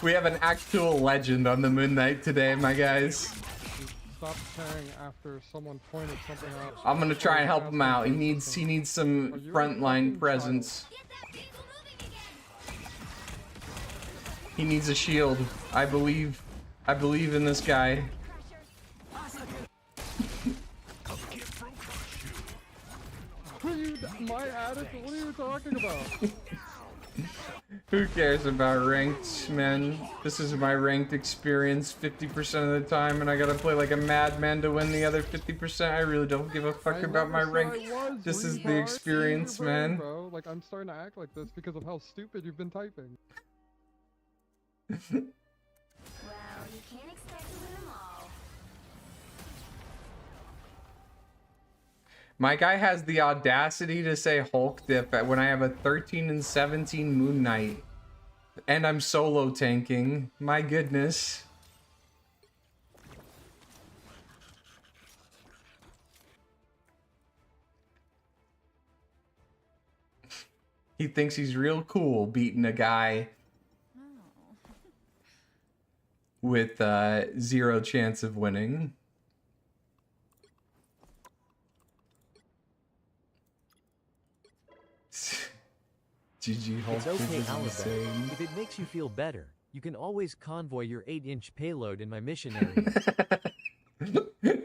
We have an actual legend on the Moon Knight today, my guys. Stop tearing after someone pointed something out. I'm gonna try and help him out. He needs some frontline presence. He needs a shield. I believe in this guy. My attitude? What are you talking about? Who cares about ranked, man? This is my ranked experience 50% of the time, and I gotta play like a madman to win the other 50%. I really don't give a fuck about my rank. This is the experience, man. Bro. Like, I'm starting to act like this because of how stupid you've been typing. Well, you can't expect to win them all. My guy has the audacity to say Hulk dip when I have a 13 and 17 Moon Knight. And I'm solo tanking. My goodness. He thinks he's real cool beating a guy with 0 chance of winning. GG Hulk. It's okay, Alabama. If it makes you feel better, you can always convoy your 8-inch payload in my mission area.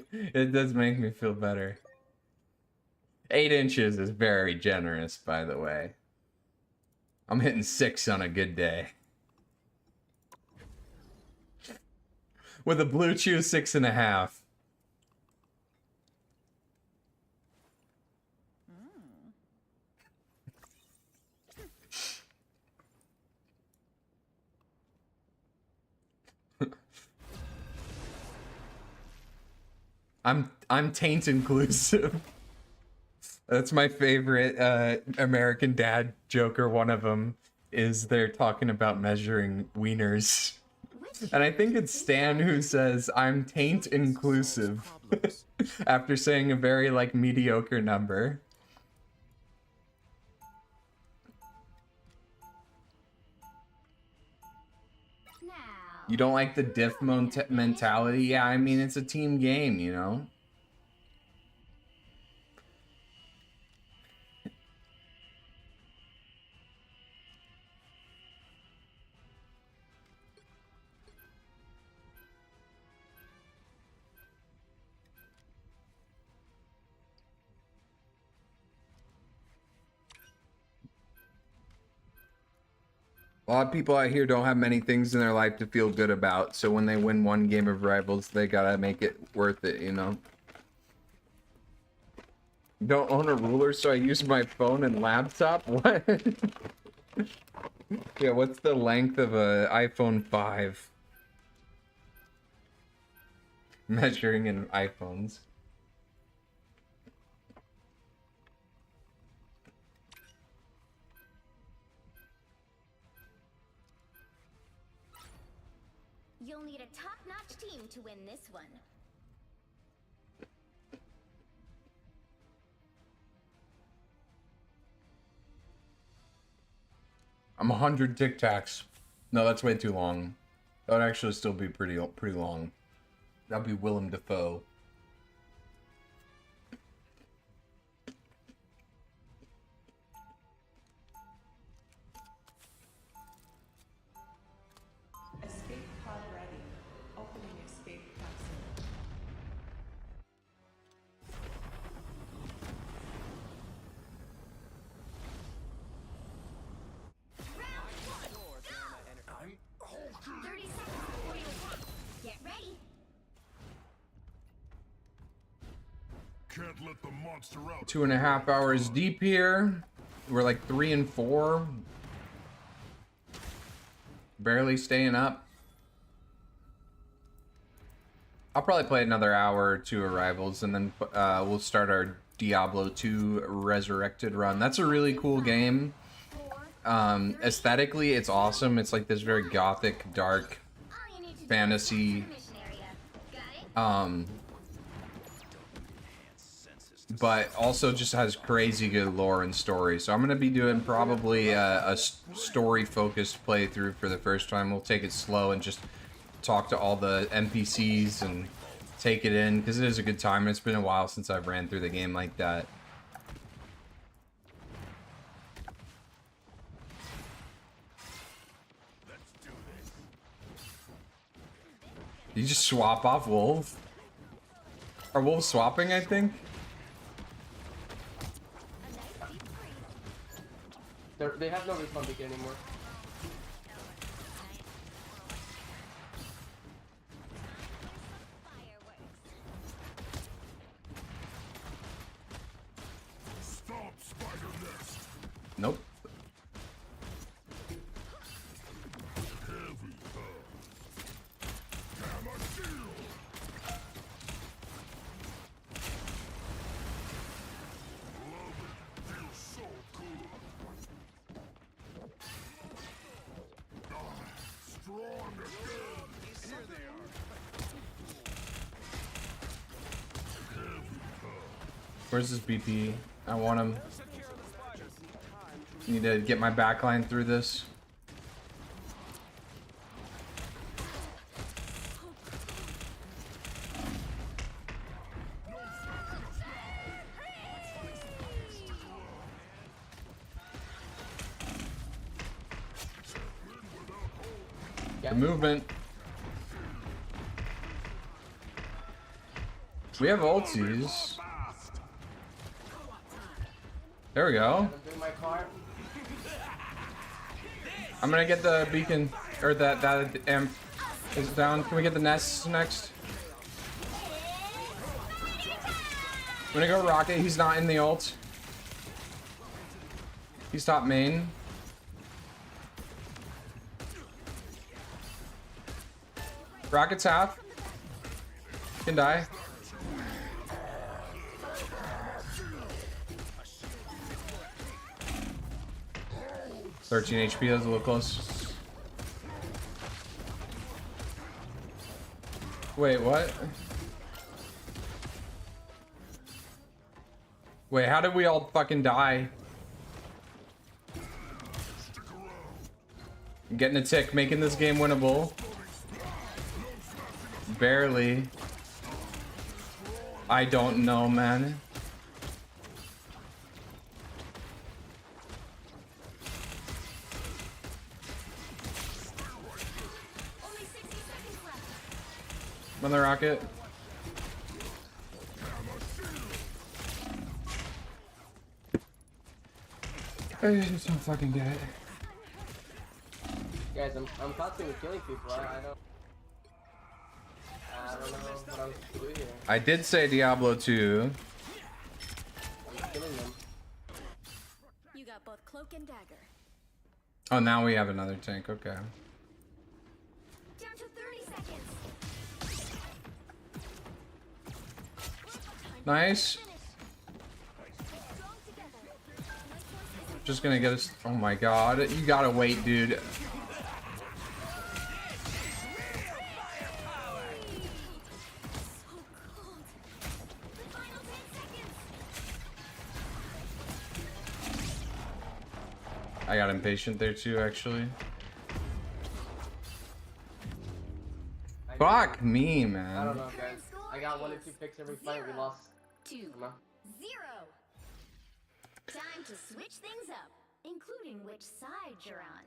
It does make me feel better. 8 inches is very generous, by the way. I'm hitting 6 on a good day. With a blue chew 6.5. I'm taint inclusive. That's my favorite American Dad joke, or one of them is they're talking about measuring wieners. And I think it's Stan who says, I'm taint inclusive. After saying a very, like, mediocre number. You don't like the diff mentality? Yeah, I mean, it's a team game, you know? A lot of people out here don't have many things in their life to feel good about, so when they win one game of Rivals, they gotta make it worth it, you know? Don't own a ruler, so I use my phone and laptop? What? Yeah, what's the length of a iPhone 5? Measuring in iPhones. You'll need a top-notch team to win this one. I'm 100 Tic Tacs. No, that's way too long. That would actually still be pretty long. That'd be Willem Dafoe. 2.5 hours deep here. We're like 3 and 4. Barely staying up. I'll probably play another hour or two of Rivals, and then we'll start our Diablo 2 Resurrected run. That's a really cool game. Aesthetically, it's awesome. It's like this very gothic, dark fantasy. But also just has crazy good lore and story. So I'm going to be doing probably a story-focused playthrough for the first time. We'll take it slow and just talk to all the NPCs and take it in, because it is a good time. It's been a while since I've ran through the game like that. You just swap off Wolf? Are Wolves swapping, I think? They have no respawn beacon anymore. Nope. Where's this BP? I want him. Need to get my backline through this. The movement. We have ultis. There we go. I'm gonna get the beacon, or that amp is down. Can we get the nests next? I'm gonna go Rocket. He's not in the ult. He's top main. Rocket's half. Can die. $13 HP, that's a little close. Wait, what? Wait, how did we all fucking die? I'm getting a tick, making this game winnable. Barely. I don't know, man. On the rocket. I just don't fucking get it. Guys, I'm constantly killing people. I don't know what I'm supposed to do here. I did say Diablo 2. I'm killing them. You got both cloak and dagger. Oh, now we have another tank. Okay. Down to 30 seconds. Nice. Just gonna get us. Oh my god. You gotta wait, dude. I got impatient there too, actually. Fuck me, man. I don't know, guys. I got 1 or 2 picks every fight. We lost. 2-0. Time to switch things up, including which side you're on.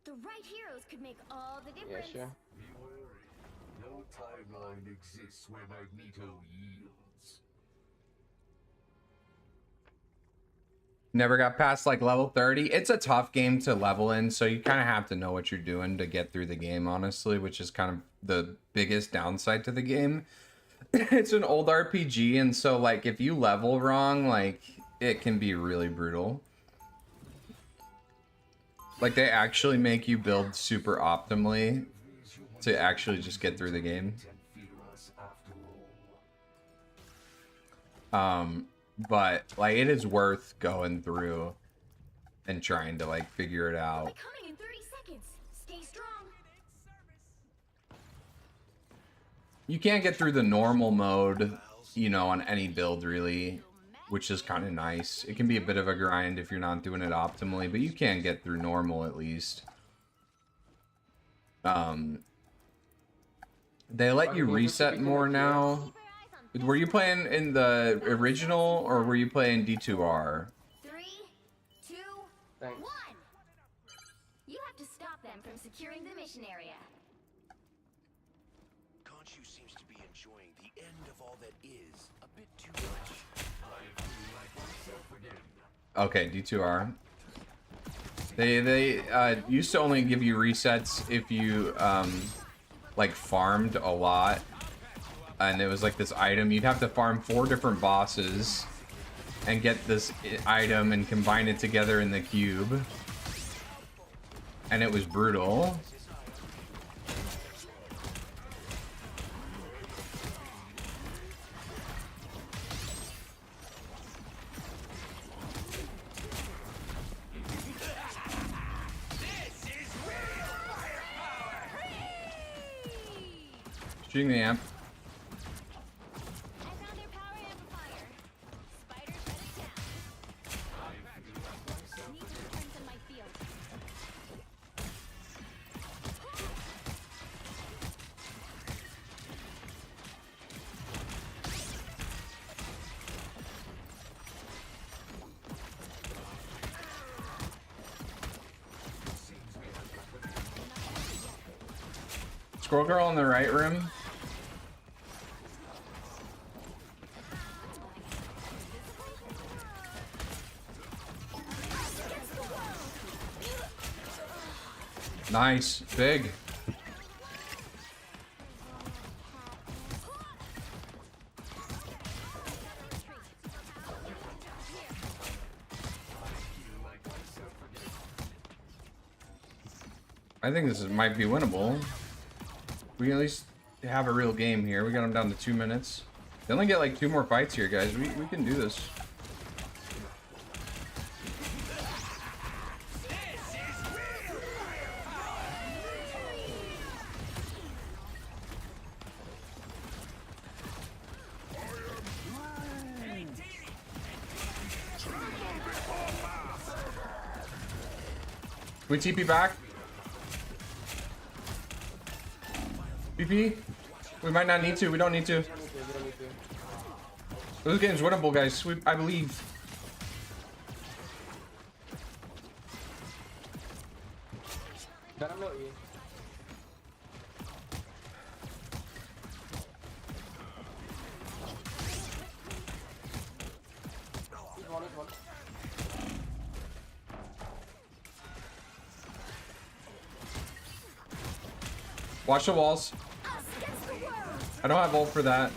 The right heroes could make all the difference. Yeah, sure. No timeline exists where Magneto yields. Never got past like level 30. It's a tough game to level in, so you kind of have to know what you're doing to get through the game, honestly, which is kind of the biggest downside to the game. It's an old RPG, and so like if you level wrong, like it can be really brutal. Like they actually make you build super optimally to actually just get through the game. But like it is worth going through and trying to like figure it out. Coming in 30 seconds. Stay strong. You can't get through the normal mode, you know, on any build really, which is kind of nice. It can be a bit of a grind if you're not doing it optimally, but you can get through normal at least. They let you reset more now. Were you playing in the original or were you playing D2R? 3, 2, 1. You have to stop them from securing the mission area. Conchu seems to be enjoying the end of all that is a bit too much. Okay, D2R. They used to only give you resets if you like farmed a lot, and it was like this item. You'd have to farm 4 different bosses and get this item and combine it together in the cube, and it was brutal. Shooting the amp. Squirrel girl in the right room. Nice, big. I think this might be winnable. We can at least have a real game here. We got them down to 2 minutes. They only get like 2 more fights here, guys. We can do this. Can we TP back? BP? We might not need to. We don't need to. This game's winnable, guys. I believe. Watch the walls. I don't have ult for that.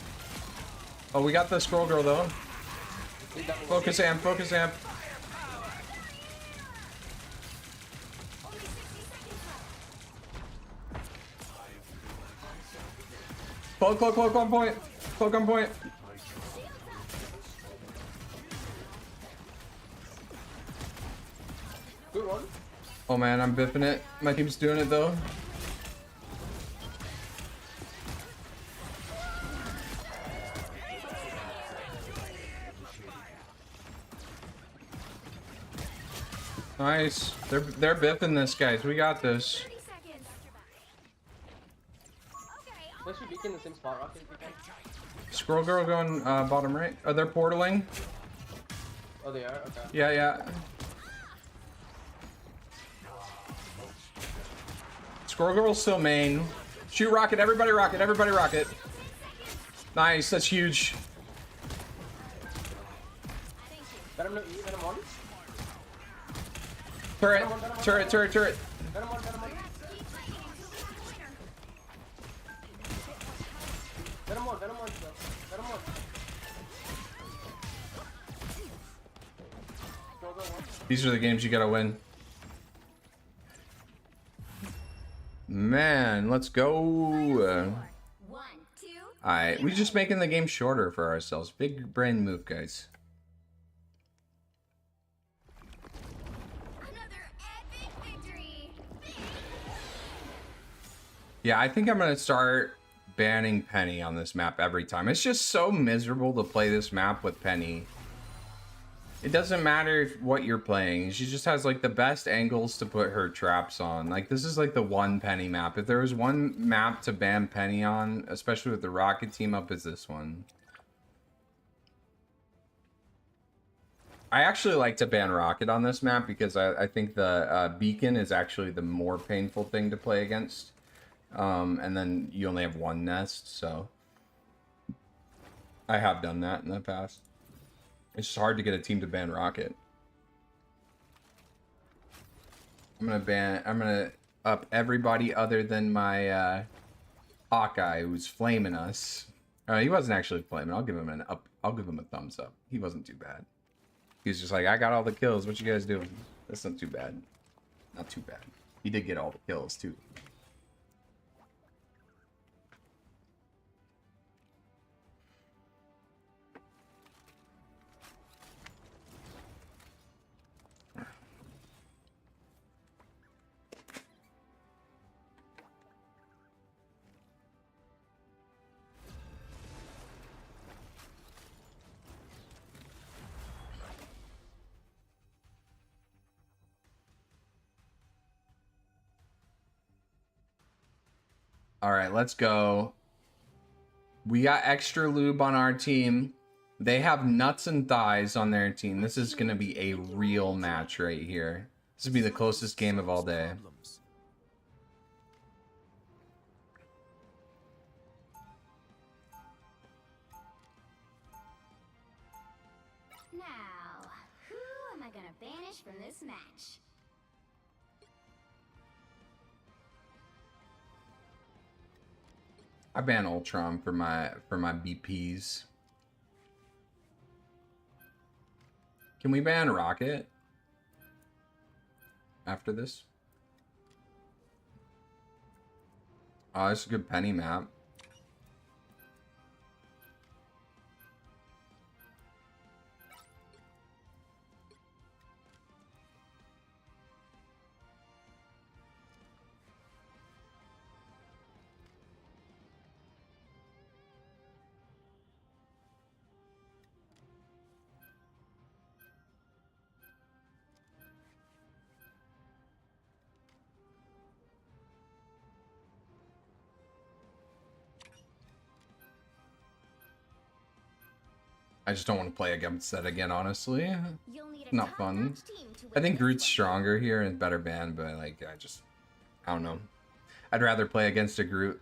Oh, we got the scroll girl though. Focus amp, focus amp. Cloak on point. Cloak on point. Good one. Oh man, I'm biffing it. My team's doing it though. Nice. They're biffing this, guys. We got this. Let's be in the same spot, Rocket, if we can. Scroll girl going bottom right. Oh, they're portaling. Oh, they are? Okay. Yeah. Scroll girl's still main. Shoot rocket. Everybody rocket. Everybody rocket. Nice. That's huge. Let him know E, let him on. Turret. Turret. Let him on, let him on. Let him on, still. These are the games you gotta win. Man, let's go. Alright, we're just making the game shorter for ourselves. Big brain move, guys. Yeah, I think I'm gonna start banning Penny on this map every time. It's just so miserable to play this map with Penny. It doesn't matter what you're playing. She just has like the best angles to put her traps on. Like this is like the one Penny map. If there was one map to ban Penny on, especially with the Rocket team up, is this one. I actually like to ban Rocket on this map because I think the beacon is actually the more painful thing to play against. And then you only have one nest, so I have done that in the past. It's just hard to get a team to ban Rocket. I'm gonna up everybody other than my Hawkeye who's flaming us. He wasn't actually flaming. I'll give him an up. I'll give him a thumbs up. He wasn't too bad. He's just like, I got all the kills. What you guys doing? That's not too bad. Not too bad. He did get all the kills too. All right, let's go. We got extra lube on our team. They have nuts and thighs on their team. This is going to be a real match right here. This will be the closest game of all day. Now, who am I gonna banish from this match? I ban Ultron for my BPs. Can we ban Rocket after this? Oh, it's a good Penny map. I just don't want to play against that again, honestly. Not fun. I think Groot's stronger here and better banned, but like, I don't know. I'd rather play against a Groot.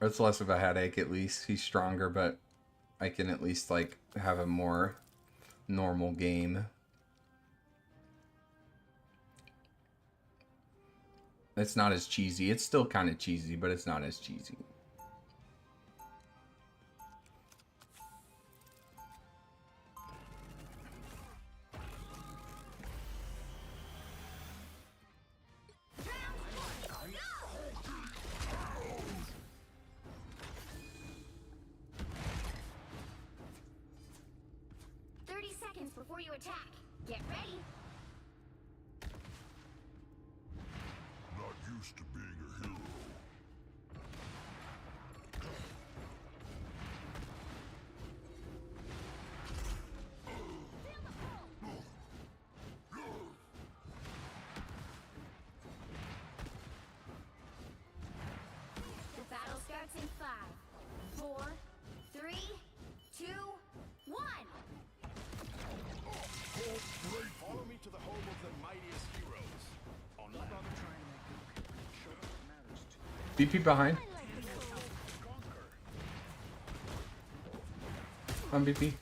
Or it's less of a headache at least. He's stronger, but I can at least like have a more normal game. It's not as cheesy. It's still kind of cheesy, but it's not as cheesy. Before you attack, get ready. Not used to being a hero. The battle starts in 5, 4, 3, 2, 1. Follow me to the home of the mightiest heroes. On the show what matters to BP behind. On BP.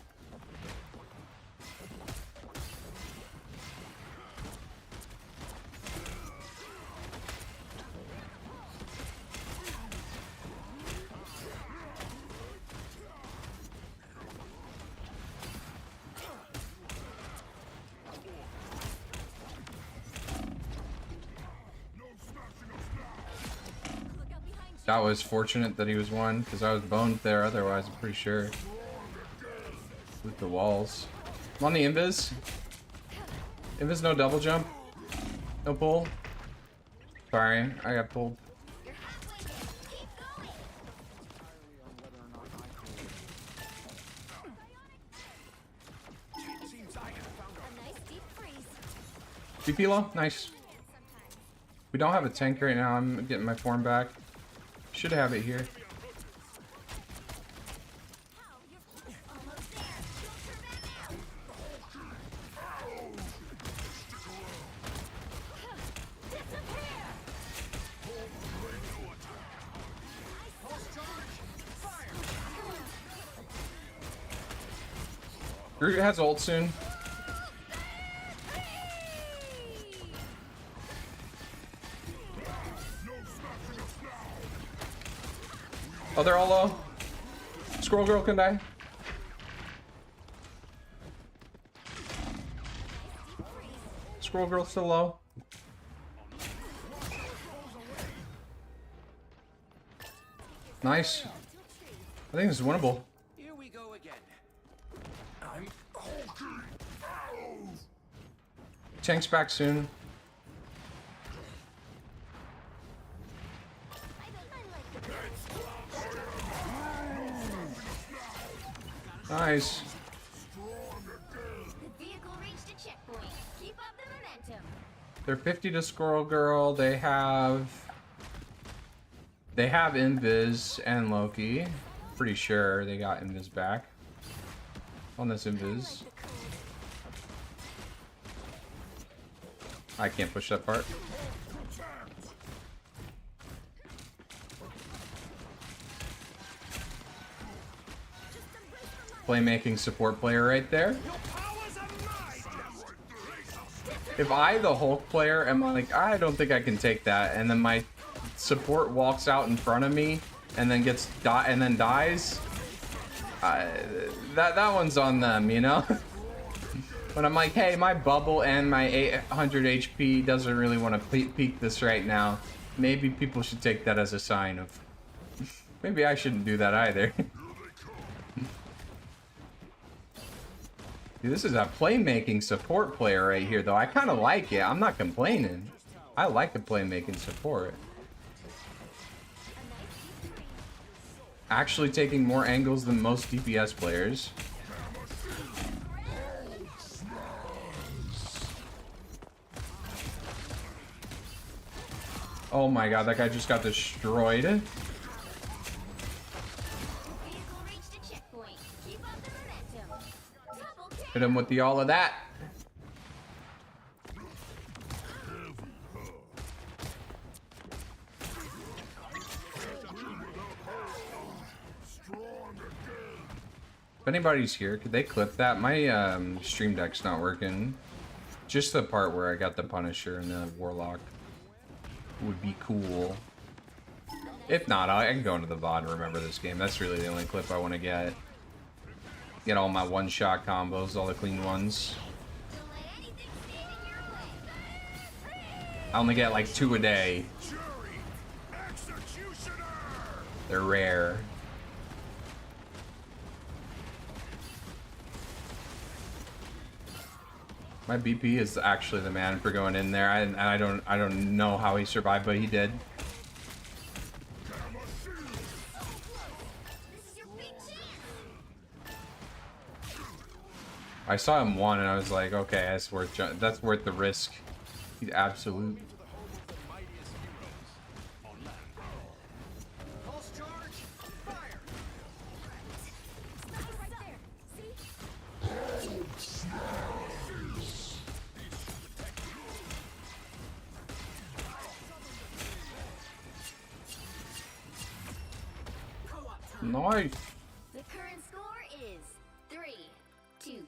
That was fortunate that he was one, because I was boned there otherwise, I'm pretty sure. With the walls. I'm on the invis. Invis, no double jump. No pull. Sorry, I got pulled. DP low? Nice. We don't have a tank right now. I'm getting my form back. Should have it here. Groot has ult soon. Oh, they're all low. Squirrel girl can die. Squirrel girl still low. Nice. I think this is winnable. Here we go again. Tank's back soon. Nice. The vehicle reached a checkpoint. Keep up the momentum. They're 50 to Squirrel Girl. They have Invis and Loki. Pretty sure they got Invis back. On this Invis. I can't push that part. Playmaking support player right there. If I, the Hulk player, am like, I don't think I can take that, and then my support walks out in front of me and then dies, that one's on them, you know. When I'm like, hey, my bubble and my 800 HP doesn't really want to peak this right now. Maybe people should take that as a sign of maybe I shouldn't do that either. Dude, this is a playmaking support player right here, though. I kind of like it. I'm not complaining. I like the playmaking support. Actually taking more angles than most DPS players. Oh my god, that guy just got destroyed. Hit him with the all of that. If anybody's here, could they clip that? My stream deck's not working. Just the part where I got the Punisher and the Warlock would be cool. If not, I can go into the VOD and remember this game. That's really the only clip I want to get. Get all my one-shot combos, all the clean ones. I only get like 2 a day. They're rare. My BP is actually the man for going in there. I don't know how he survived, but he did. I saw him one and I was like, okay, that's worth the risk. He's absolute. Nice. The current score is 3-2-0.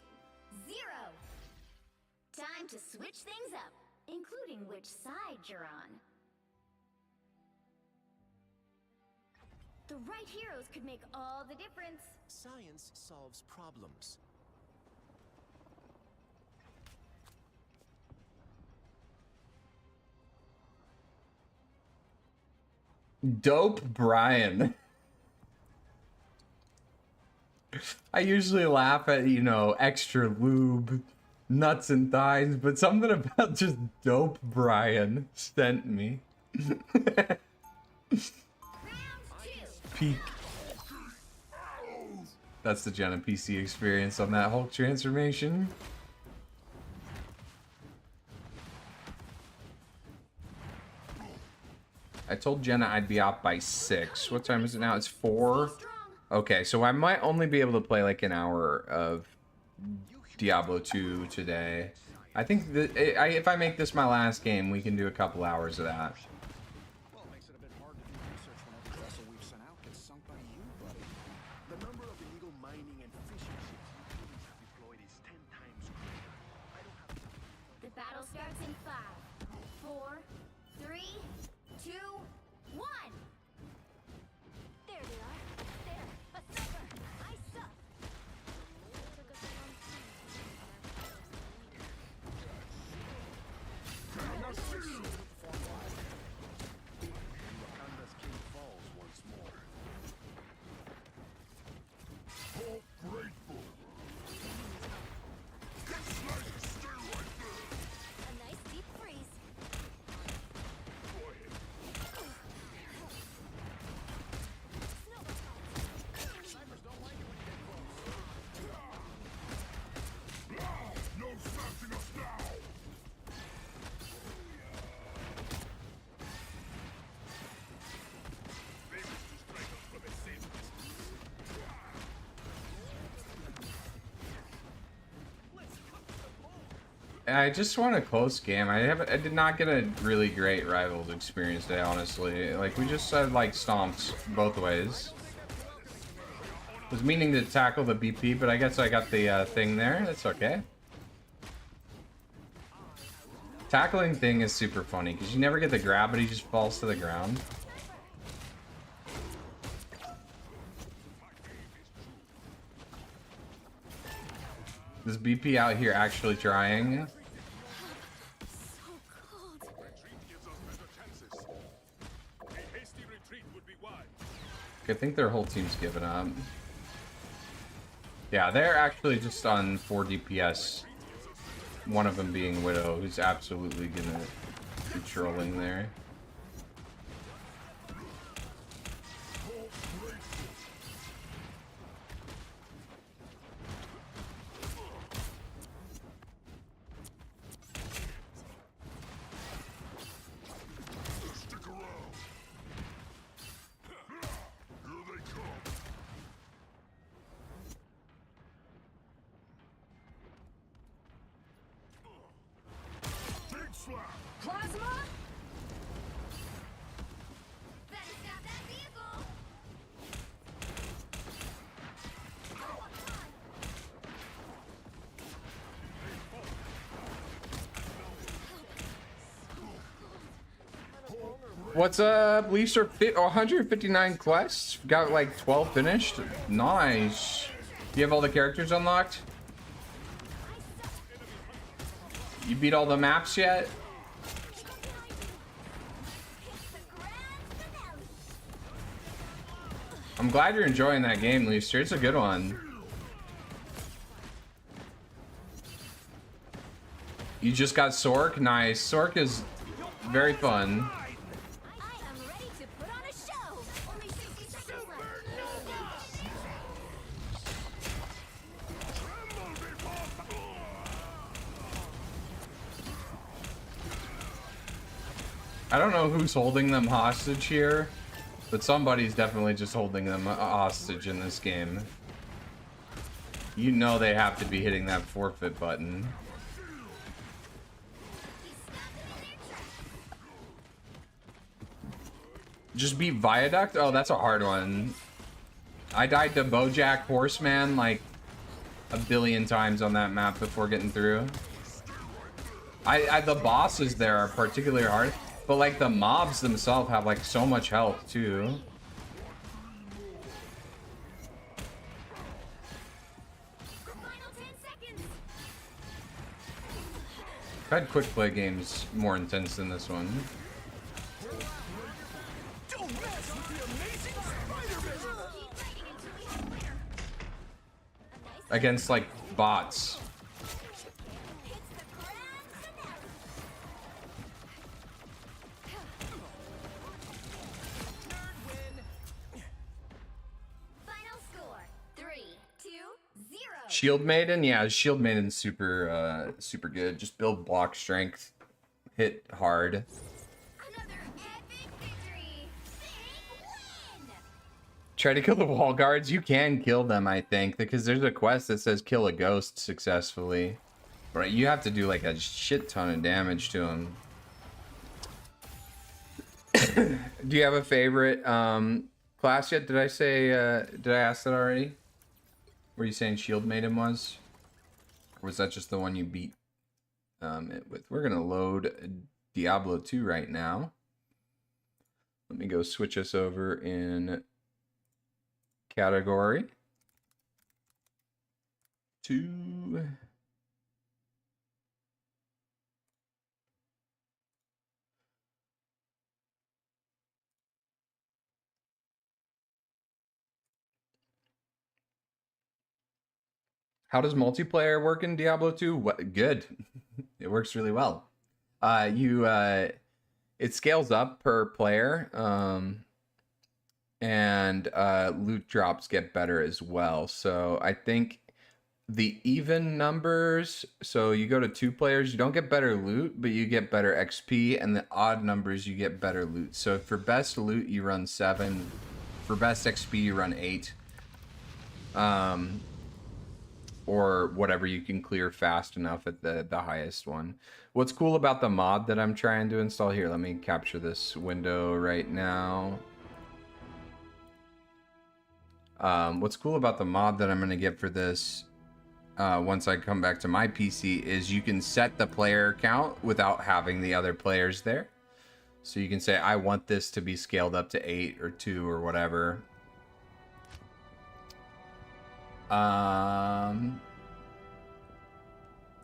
Time to switch things up, including which side you're on. The right heroes could make all the difference. Science solves problems. Dope Brian. I usually laugh at, you know, extra lube, nuts and thighs, but something about just Dope Brian sent me. Peak. That's the Jenna PC experience on that Hulk transformation. I told Jenna I'd be out by 6. What time is it now? It's 4. Okay, so I might only be able to play like an hour of Diablo 2 today. I think that if I make this my last game, we can do a couple hours of that. Well, it makes it a bit hard to do research when every vessel we've sent out gets sunk by you, buddy. The number of illegal mining and fishing ships you humans have deployed is 10 times greater. I don't have time. The battle starts in 5, 4, 3, 2, 1. There they are. There. A sniper. I suck. Took us a long time. Wakanda's king falls once more. A nice deep freeze. Snipers don't like it when you get close. No stopping us now! This is to strike us from a safe distance. I just want a close game. I did not get a really great Rivals experience today, honestly. Like, we just had, like, stomps both ways. Was meaning to tackle the BP, but I guess I got the thing there. That's okay. Tackling thing is super funny, because you never get the grab, but he just falls to the ground. This BP out here actually trying. I think their whole team's given up. Yeah, they're actually just on 4 DPS. One of them being Widow, who's absolutely gonna be trolling there. Plasma? Better stop that vehicle! What's up? Leafs are 159 quests. Got like 12 finished. Nice. Do you have all the characters unlocked? You beat all the maps yet? I'm glad you're enjoying that game, Leafster. It's a good one. You just got Sork? Nice. Sork is very fun. I don't know who's holding them hostage here, but somebody's definitely just holding them hostage in this game. You know they have to be hitting that forfeit button. Just beat Viaduct? Oh, that's a hard one. I died to Bojack Horseman like a billion times on that map before getting through. The bosses there are particularly hard. But like the mobs themselves have like so much health too. I've had quick play games more intense than this one. against like bots. Final score 3-2-0. Shield Maiden, yeah, Shield Maiden's super super good. Just build block strength, hit hard. Try to kill the wall guards. You can kill them, I think, because there's a quest that says kill a ghost successfully. Right, you have to do like a shit ton of damage to them. Do you have a favorite class yet? Did I say? Did I ask that already? Were you saying Shield Maiden was? Or was that just the one you beat it with? We're gonna load Diablo 2 right now. Let me go switch us over in category 2. How does multiplayer work in Diablo 2? What, good. It works really well. It scales up per player, and loot drops get better as well. So I think the even numbers, so you go to 2 players, you don't get better loot, but you get better XP, and the odd numbers, you get better loot. So for best loot, you run 7. For best XP, you run 8. Or whatever you can clear fast enough at the highest one. What's cool about the mod that I'm trying to install here, let me capture this window right now. What's cool about the mod that I'm going to get for this once I come back to my PC is you can set the player count without having the other players there. So you can say, I want this to be scaled up to 8 or 2 or whatever.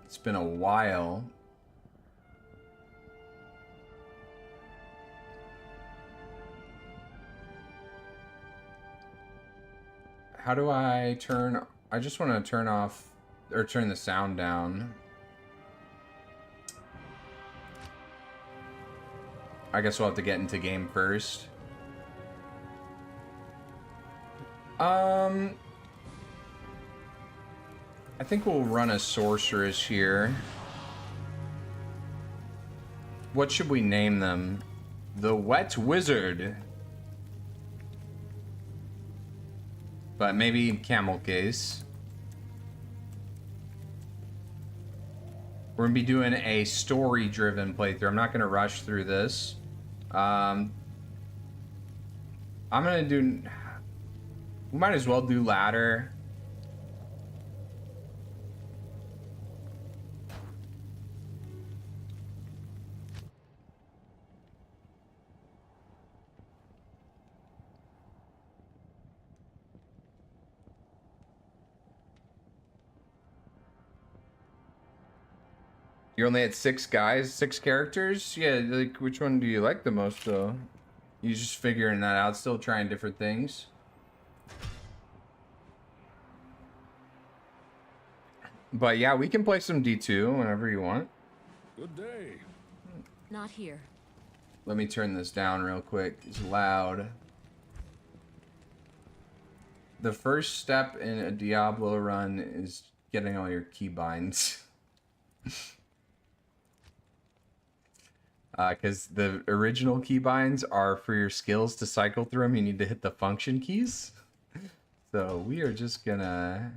It's been a while. How do I turn... I just want to turn off... or turn the sound down. I guess we'll have to get into game first. I think we'll run a sorceress here. What should we name them? The Wet Wizard. But maybe Camel Case. We're gonna be doing a story-driven playthrough. I'm not gonna rush through this. I'm gonna do... We might as well do ladder. You're only at 6 guys, 6 characters? Yeah, like, which one do you like the most, though? You just figuring that out, still trying different things. But yeah, we can play some D2 whenever you want. Good day. Not here. Let me turn this down real quick. It's loud. The first step in a Diablo run is getting all your keybinds. Because the original keybinds are for your skills to cycle through them. You need to hit the function keys. So we are just gonna...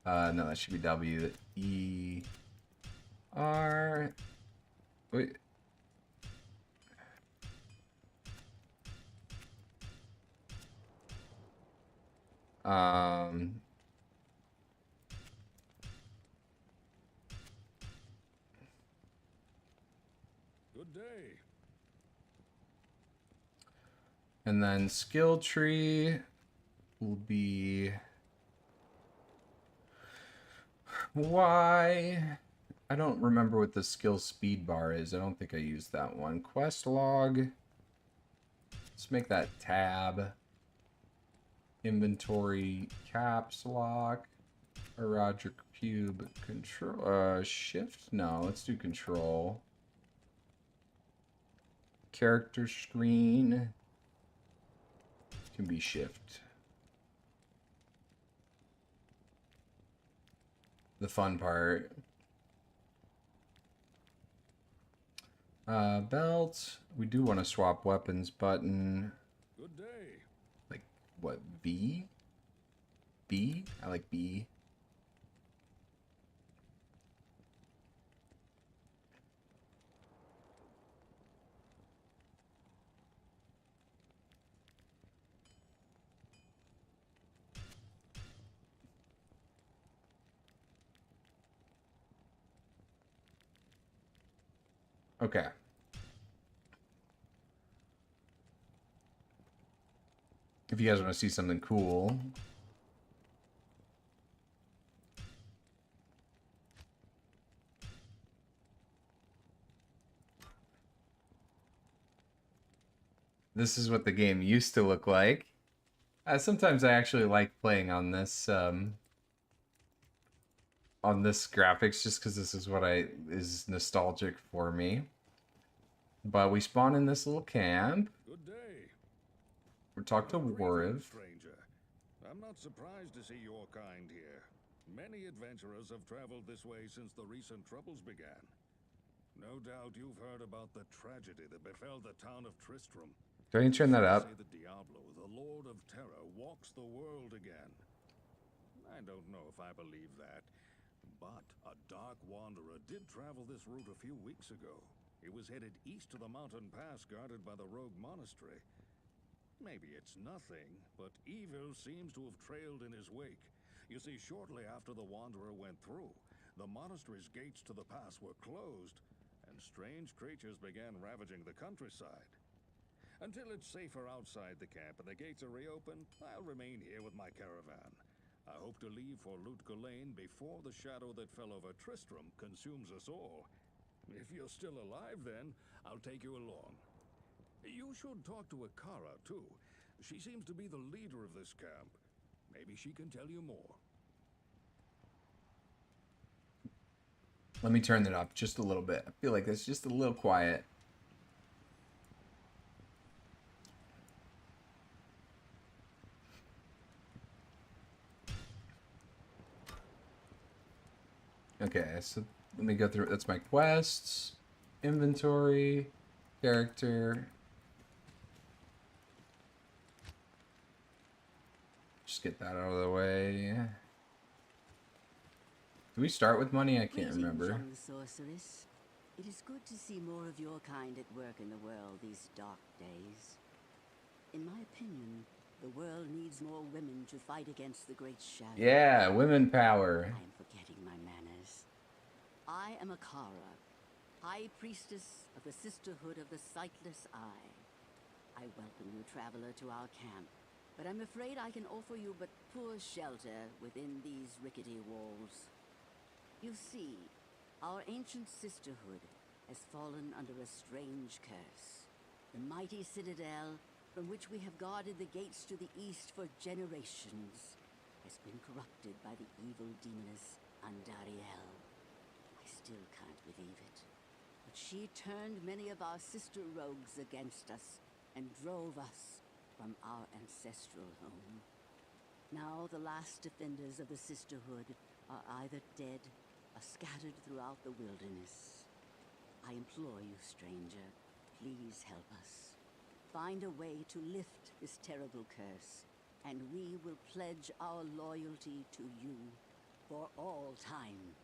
no, that should be W. E... R... Wait. Good day. And then skill tree will be Y. I don't remember what the skill speed bar is. I don't think I used that one. Quest log. Let's make that tab. Inventory, caps lock, Roger cube, control, shift? No, let's do control. Character screen can be shift. The fun part. Belt. We do want to swap weapons button. Good day. Like, what, B? B? I like B. Okay. If you guys want to see something cool. This is what the game used to look like. Sometimes I actually like playing on this graphics just because this is what is nostalgic for me. But we spawn in this little camp. Good day. We're talking to Wariv. Stranger. I'm not surprised to see your kind here. Many adventurers have traveled this way since the recent troubles began. No doubt you've heard about the tragedy that befell the town of Tristram. Do I need to turn that up? Say the Diablo, the Lord of Terror, walks the world again. I don't know if I believe that, but a dark wanderer did travel this route a few weeks ago. He was headed east to the mountain pass guarded by the rogue monastery. Maybe it's nothing, but evil seems to have trailed in his wake. You see, shortly after the wanderer went through, the monastery's gates to the pass were closed, and strange creatures began ravaging the countryside. Until it's safer outside the camp and the gates are reopened, I'll remain here with my caravan. I hope to leave for Lutga Lane before the shadow that fell over Tristram consumes us all. If you're still alive then, I'll take you along. You should talk to Akara, too. She seems to be the leader of this camp. Maybe she can tell you more. Let me turn it up just a little bit. I feel like it's just a little quiet. Okay, so let me go through. That's my quests, inventory, character. Just get that out of the way. Do we start with money? I can't remember. Young sorceress. It is good to see more of your kind at work in the world these dark days. In my opinion, the world needs more women to fight against the great shadow. Yeah, women power. I am forgetting my manners. I am Akara, High Priestess of the Sisterhood of the Sightless Eye. I welcome you, traveler, to our camp, but I'm afraid I can offer you but poor shelter within these rickety walls. You see, our ancient sisterhood has fallen under a strange curse. The mighty citadel, from which we have guarded the gates to the east for generations, has been corrupted by the evil demoness Andariel. I still can't believe it, but she turned many of our sister rogues against us and drove us from our ancestral home. Now the last defenders of the sisterhood are either dead or scattered throughout the wilderness. I implore you, stranger, please help us. Find a way to lift this terrible curse, and we will pledge our loyalty to you for all time.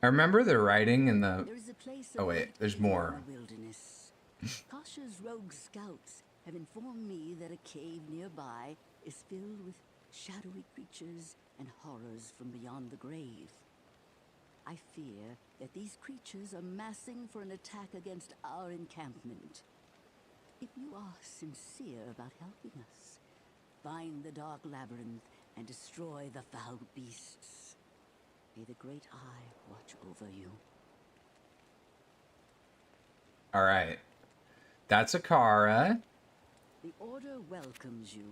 I remember the writing in the... There is a place Oh wait, there's more. in the wilderness. Kasha's rogue scouts have informed me that a cave nearby is filled with shadowy creatures and horrors from beyond the grave. I fear that these creatures are massing for an attack against our encampment. If you are sincere about helping us, find the dark labyrinth and destroy the foul beasts. May the Great Eye watch over you. Alright. That's Akara. The Order welcomes you.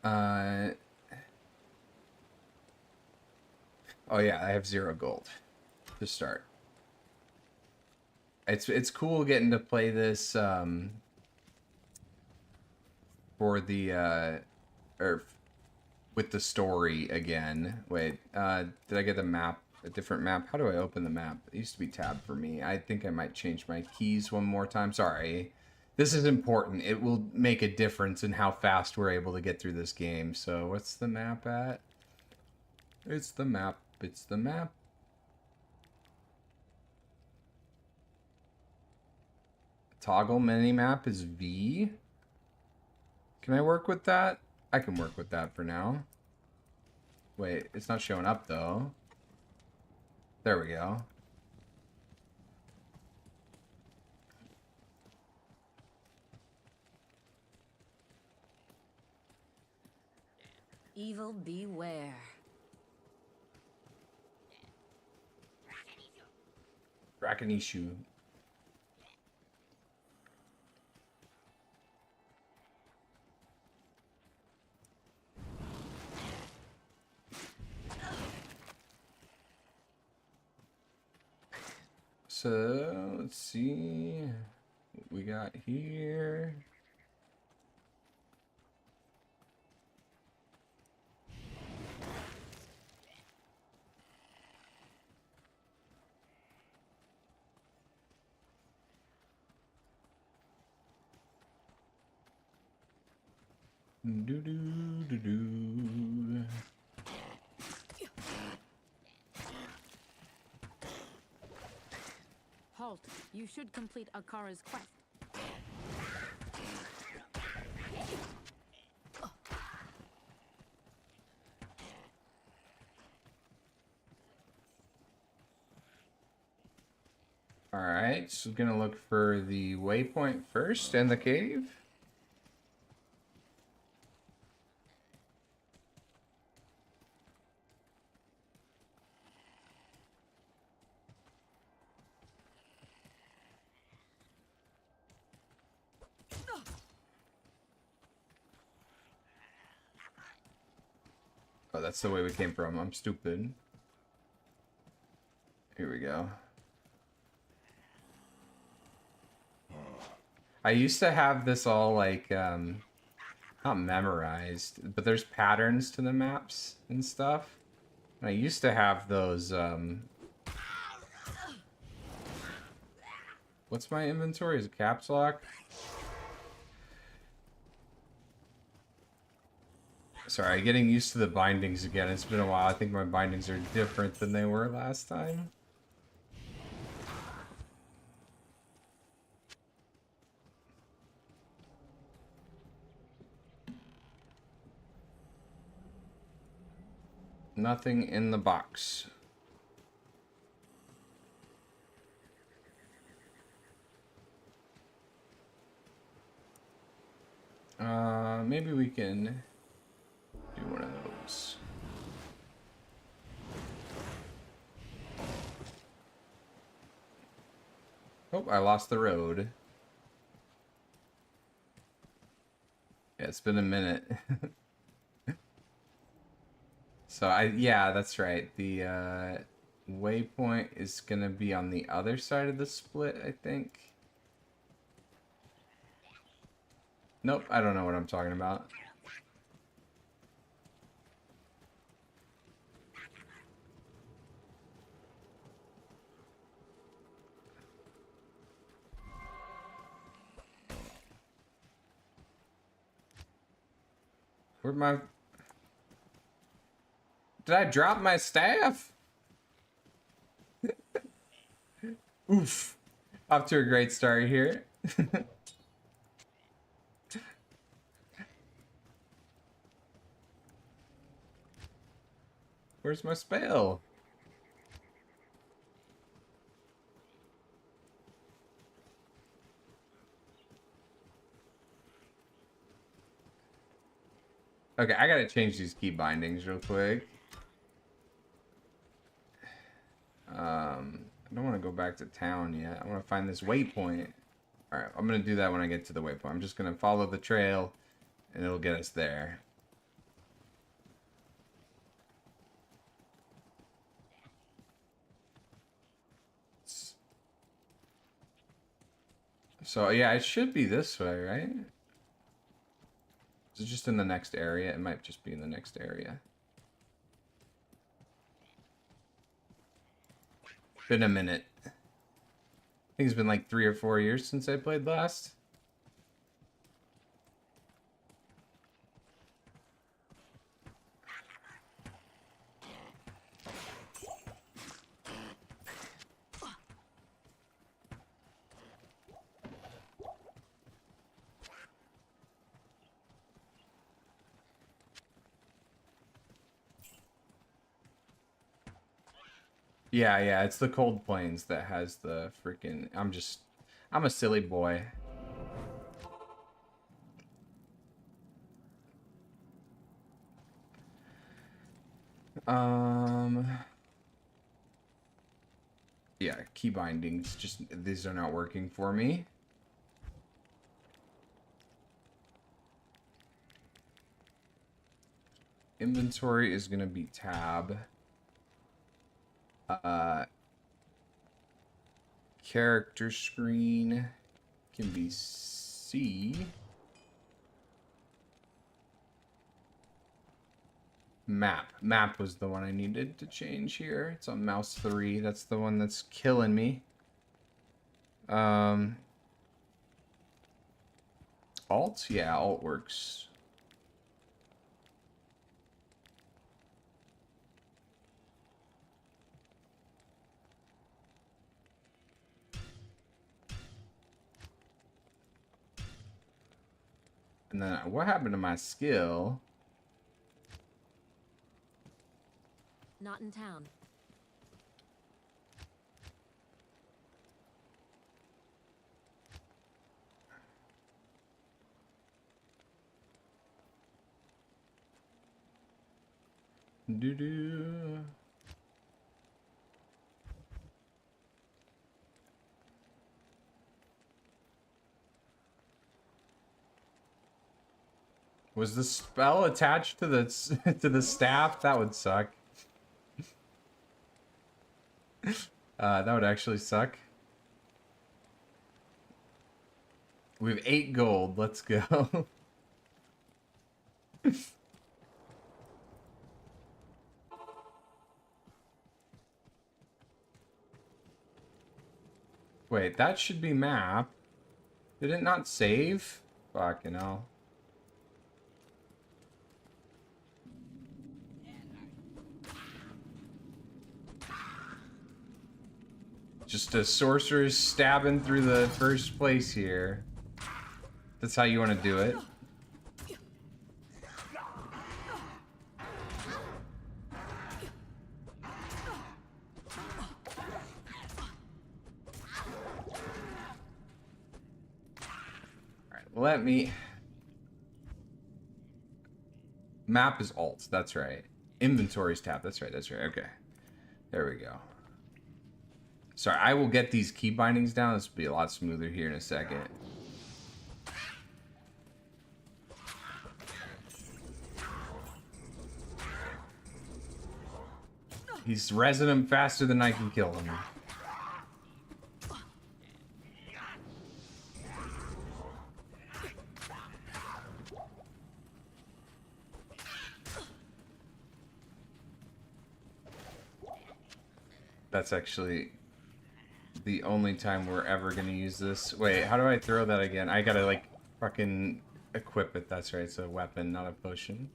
Oh yeah, I have 0 gold to start. It's cool getting to play this for the or with the story again. Wait, did I get a map, a different map? How do I open the map? It used to be tab for me. I think I might change my keys one more time. Sorry. This is important. It will make a difference in how fast we're able to get through this game. So what's the map at? It's the map. It's the map. Toggle minimap is V. Can I work with that? I can work with that for now. Wait, it's not showing up though. There we go. Evil beware. Rakinishu. So, let's see what we got here. Do. Halt. You should complete Akara's quest. Alright, so we're gonna look for the waypoint first and the cave. Oh, that's the way we came from. I'm stupid. Here we go. I used to have this all like, not memorized, but there's patterns to the maps and stuff. And I used to have those, what's my inventory? Is it caps lock? Sorry, getting used to the bindings again. It's been a while. I think my bindings are different than they were last time. Nothing in the box. Maybe we can do one of those. Oh, I lost the road. Yeah, it's been a minute. So yeah, that's right. The waypoint is gonna be on the other side of the split, I think. Nope, I don't know what I'm talking about. Where'd my... Did I drop my staff? Oof. Off to a great start here. Where's my spell? Okay, I gotta change these key bindings real quick. I don't want to go back to town yet. I want to find this waypoint. Alright, I'm gonna do that when I get to the waypoint. I'm just gonna follow the trail and it'll get us there. So yeah, it should be this way, right? Is it just in the next area? It might just be in the next area. Been a minute. I think it's been like 3 or 4 years since I played last. Yeah, it's the Cold Plains that has the freaking... I'm a silly boy. Yeah, key bindings, just, these are not working for me. Inventory is gonna be tab. Character screen can be C. Map was the one I needed to change here. It's on mouse 3. That's the one that's killing me. Alt? Yeah, Alt works. And then what happened to my skill? Not in town. Doo-doo. Was the spell attached to the to the staff? That would suck. That would actually suck. We have 8 gold. Let's go. Wait, that should be map. Did it not save? Fucking hell. Just a sorcerer stabbing through the first place here. That's how you want to do it. Alright, let me... Map is alt, that's right. Inventory's tab, that's right, okay. There we go. Sorry, I will get these key bindings down. This will be a lot smoother here in a second. He's resin him faster than I can kill him. That's actually the only time we're ever gonna use this. Wait, how do I throw that again? I gotta like fucking equip it. That's right, it's a weapon, not a potion.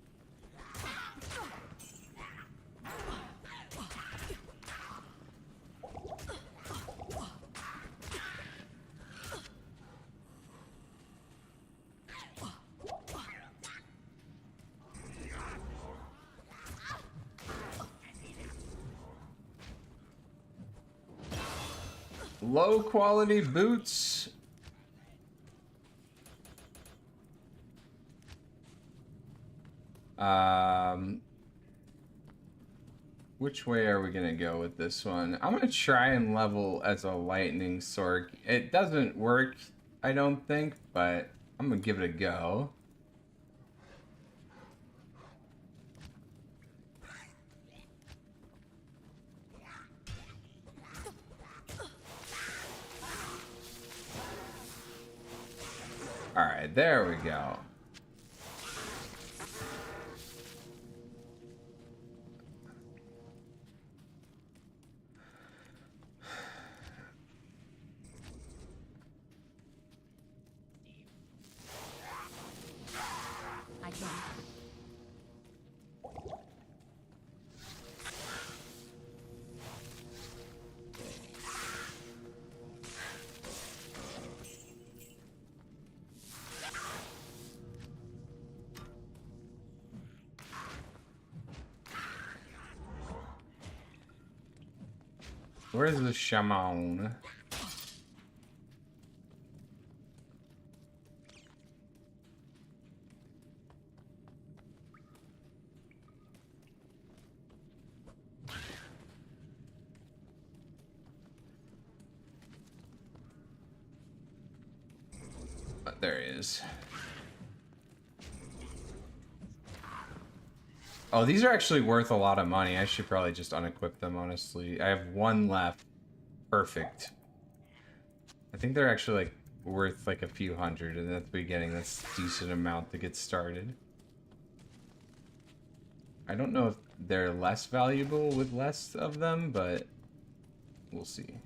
Low quality boots. Which way are we gonna go with this one? I'm gonna try and level as a lightning sword. It doesn't work, I don't think, but I'm gonna give it a go. Alright, there we go. I can. Where's the shaman? There he is. Oh, these are actually worth a lot of money. I should probably just unequip them, honestly. I have one left. Perfect. I think they're actually like worth like a few hundred, and at the beginning that's a decent amount to get started. I don't know if they're less valuable with less of them, but we'll see.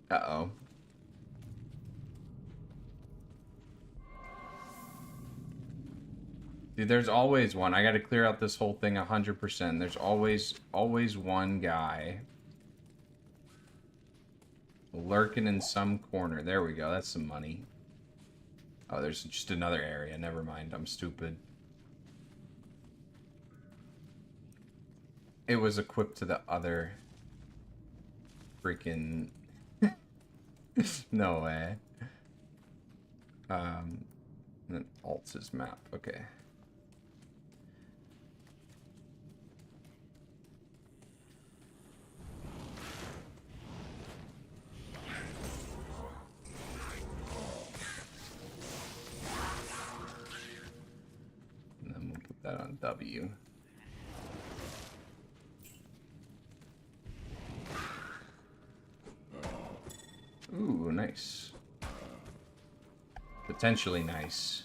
Uh-oh. Dude, there's always one. I gotta clear out this whole thing 100%. There's always one guy lurking in some corner. There we go. That's some money. Oh, there's just another area. Never mind. I'm stupid. It was equipped to the other freaking... No way. And then Alt's his map. Okay. And then we'll put that on W. Ooh, nice. Potentially nice.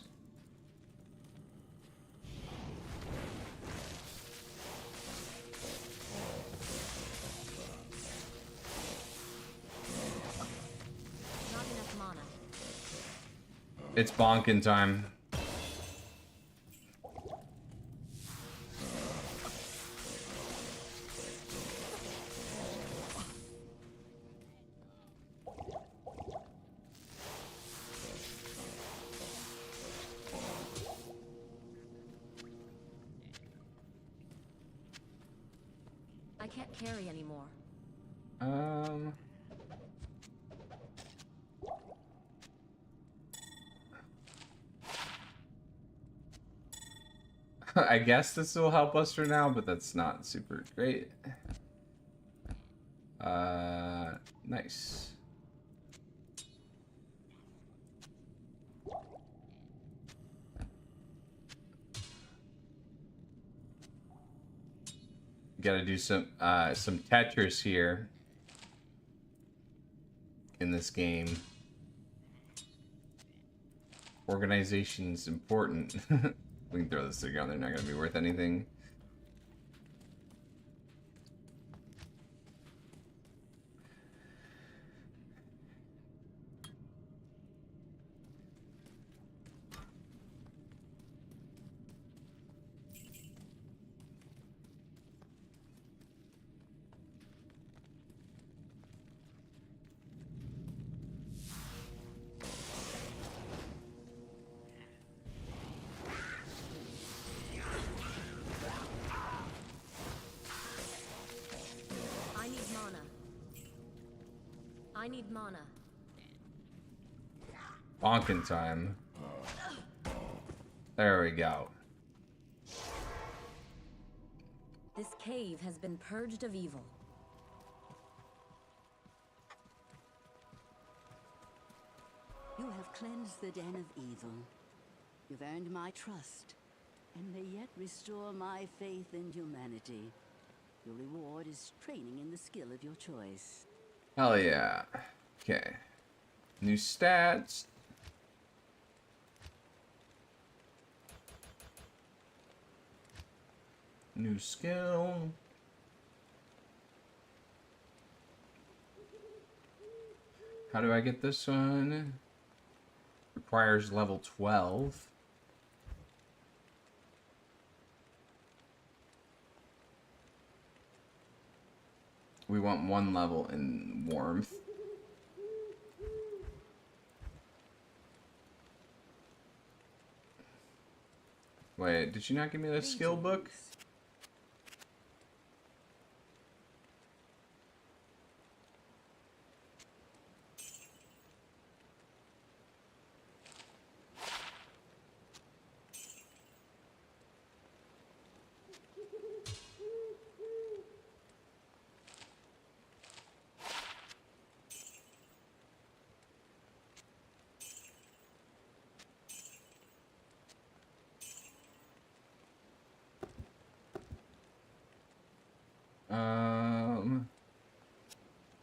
Not enough mana. It's bonking time. I can't carry anymore. I guess this will help us for now, but that's not super great. Nice. Gotta do some Tetris here in this game. Organization's important. We can throw this together, they're not gonna be worth anything. I need mana. Bonking time. There we go. This cave has been purged of evil. You have cleansed the den of evil. You've earned my trust, and may yet restore my faith in humanity. Your reward is training in the skill of your choice. Hell yeah. Okay. New stats. New skill. How do I get this one? Requires level 12. We want 1 level in warmth. Wait, did you not give me the skill book?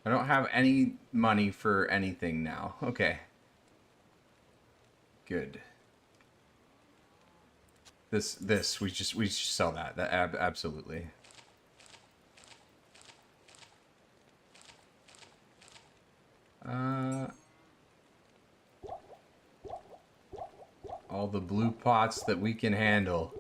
I don't have any money for anything now. Okay. Good. We just sell that. Absolutely. All the blue pots that we can handle.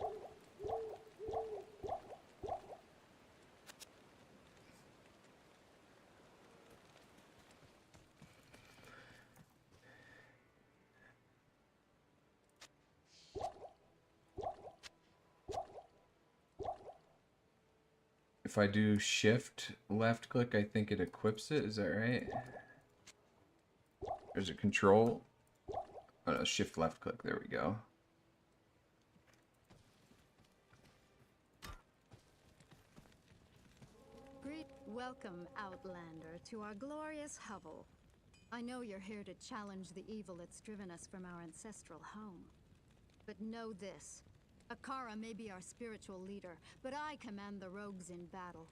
If I do shift left click, I think it equips it. Is that right? Or is it control? Oh no, shift left click. There we go. Welcome, Outlander, to our glorious hovel. I know you're here to challenge the evil that's driven us from our ancestral home. But know this. Akara may be our spiritual leader, but I command the rogues in battle.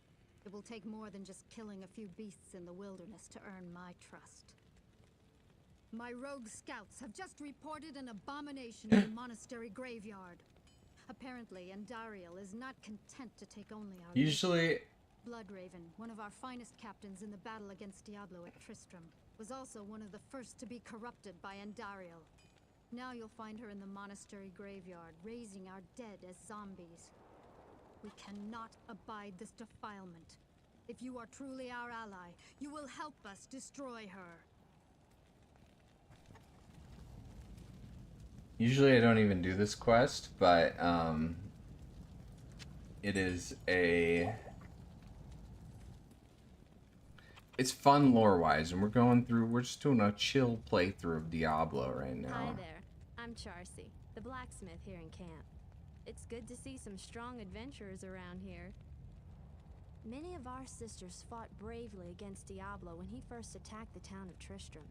It will take more than just killing a few beasts in the wilderness to earn my trust. My rogue scouts have just reported an abomination in the monastery graveyard. Apparently, Andariel is not content to take only our Usually... Bloodraven, one of our finest captains in the battle against Diablo at Tristram, was also one of the first to be corrupted by Andariel. Now you'll find her in the monastery graveyard, raising our dead as zombies. We cannot abide this defilement. If you are truly our ally, you will help us destroy her. Usually I don't even do this quest, but it is a... It's fun lore-wise, and we're just doing a chill playthrough of Diablo right now. Hi there, I'm Charcy, the blacksmith here in camp. It's good to see some strong adventurers around here. Many of our sisters fought bravely against Diablo when he first attacked the town of Tristram.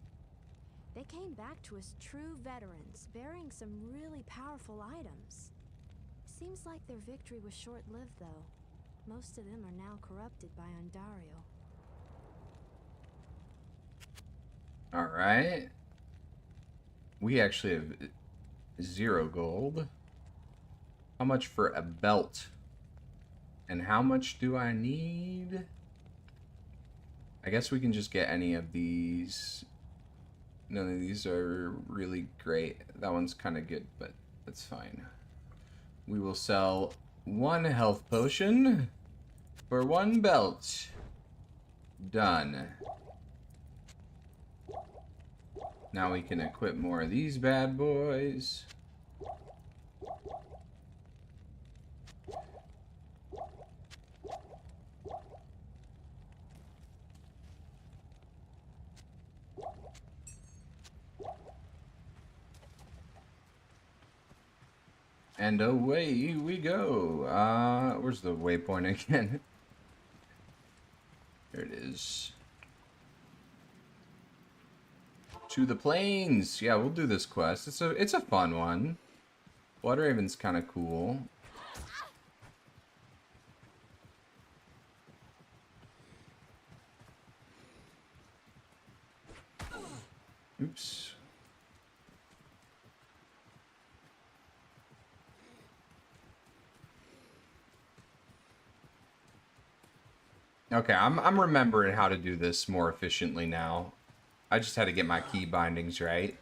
They came back to us true veterans, bearing some really powerful items. Seems like their victory was short-lived, though. Most of them are now corrupted by Andariel. Alright. We actually have 0 gold. How much for a belt? And how much do I need? I guess we can just get any of these. None of these are really great. That one's kind of good, but that's fine. We will sell 1 health potion for 1 belt. Done. Now we can equip more of these bad boys. And away we go. Where's the waypoint again? There it is. To the plains. Yeah, we'll do this quest. It's a fun one. Bloodraven's kind of cool. Oops. Okay, I'm remembering how to do this more efficiently now. I just had to get my key bindings right.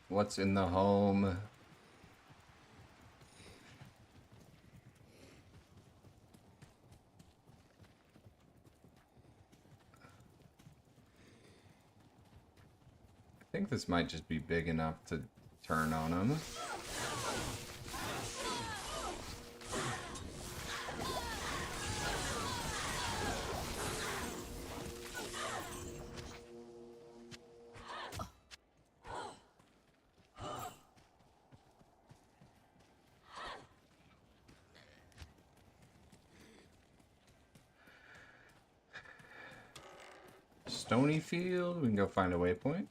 What's in the home? I think this might just be big enough to turn on him. Stony Field, we can go find a waypoint.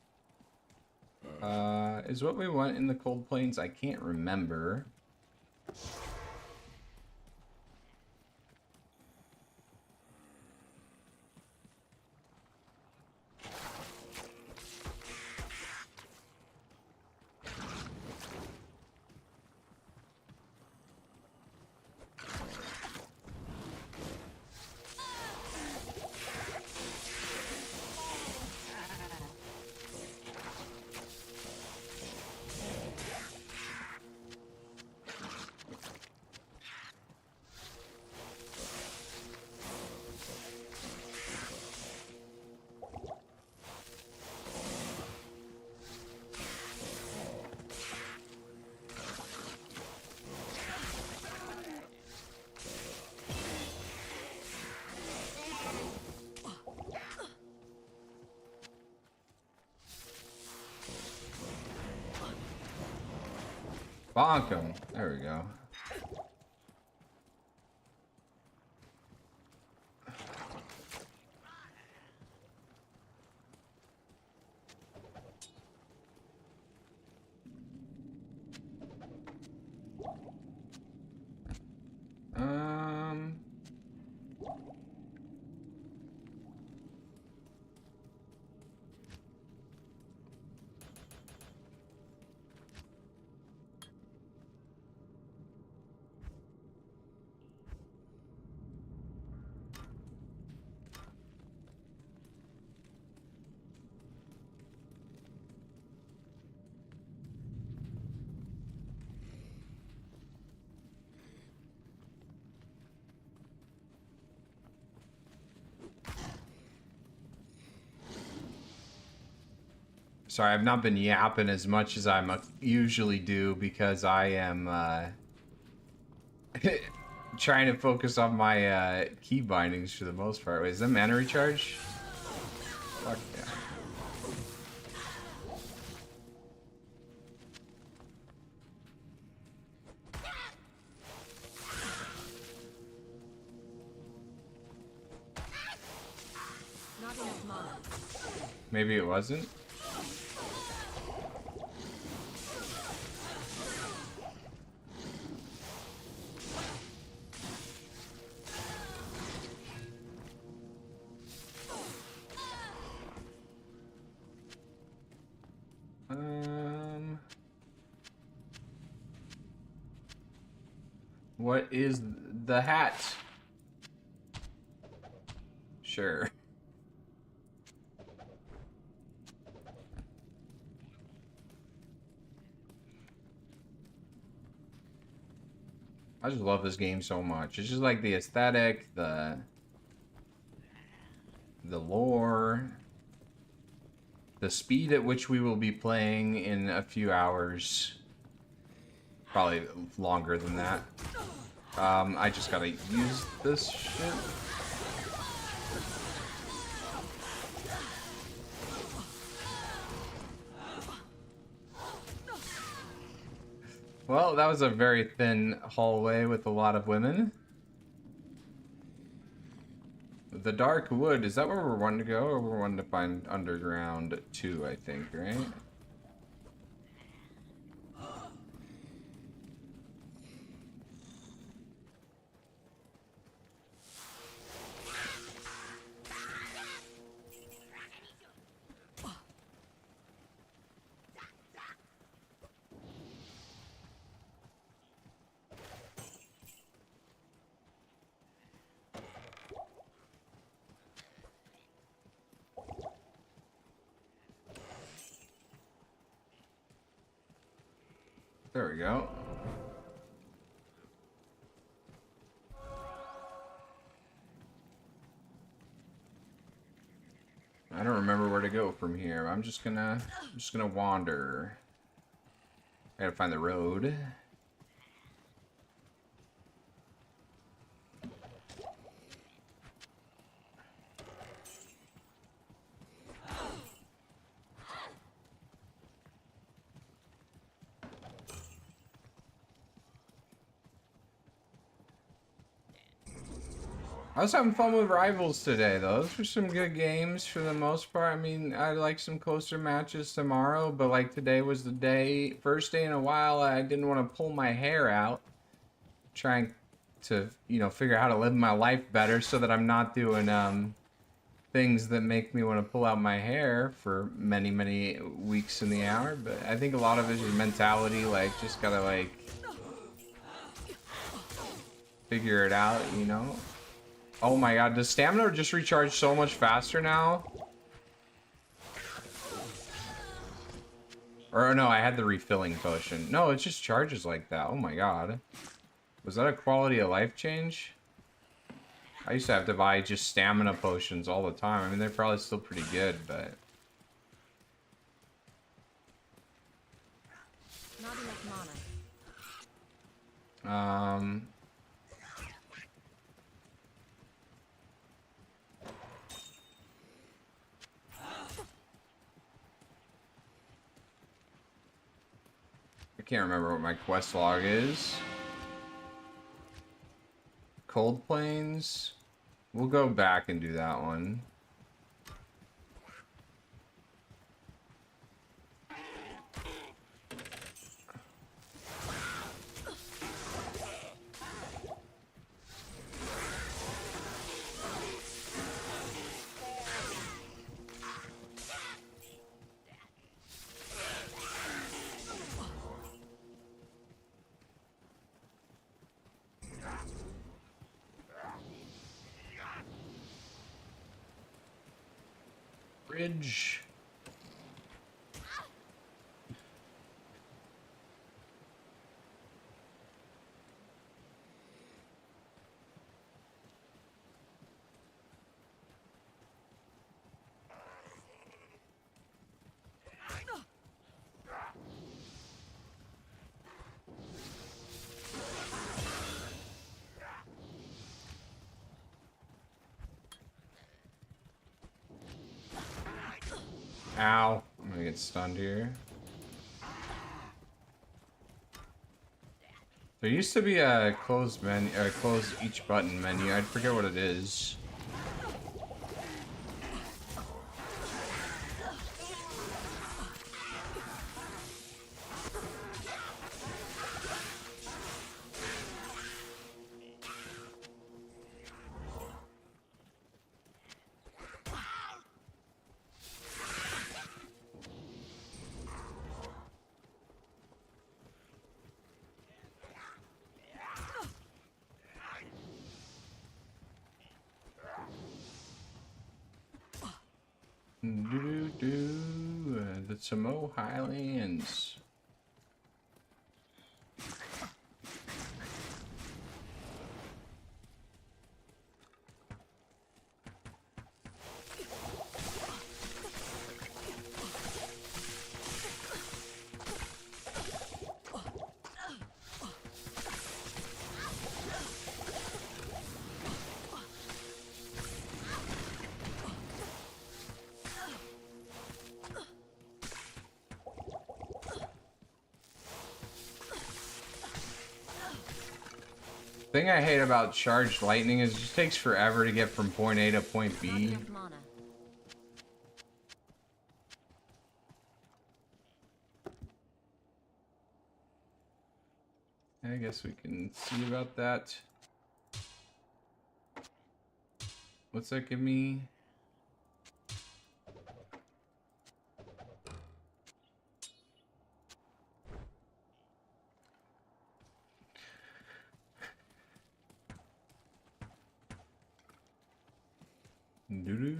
Is what we want in the Cold Plains? I can't remember. Bonk him. There we go. Um... Sorry, I've not been yapping as much as I usually do because I am trying to focus on my key bindings for the most part. Wait, is that mana recharge? Fuck yeah. Not enough mana. Maybe it wasn't? What is the hat? Sure. I just love this game so much. It's just like the aesthetic, the lore, the speed at which we will be playing in a few hours. Probably longer than that. I just gotta use this shit. Well, that was a very thin hallway with a lot of women. The Dark Wood, is that where we're wanting to go? Or we're wanting to find Underground 2, I think, right? There we go. I don't remember where to go from here. I'm just gonna wander. I gotta find the road. I was having fun with Rivals today, though. Those were some good games for the most part. I mean, I'd like some closer matches tomorrow, but like today was the first day in a while I didn't want to pull my hair out. Trying to, you know, figure out how to live my life better so that I'm not doing, things that make me want to pull out my hair for many, many weeks in the hour. But I think a lot of it is mentality, like, just gotta, like, figure it out, you know? Oh my god, does stamina just recharge so much faster now? Or no, I had the refilling potion. No, it just charges like that. Oh my god. Was that a quality of life change? I used to have to buy just stamina potions all the time. I mean, they're probably still pretty good, but... Not enough mana. I can't remember what my quest log is. Cold Plains. We'll go back and do that one. Bridge. Ow. I'm gonna get stunned here. There used to be a close menu, close each button menu. I forget what it is. The Tomo Highlands. The thing I hate about charged lightning is it just takes forever to get from point A to point B. I guess we can see about that. What's that give me? Doo-doo.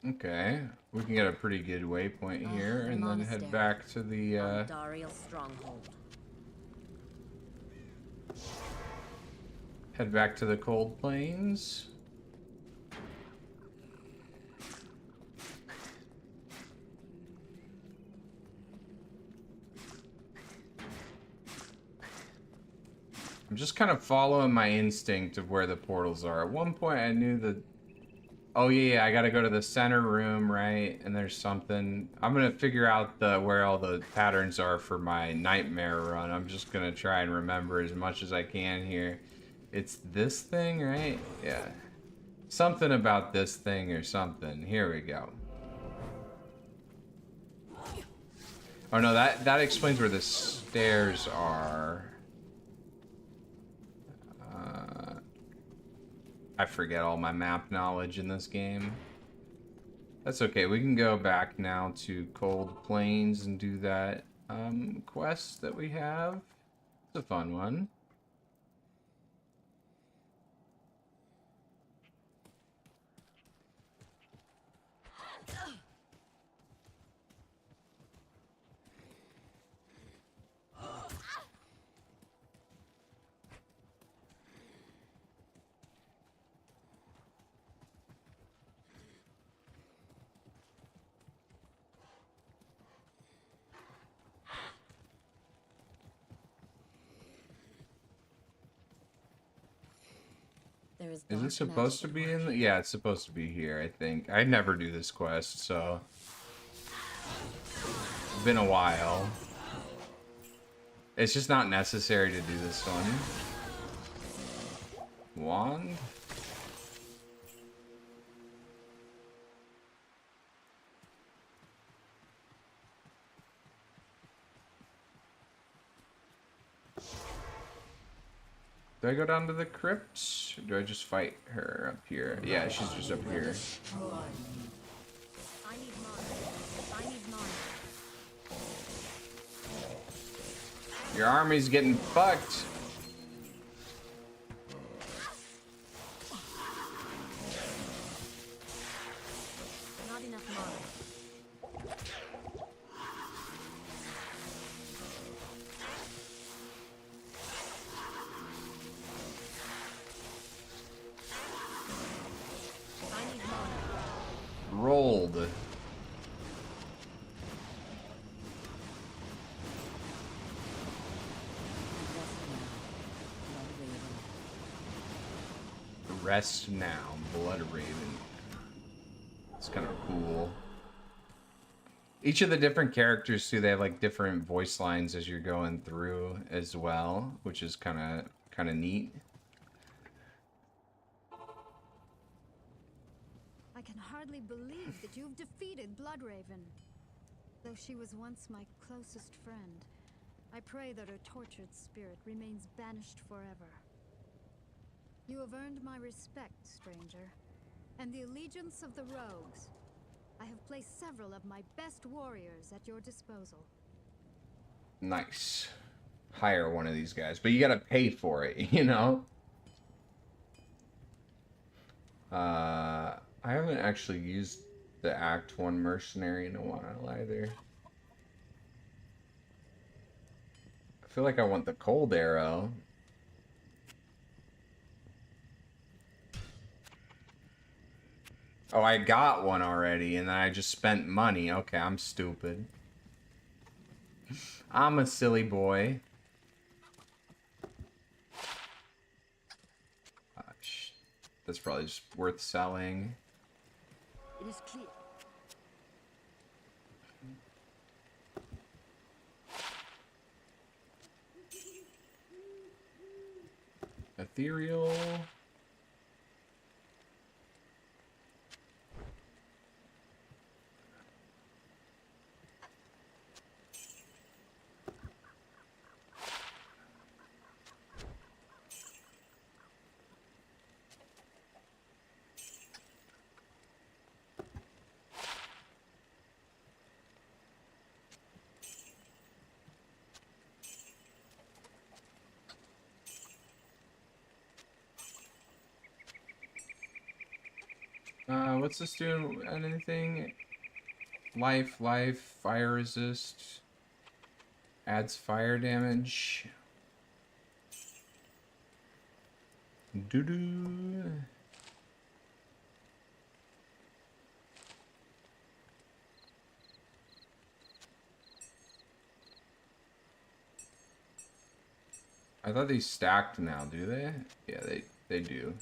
Okay, we can get a pretty good waypoint here, the and then head monastery. back to the. Dariel's stronghold. Head back to the cold plains. I'm just kind of following my instinct of where the portals are. At one point, I knew that. Oh yeah, I gotta go to the center room, right? And there's something. I'm gonna figure out where all the patterns are for my nightmare run. I'm just gonna try and remember as much as I can here. It's this thing, right? Yeah. Something about this thing or something. Here we go. Oh no, that explains where the stairs are. I forget all my map knowledge in this game. That's okay. We can go back now to Cold Plains and do that quest that we have. It's a fun one. Is it supposed to be in the... Yeah, it's supposed to be here, I think. I never do this quest, so... It's been a while. It's just not necessary to do this one. Wand? Do I go down to the crypt? Or do I just fight her up here? Yeah, she's just up here. Your army's getting fucked. Not enough mana. Rolled. Rest now, Blood Raven. It's kind of cool. Each of the different characters too, they have like different voice lines as you're going through as well, which is kind of neat. I can hardly believe that you've defeated Bloodraven. Though she was once my closest friend, I pray that her tortured spirit remains banished forever. You have earned my respect, stranger, and the allegiance of the rogues. I have placed several of my best warriors at your disposal. Nice. Hire one of these guys, but you gotta pay for it, you know? I haven't actually used the Act 1 mercenary in a while either. I feel like I want the cold arrow. Oh, I got one already, and then I just spent money. Okay, I'm stupid. I'm a silly boy. That's probably just worth selling. It is clear. Ethereal. What's this doing? Anything? Life, fire resist. Adds fire damage. Doo-doo. I thought these stacked now, do they? Yeah, they do.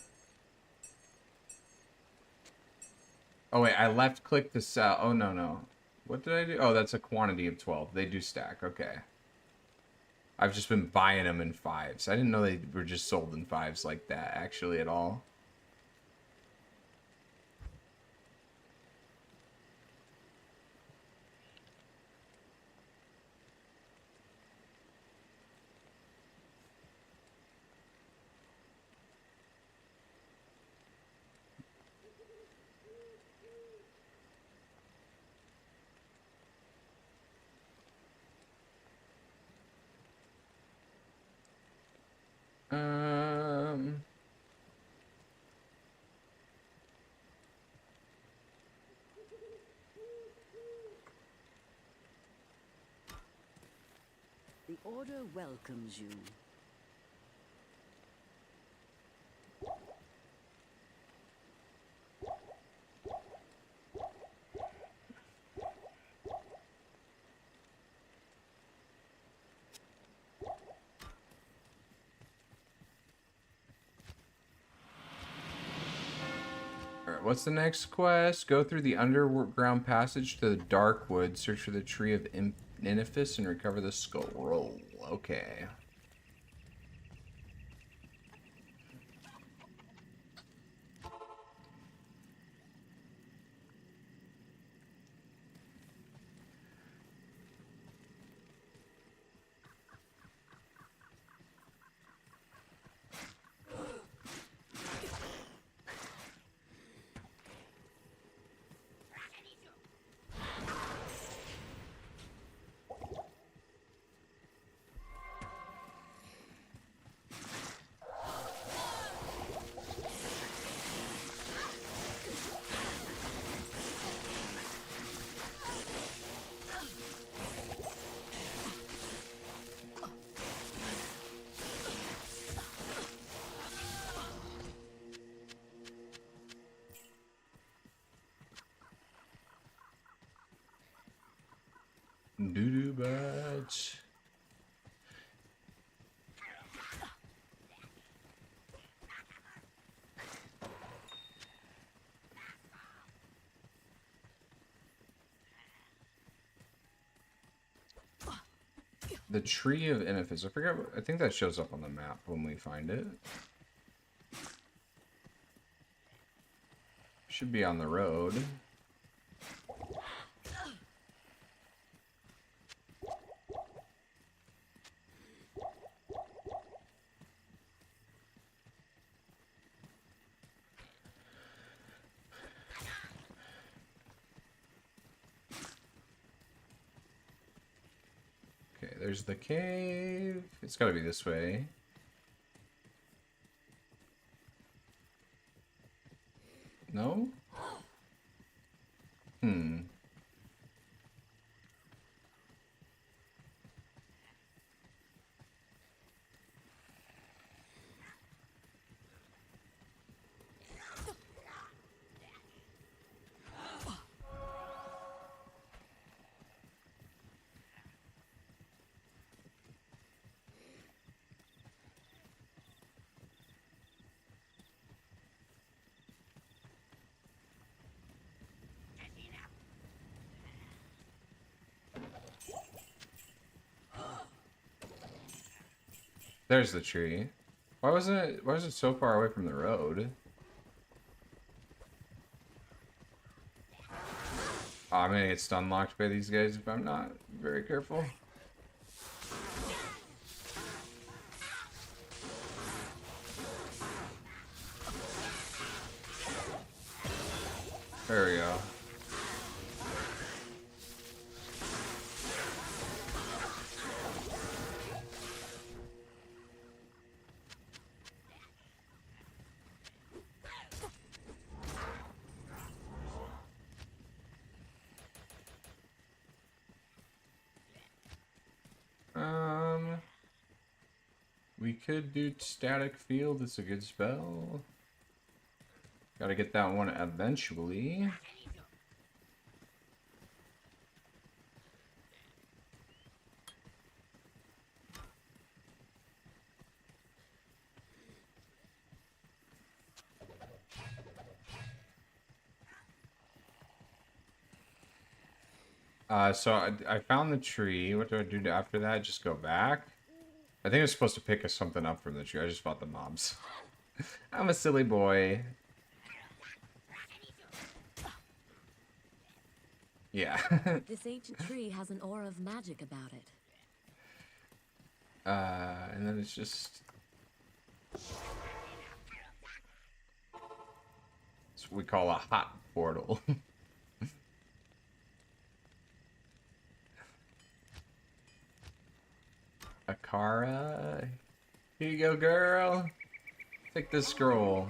Oh wait, I left click to sell. Oh no. What did I do? Oh, that's a quantity of 12. They do stack, okay. I've just been buying them in 5s. I didn't know they were just sold in 5s like that, actually, at all. Um... The Order welcomes you. Alright, what's the next quest? Go through the underground passage to the Dark Wood, search for the Tree of Inifis, and recover the skull roll. Okay. Doo-doo bats. The Tree of Inifis. I forget. I think that shows up on the map when we find it. Should be on the road. Okay, there's the cave. It's gotta be this way. No? Hmm. There's the tree. Why was it so far away from the road? Oh, I'm gonna get stun locked by these guys if I'm not very careful. There we go. We could do static field. It's a good spell. Gotta get that one eventually. So I found the tree. What do I do after that? Just go back? I think I was supposed to pick something up from the tree. I just fought the mobs. I'm a silly boy. Yeah. This ancient tree has an aura of magic about it. And then it's just... It's what we call a hot portal. Akara, here you go, girl. Take this scroll.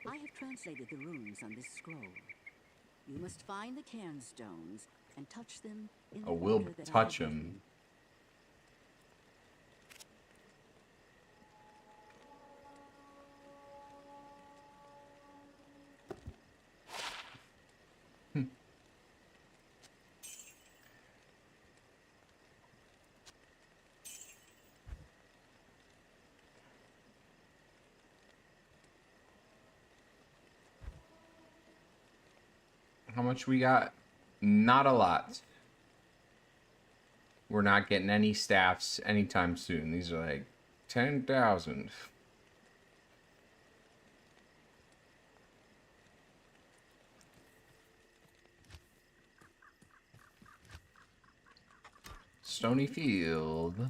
I have translated the runes on this scroll. You must find the cairn stones and touch them in the Oh, we'll order that I touch have them. written. How much we got? Not a lot. We're not getting any staffs anytime soon. These are like 10,000. Stony Field.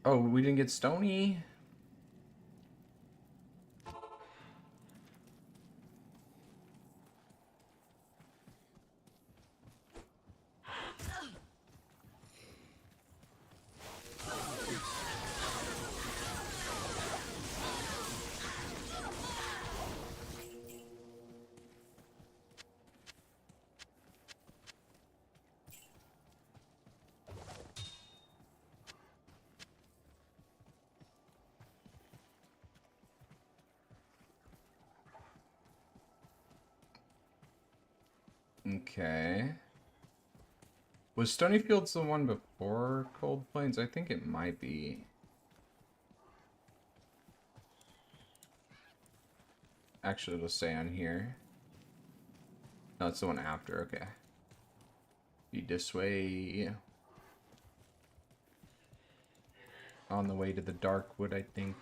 Oh, we didn't get Stony? Okay. Was Stonyfields the one before Cold Plains? I think it might be. Actually, it'll say on here. No, it's the one after. Okay. Be this way. On the way to the Darkwood, I think.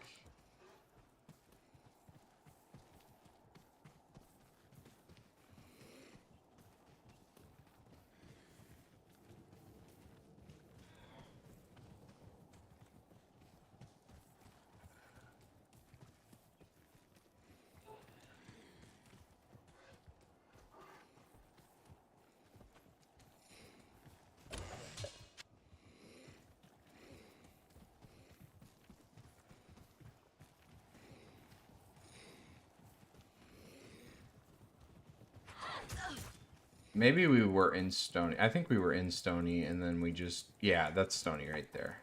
Maybe we were in Stony. I think we were in Stony, and then we just... Yeah, that's Stony right there.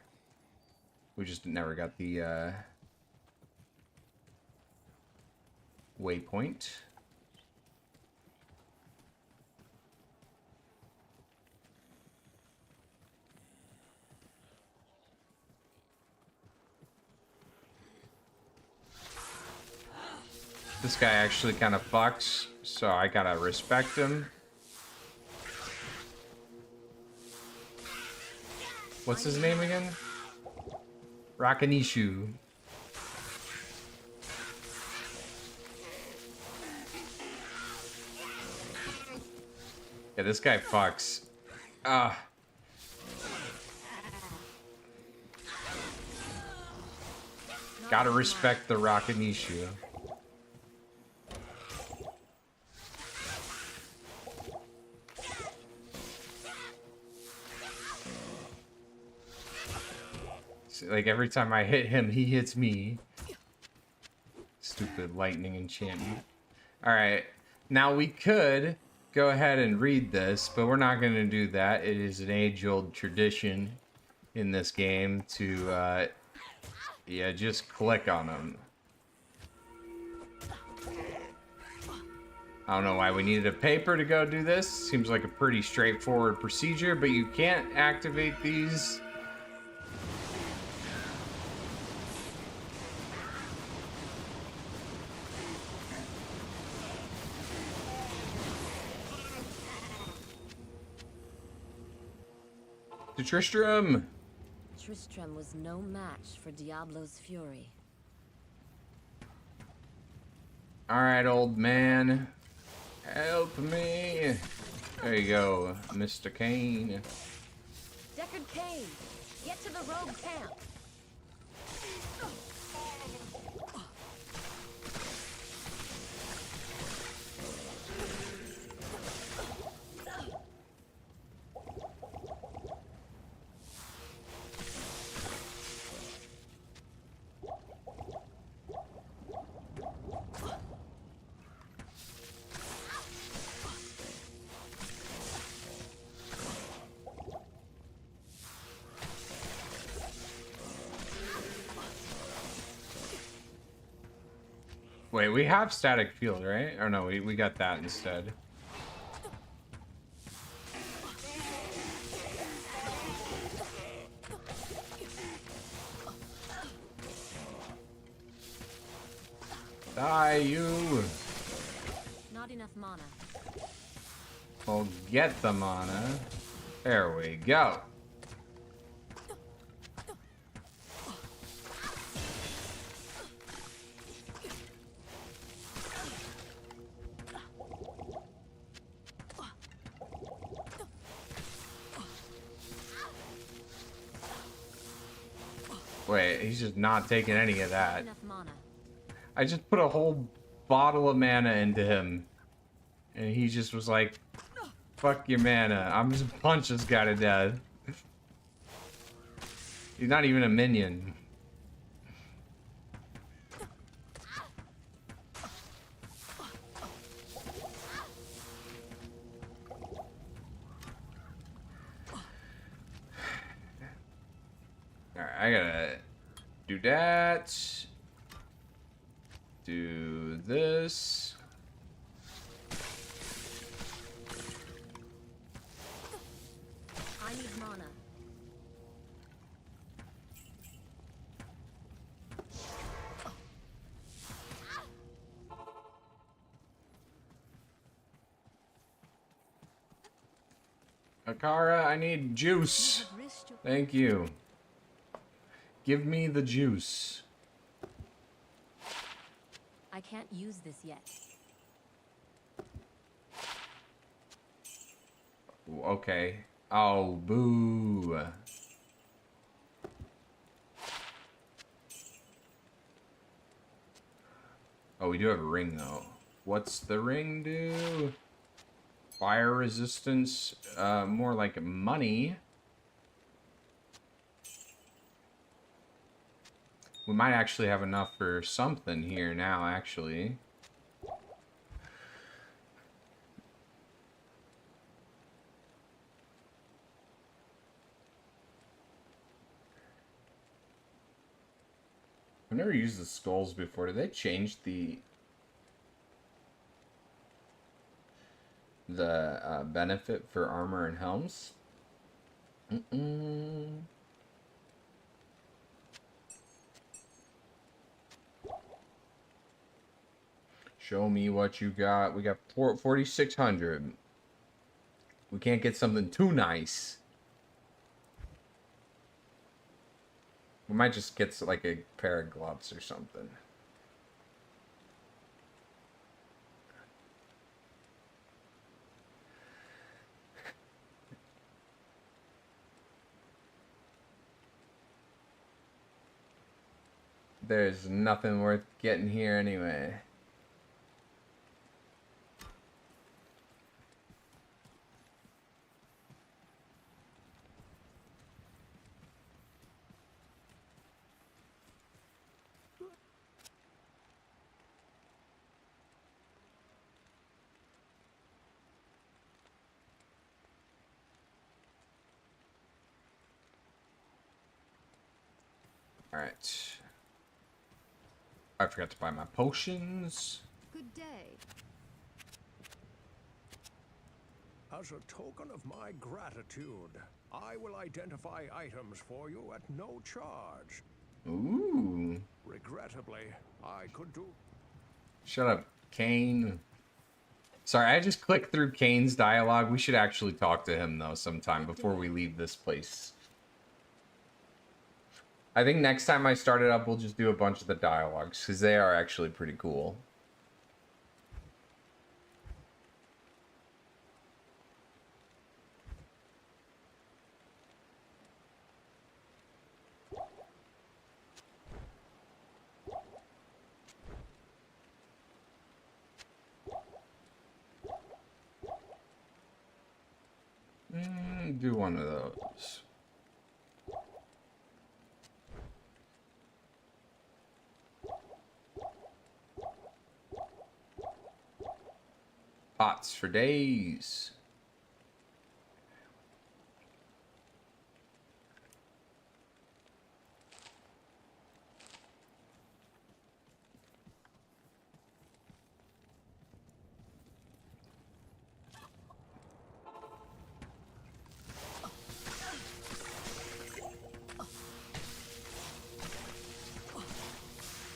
We just never got the, waypoint. This guy actually kind of fucks, so I gotta respect him. What's his name again? Rakanishu. Yeah, this guy fucks. Ah. Gotta respect the Rakanishu. Like every time I hit him, he hits me. Stupid lightning enchantment. Alright, now we could go ahead and read this, but we're not going to do that. It is an age-old tradition in this game to, yeah, just click on them. I don't know why we needed a paper to go do this. Seems like a pretty straightforward procedure, but you can't activate these. To Tristram! Tristram was no match for Diablo's fury. Alright, old man. Help me! There you go, Mr. Kane. Deckard Cain, get to the rogue camp. Wait, we have static field, right? Or no, we got that instead. Die, you! Not enough mana. Well, get the mana. There we go. Wait, he's just not taking any of that. I just put a whole bottle of mana into him. And he just was like, fuck your mana. I'm just punch this guy to death. He's not even a minion. Alright, I gotta do that. Do this. I need mana. Akara, I need juice. Thank you. Give me the juice. I can't use this yet. Okay. Oh, boo. Oh, we do have a ring, though. What's the ring do? Fire resistance, more like money. We might actually have enough for something here now, actually. I've never used the skulls before. Did they change the benefit for armor and helms? Show me what you got. We got 4,600. We can't get something too nice. We might just get like a pair of gloves or something. There's nothing worth getting here anyway. Alright. I forgot to buy my potions. Good day. As a token of my gratitude, I will identify items for you at no charge. Ooh. Regrettably, I could do... Shut up, Kane. Sorry, I just clicked through Kane's dialogue. We should actually talk to him, though, sometime before we leave this place. I think next time I start it up, we'll just do a bunch of the dialogues, because they are actually pretty cool. Do one of those. Pots for days.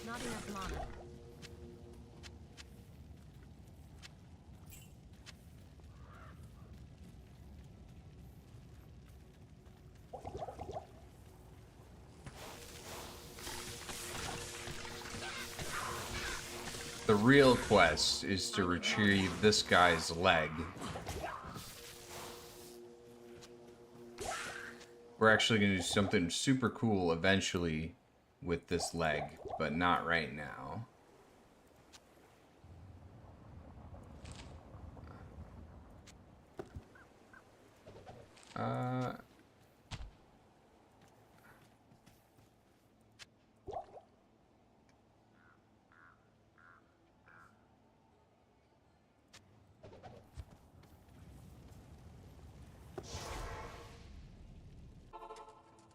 Not enough mana. The real quest is to retrieve this guy's leg. We're actually going to do something super cool eventually with this leg, but not right now.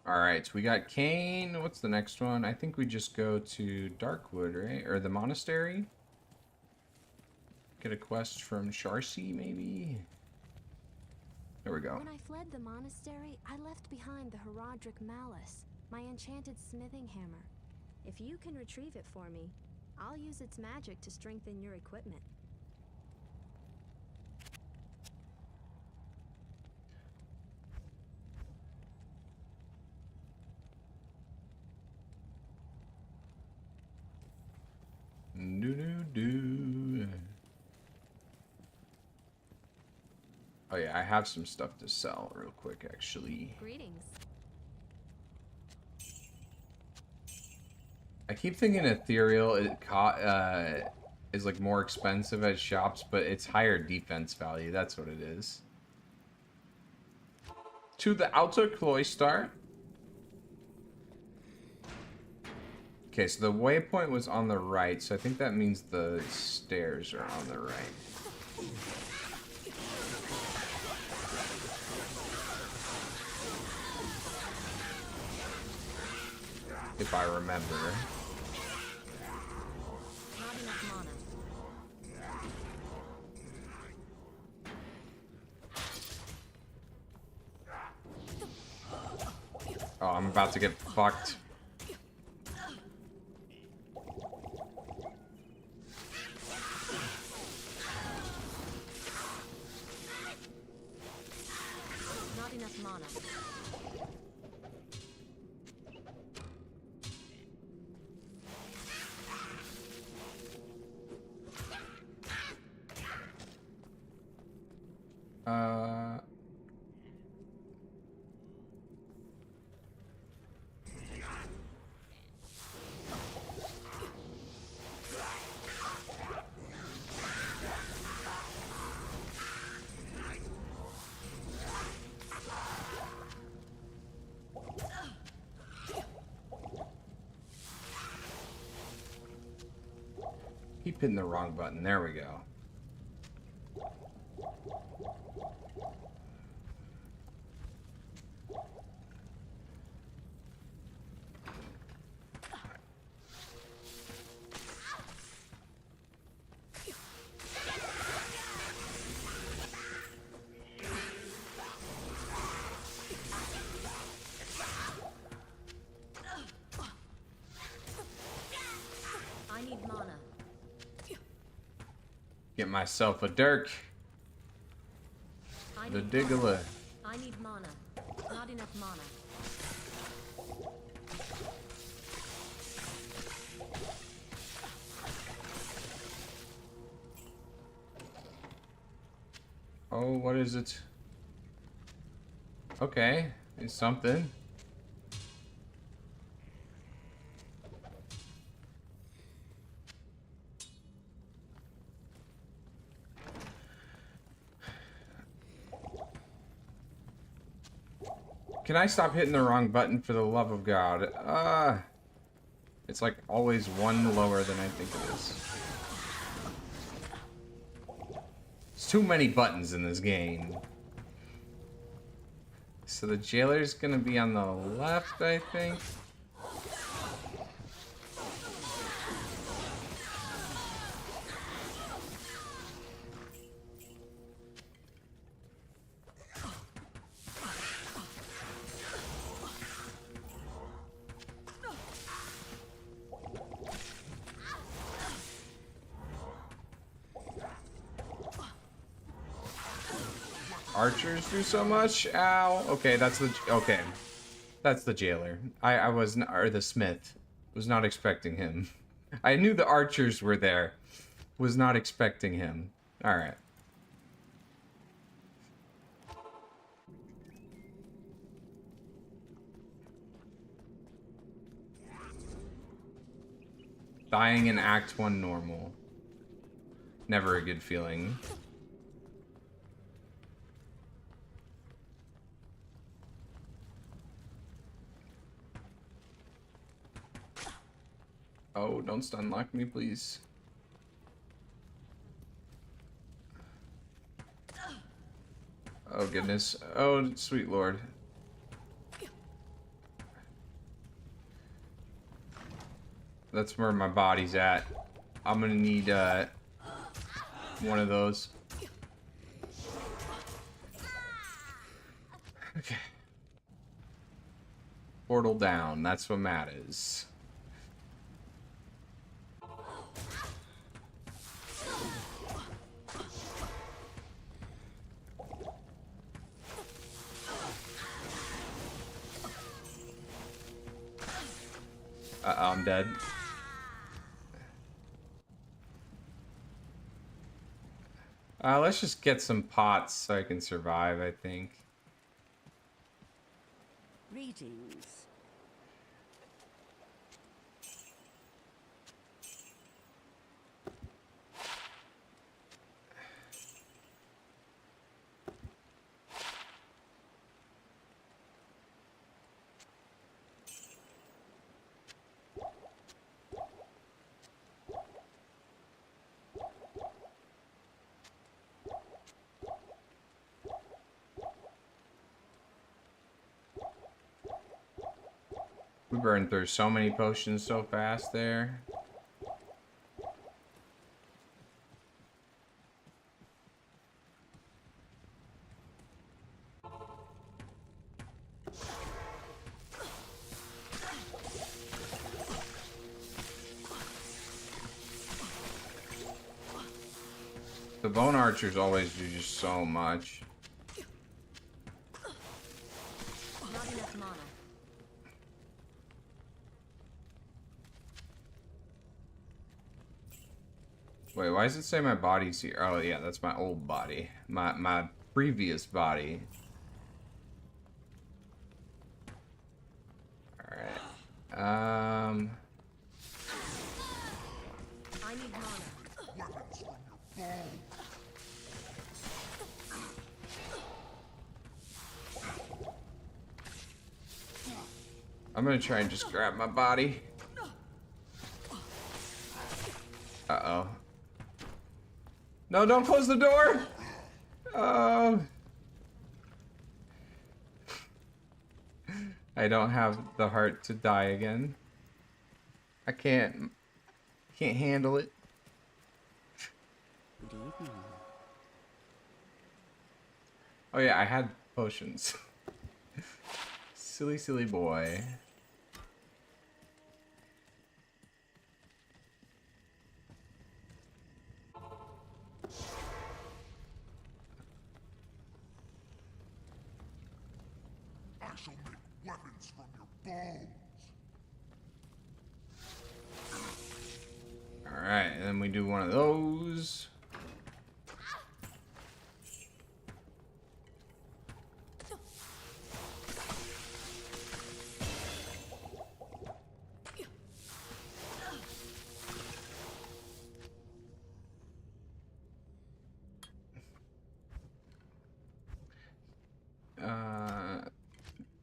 Alright, so we got Kane. What's the next one? I think we just go to Darkwood, right? Or the monastery? Get a quest from Sharcy, maybe? There we go. When I fled the monastery, I left behind the Herodric Malice, my enchanted smithing hammer. If you can retrieve it for me, I'll use its magic to strengthen your equipment. Do. Oh yeah, I have some stuff to sell real quick, actually. Greetings. I keep thinking ethereal is like more expensive at shops, but it's higher defense value. That's what it is. To the outer cloister. Okay, so the waypoint was on the right, so I think that means the stairs are on the right. If I remember. Not enough mana. Oh, I'm about to get fucked. Not enough mana. Keep hitting the wrong button. There we go. mana. Get myself a dirk. I The need diggler. mana. I need mana. Not enough mana. Oh, what is it? Okay, it's something. Can I stop hitting the wrong button for the love of God? It's like always one lower than I think it is. There's too many buttons in this game. So the jailer's gonna be on the left, I think. Archers do so much. Ow. Okay, that's the jailer. I was not, or the smith. Was not expecting him. I knew the archers were there. Was not expecting him. All right. Dying in Act 1 normal. Never a good feeling. Oh, don't stun lock me, please. Oh, goodness. Oh, sweet lord. That's where my body's at. I'm gonna need, one of those. Okay. Portal down. That's what matters. I'm dead. Let's just get some pots so I can survive, I think. Greetings. We burned through so many potions so fast there. The bone archers always do just so much. Not enough mana. Wait, why does it say my body's here? Oh yeah, that's my old body. My previous body. Alright. I need mana. I'm gonna try and just grab my body. Uh-oh. No, don't close the door! I don't have the heart to die again. I can't handle it. Good evening. Oh yeah, I had potions. Silly, silly boy. weapons from your bones. Alright, and then we do one of those.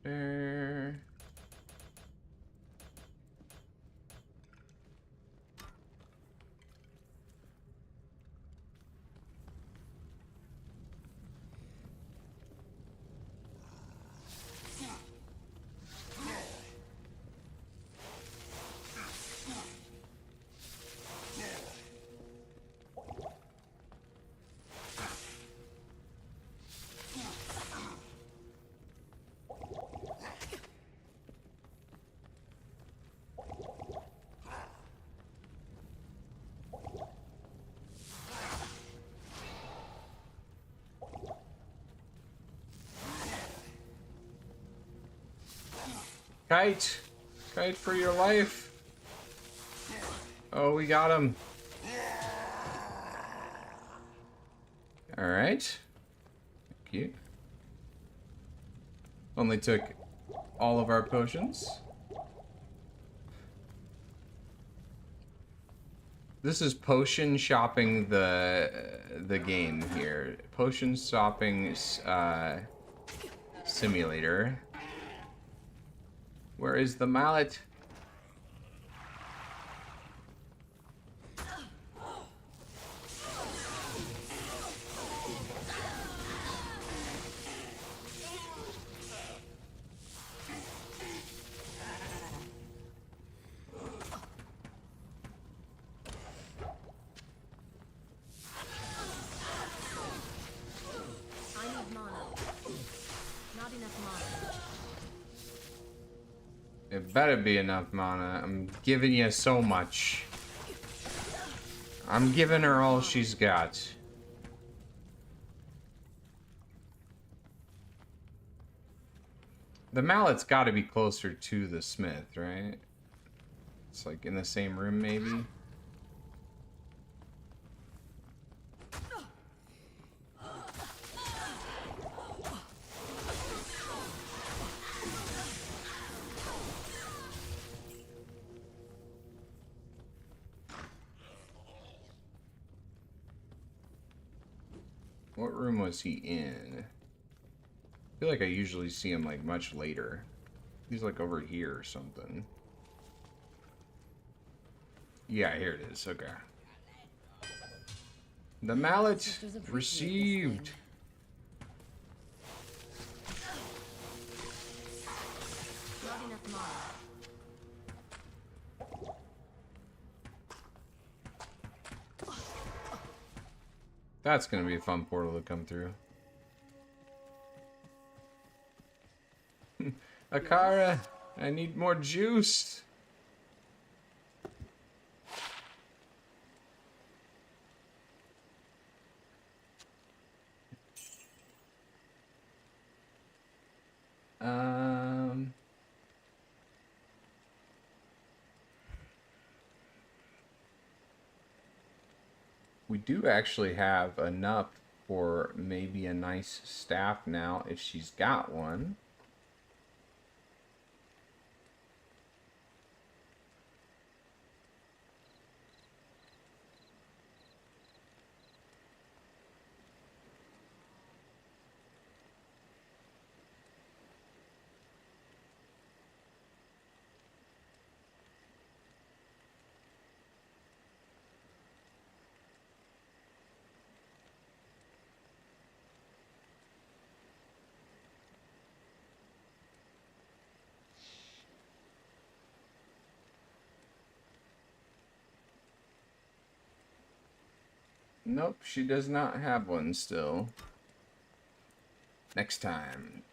There. Kite! Kite for your life! Oh, we got him. Alright. Thank you. Only took all of our potions. This is potion shopping the game here. Potion shopping simulator. Where is the mallet? I need mana. Not enough mana. It better be enough mana. I'm giving you so much. I'm giving her all she's got. The mallet's got to be closer to the smith, right? It's like in the same room, maybe? What room was he in? I feel like I usually see him like much later. He's like over here or something. Yeah, here it is. Okay. The mallet received. Not enough mana. That's gonna be a fun portal to come through. Akara, I need more juice. We do actually have enough for maybe a nice staff now if she's got one. Nope, she does not have one still. Next time.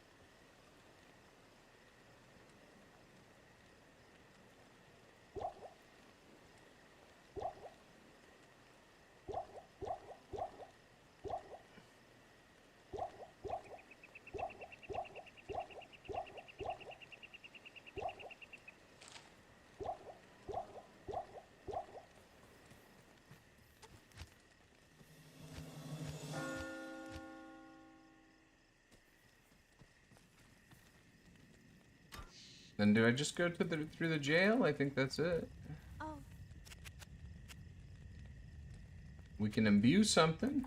Then do I just go to through the jail? I think that's it. Oh. We can imbue something.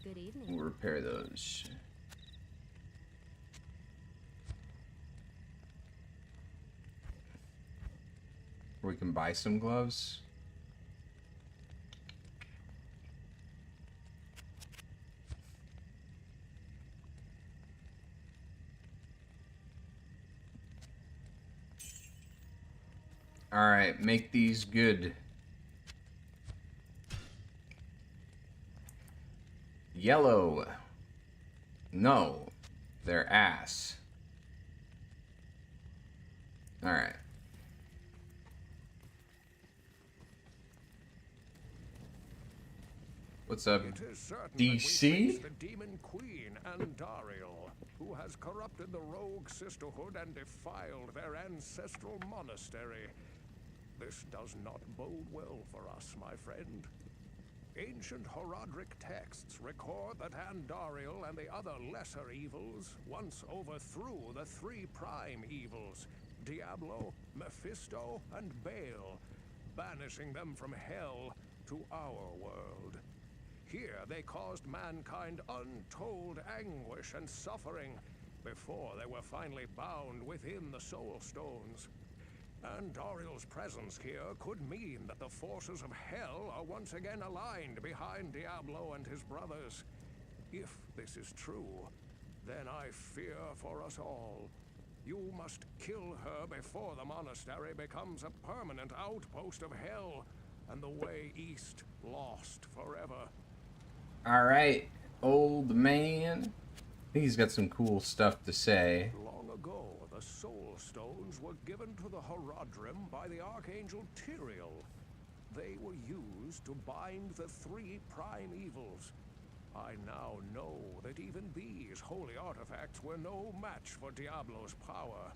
Good evening. We'll repair those. Or we can buy some gloves. Alright, make these good. Yellow. No. They're ass. Alright. What's up, It is certain that we face DC? the demon queen, Andariel, who has corrupted the rogue sisterhood and defiled their ancestral monastery. This does not bode well for us, my friend. Ancient Horadric texts record that Andariel and the other lesser evils once overthrew the three prime evils, Diablo, Mephisto, and Baal, banishing them from hell to our world. Here they caused mankind untold anguish and suffering before they were finally bound within the Soul Stones. Andariel's presence here could mean that the forces of hell are once again aligned behind Diablo and his brothers. If this is true, then I fear for us all. You must kill her before the monastery becomes a permanent outpost of hell and the way east lost forever. Alright, old man. I think he's got some cool stuff to say. Long ago, the Soul Stones were given to the Horadrim by the Archangel Tyrael. They were used to bind the three prime evils. I now know that even these holy artifacts were no match for Diablo's power.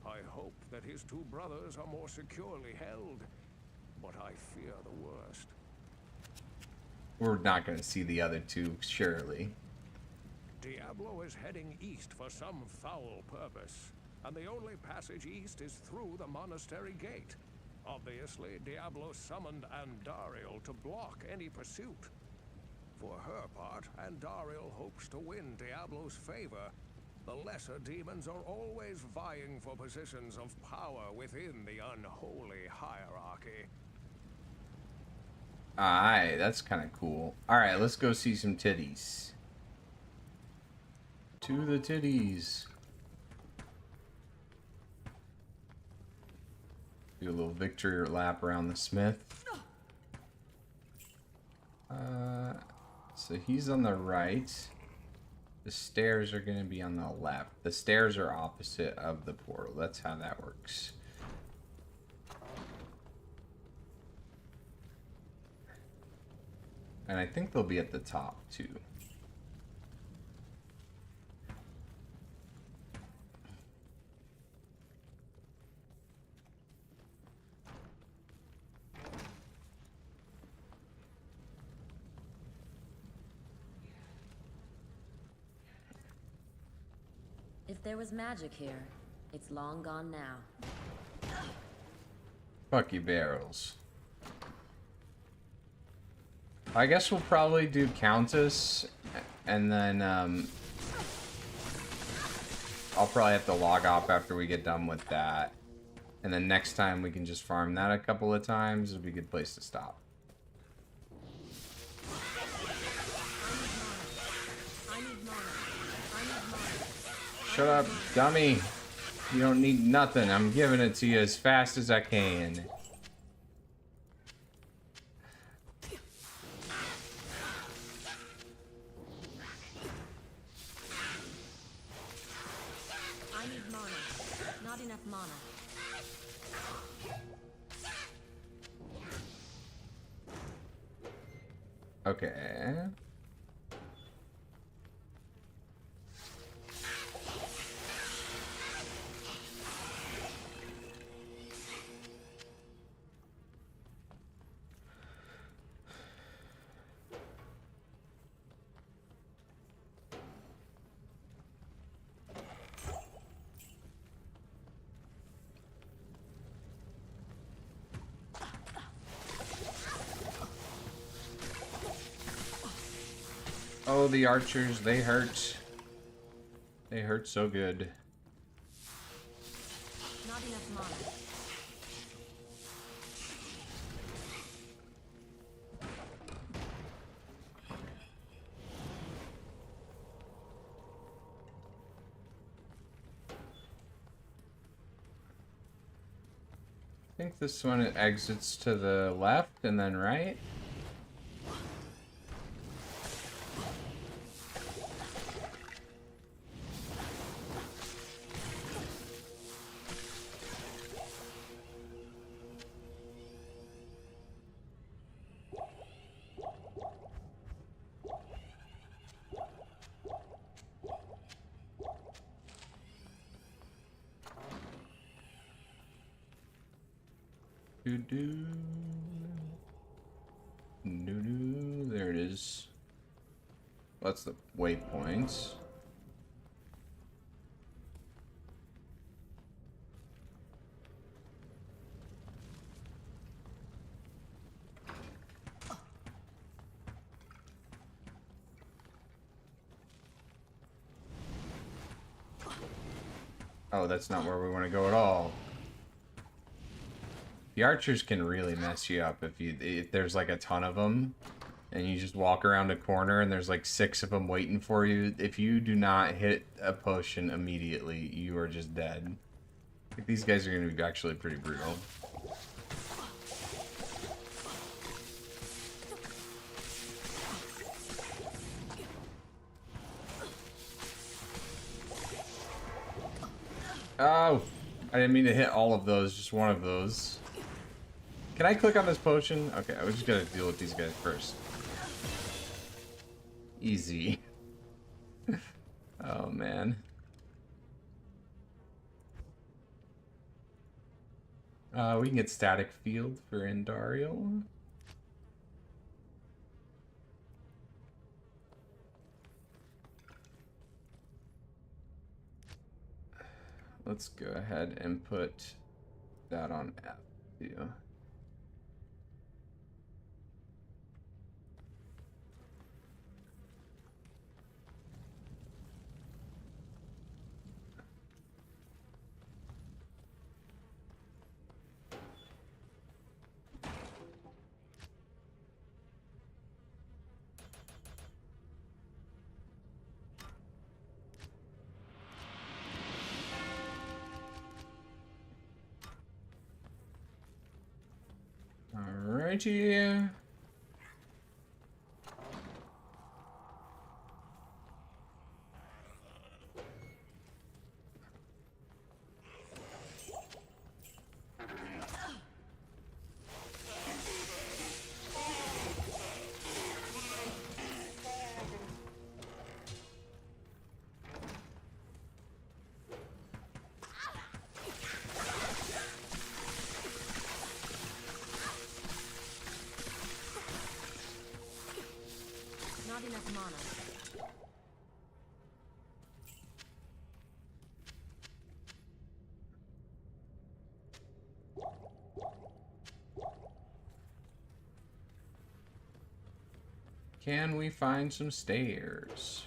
I hope that his two brothers are more securely held, but I fear the worst. We're not going to see the other two, surely. Diablo is heading east for some foul purpose, and the only passage east is through the monastery gate. Obviously, Diablo summoned Andariel to block any pursuit. For her part, Andariel hopes to win Diablo's favor. The lesser demons are always vying for positions of power within the unholy hierarchy. Aye, that's kind of cool. Alright, let's go see some titties. To the titties. Do a little victory lap around the smith. So he's on the right. The stairs are going to be on the left. The stairs are opposite of the portal. That's how that works. And I think they'll be at the top, too. If there was magic here, it's long gone now. Fuck you, barrels. I guess we'll probably do Countess, and then, I'll probably have to log off after we get done with that. And then next time we can just farm that a couple of times. It'll be a good place to stop. Shut up, dummy. You don't need nothing. I'm giving it to you as fast as I can. I need mana. Not enough mana. Okay. Oh, the archers, they hurt. They hurt so good. Not enough mana. I think this one exits to the left and then right. There it is. That's the waypoint. Oh, that's not where we want to go at all. The archers can really mess you up if there's like a ton of them and you just walk around a corner and there's like 6 of them waiting for you. If you do not hit a potion immediately, you are just dead. Like, these guys are going to be actually pretty brutal. Oh, I didn't mean to hit all of those, just one of those. Can I click on this potion? Okay, I was just gonna deal with these guys first. Easy. Oh, man. We can get static field for Indariel. Let's go ahead and put that on F too. Alrighty. Not enough mana. Can we find some stairs?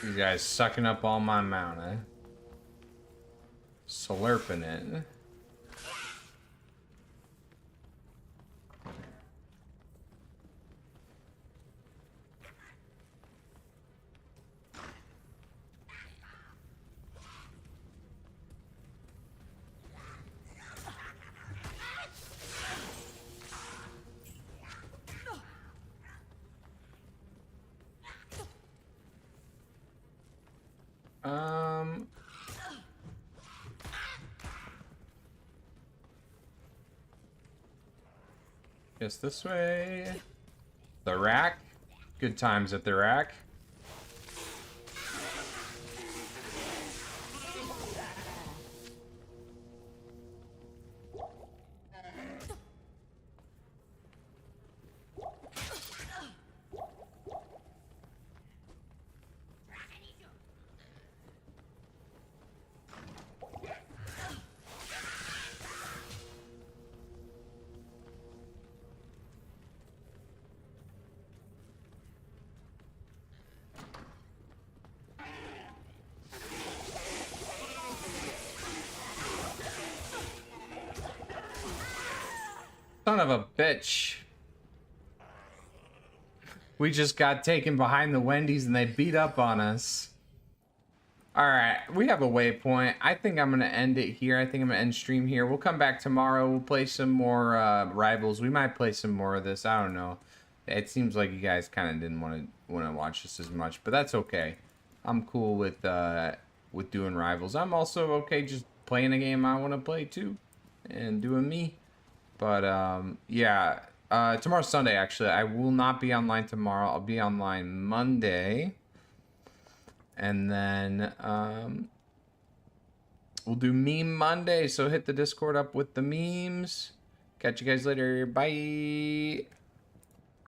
These guys sucking up all my mana. Slurping it. Guess this way. The rack. Good times at the rack. son of a bitch. We just got taken behind the Wendy's and they beat up on us. Alright, we have a waypoint. I think I'm going to end it here. I think I'm going to end stream here. We'll come back tomorrow. We'll play some more Rivals. We might play some more of this. I don't know. It seems like you guys kind of didn't want to watch this as much, but that's okay. I'm cool with doing Rivals. I'm also okay just playing a game I want to play too and doing me. But yeah, tomorrow's Sunday actually. I will not be online tomorrow. I'll be online Monday. And then we'll do Meme Monday, so hit the Discord up with the memes. Catch you guys later. Bye.